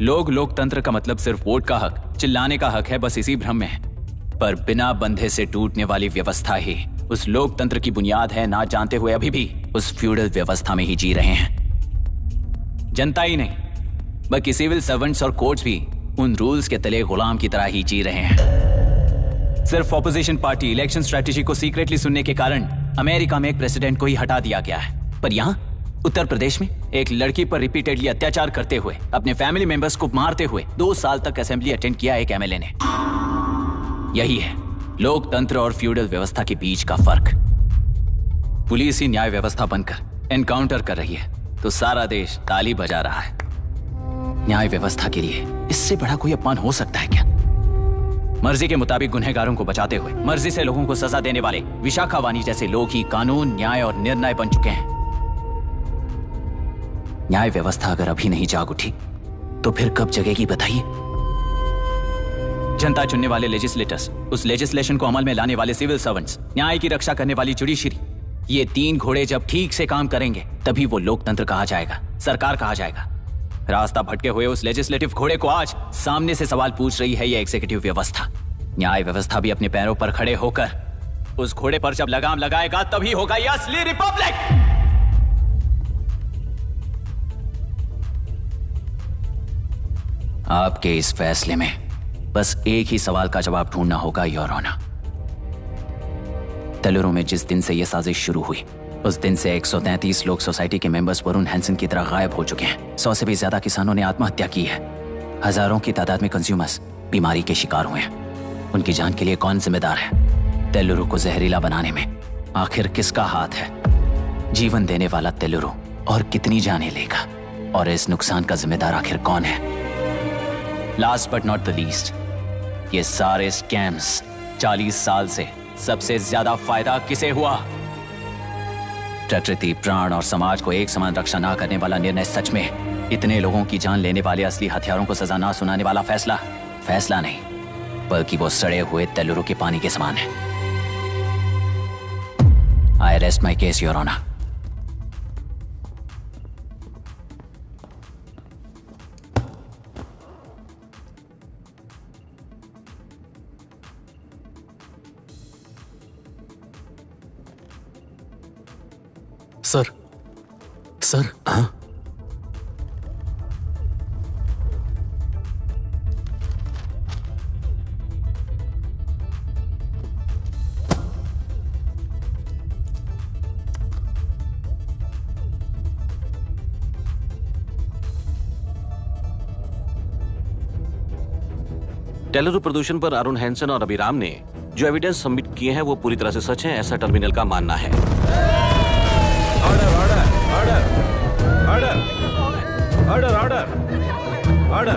लोग लोकतंत्र का मतलब सिर्फ वोट का हक, चिल्लाने का हक है, बस इसी भ्रम में है। पर बिना बंधे से टूटने वाली व्यवस्था ही उस लोकतंत्र की बुनियाद है, ना जानते हुए अभी भी उस फ्यूडल व्यवस्था में ही जी रहे हैं। जनता ही नहीं बल्कि सिविल सर्वेंट्स और कोर्ट्स भी उन रूल्स के तले गुलाम की तरह ही जी रहे हैं। सिर्फ ऑपोजिशन पार्टी इलेक्शन स्ट्रेटेजी को सीक्रेटली सुनने के कारण अमेरिका में एक प्रेसिडेंट को ही हटा दिया गया है, पर यहां उत्तर प्रदेश में एक लड़की पर रिपीटेडली अत्याचार करते हुए, अपने फैमिली मेंबर्स को मारते हुए 2 साल तक असेंबली अटेंड किया एक एमएलए ने। यही है लोकतंत्र और फ्यूडल व्यवस्था के बीच का फर्क। पुलिस ही न्याय व्यवस्था बनकर एनकाउंटर कर रही है तो सारा देश ताली बजा रहा है। न्याय व्यवस्था के लिए इससे बड़ा कोई अपमान हो सकता है क्या? मर्जी के मुताबिक गुनहगारों को बचाते हुए मर्जी से लोगों को सजा देने वाले विशाखा वानी जैसे लोग ही कानून, न्याय और निर्णय बन चुके हैं। न्याय व्यवस्था अगर अभी नहीं जाग उठी तो फिर कब जगेगी बताइए? जनता चुनने वाले लेजिस्लेटर्स, उस लेजिस्लेशन को अमल में लाने वाले सिविल सर्वेंट्स, न्याय की रक्षा करने वाली जुडिशरी, ये 3 घोड़े जब ठीक से काम करेंगे तभी वो लोकतंत्र कहा जाएगा, सरकार कहा जाएगा। रास्ता भटके हुए उस लेजिस्लेटिव घोड़े को आज सामने से सवाल पूछ रही है ये एग्जीक्यूटिव व्यवस्था। न्याय व्यवस्था भी अपने पैरों पर खड़े होकर उस घोड़े पर जब लगाम लगाएगा तभी होगा ये असली रिपब्लिक। आपके इस फैसले में बस एक ही सवाल का जवाब ढूंढना होगा योर ऑनर। तेलुरु में जिस दिन से यह साजिश शुरू हुई उस दिन से 133 लोग सोसाइटी के मेंबर्स वरुण हैंसन की तरह गायब हो चुके हैं। 100 से भी ज्यादा किसानों ने आत्महत्या की है। हजारों की तादाद में कंज्यूमर्स बीमारी के शिकार हुए हैं। उनकी जान के लिए कौन जिम्मेदार है? तेलुरु को जहरीला बनाने में आखिर किसका हाथ है? जीवन देने वाला तेलुरु और कितनी जानें लेगा? और इस नुकसान का जिम्मेदार आखिर कौन है? Last but not the least, ये सारे स्कैम्स 40 साल से सबसे ज्यादा फायदा किसे हुआ? प्रकृति, प्राण और समाज को एक समान रक्षा ना करने वाला निर्णय सच में इतने लोगों की जान लेने वाले असली हथियारों को सजा ना सुनाने वाला फैसला नहीं बल्कि वो सड़े हुए तेलुरु के पानी के समान है। I rest my case your honour. Sir हाँ? तेलुरु प्रदूषण पर अरुण हैंसन और अभिराम ने जो एविडेंस सबमिट किए हैं वो पूरी तरह से सच है, ऐसा टर्मिनल का मानना है। Order order order order order order.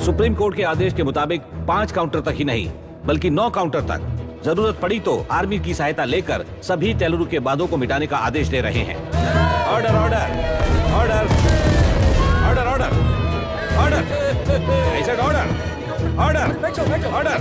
Supreme court के आदेश के मुताबिक 5 काउंटर तक ही नहीं बल्कि 9 काउंटर तक जरूरत पड़ी तो आर्मी की सहायता लेकर सभी तेलुरु के बांधों को मिटाने का आदेश दे रहे हैं। Order order order order order order order order.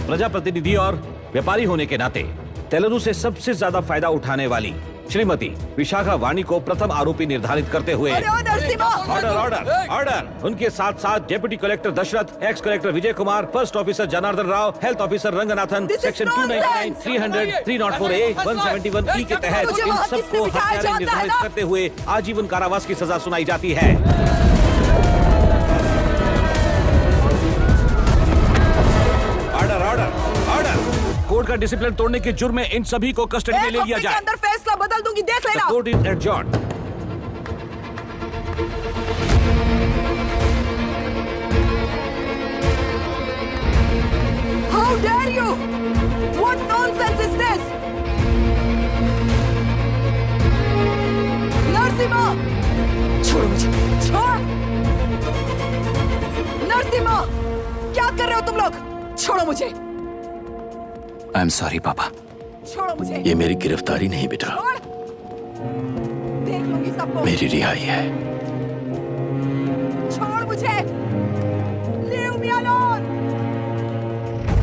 प्रजाप्रतिनिधि और व्यापारी होने के नाते तेलुरु से सबसे ज्यादा फायदा उठाने वाली श्रीमती विशाखा वाणी को प्रथम आरोपी निर्धारित करते हुए ऑर्डर ऑर्डर ऑर्डर। उनके साथ साथ deputy collector Dashrath, ex collector Vijay Kumar, first officer Janardhan Rao, health officer Ranganathan, section 299, 300, 304A, 171E के तहत इन सबको हत्यारे निर्धारित करते हुए आजीवन कारावास की सजा सुनाई जाती है। Order order order. कोर्ट का डिसिप्लिन तोड़ने के जुर्म में इन सभी को कस्टडी में ले लिया जाए। अंदर फैसला बदल दूंगी, देख लेना। Court is adjourned. How dare you? What nonsense is this? Narasimha, छोड़ो मुझे, छोड़। नरसिम्हा, क्या कर रहे हो तुम लोग? छोड़ो मुझे। आई एम सॉरी पापा। छोड़ो मुझे। ये मेरी गिरफ्तारी नहीं बेटा, देख लूंगी सबको। मेरी रिहाई है। छोड़ मुझे। Leave me alone.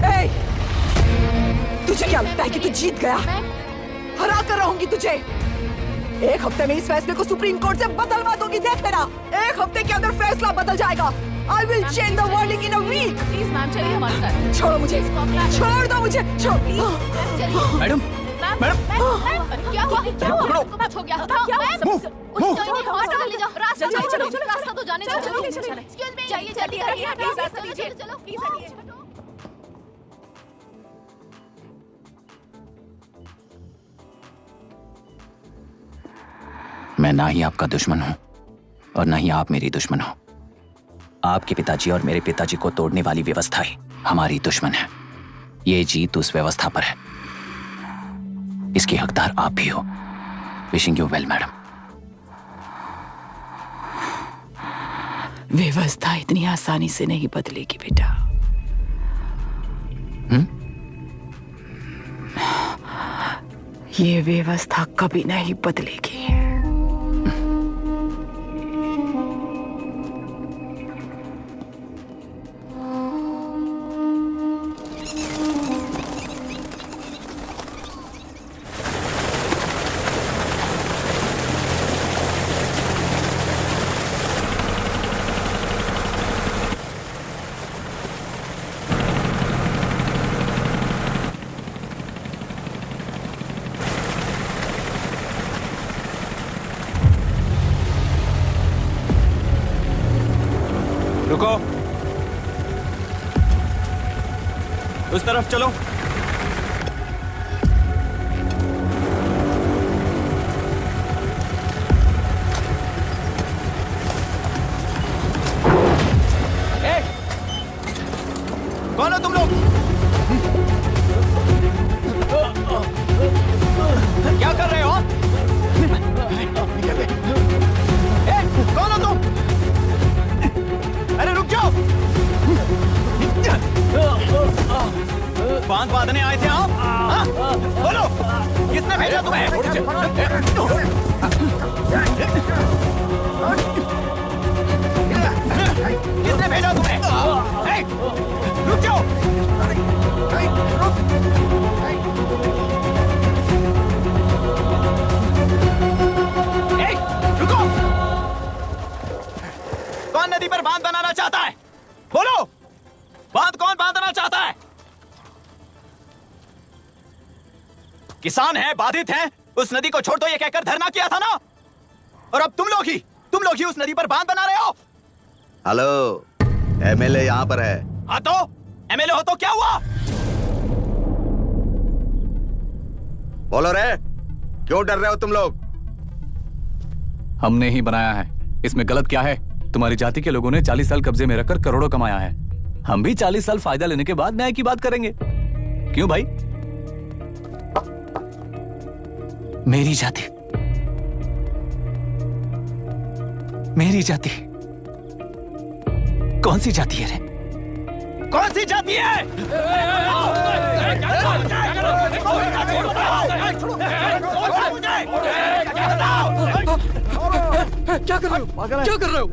Hey, तुझे क्या लगता है कि तू जीत गया? हरा कर रहूंगी तुझे। एक हफ्ते में इस फैसले को सुप्रीम कोर्ट से बदलवा दूंगी, देख लेना। एक हफ्ते के अंदर फैसला बदल जाएगा। I will change the verdict in a week. Please ma'am चलिए हमारे साथ। छोड़ो मुझे, छोड़ दो मुझे, छोड़। मैडम, मैडम, क्या हुआ? क्या हुआ? कुछ हो गया? क्या हुआ? हॉस्पिटल ले जाओ। रास्ता तो जाने दो। एक्सक्यूज मी, जाइए जल्दी करिए। रास्ता दीजिए। चलो प्लीज हटिए। मैं ना ही आपका दुश्मन हूं और ना ही आप मेरी दुश्मन हो। आपके पिताजी और मेरे पिताजी को तोड़ने वाली व्यवस्था ही हमारी दुश्मन है। ये जीत उस व्यवस्था पर है, इसकी हकदार आप भी हो। Wishing you well madam. व्यवस्था इतनी आसानी से नहीं बदलेगी बेटा। ये व्यवस्था कभी नहीं बदलेगी। रुको, उस तरफ चलो। कौन हो तुम लोग? क्या कर रहे हो? कौन हो तुम? अरे रुक जाओ। बांध बांधने आए थे आप? बोलो, किसने भेजा तुम्हें? किसने भेजा तुम्हें? रुक जाओ। रुको। कौन नदी पर बांध बनाना चाहता है? बोलो, बांध कौन बांधना चाहता है? किसान हैं, बाधित हैं, उस नदी को छोड़ दो ये कहकर धरना किया था ना। और अब तुम लोग ही उस नदी पर बांध बना रहे हो। हेलो, एमएलए यहाँ पर है। हाँ तो एमएलए हो तो क्या हुआ? बोलो रे, क्यों डर रहे हो तुम लोग? हमने ही बनाया है, इसमें गलत क्या है? तुम्हारी जाति के लोगों ने 40 साल कब्जे में रखकर करोड़ों कमाया है। हम भी 40 साल फायदा लेने के बाद न्याय की बात करेंगे। क्यों भाई? मेरी जाति, मेरी जाति कौन सी जाति है रे? कौन सी जाति है? क्या कर रहे हो? क्या कर रहे हो?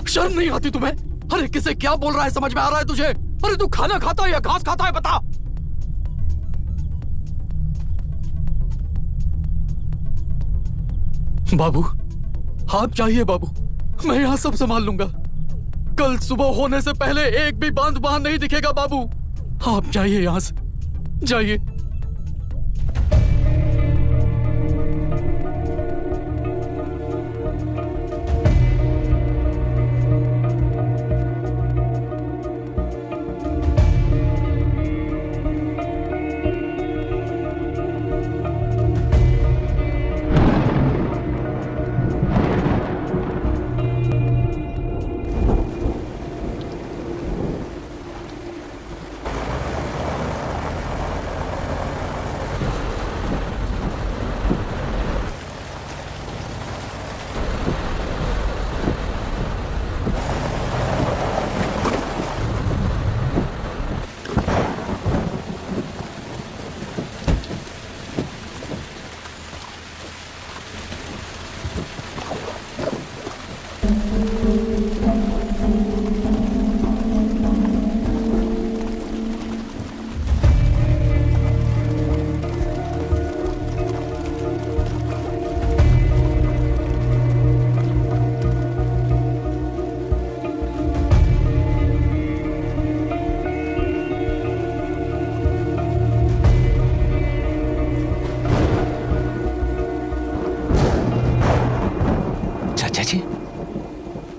शर्म नहीं आती तुम्हें? अरे किसे क्या बोल रहा है, समझ में आ रहा है तुझे? अरे तू खाना खाता है या घास खाता है, बता। बाबू, आप चाहिए बाबू, मैं यहाँ सब संभाल लूंगा। कल सुबह होने से पहले एक भी बांध वहां नहीं दिखेगा बाबू। आप जाइए यहाँ से, जाइए।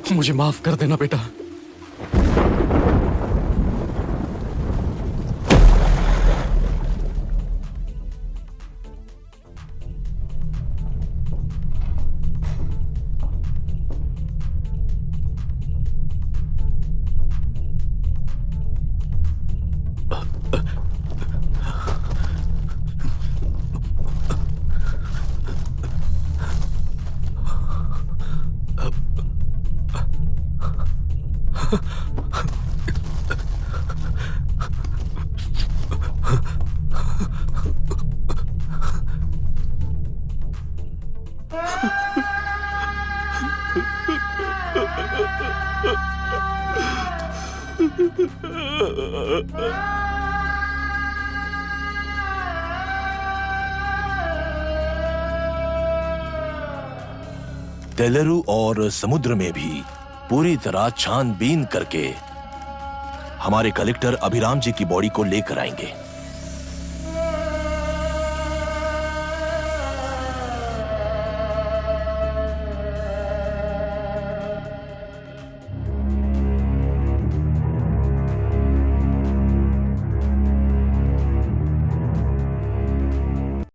मुझे माफ कर देना बेटा। तेलुरु और समुद्र में भी पूरी तरह छानबीन करके हमारे कलेक्टर अभिराम जी की बॉडी को लेकर आएंगे।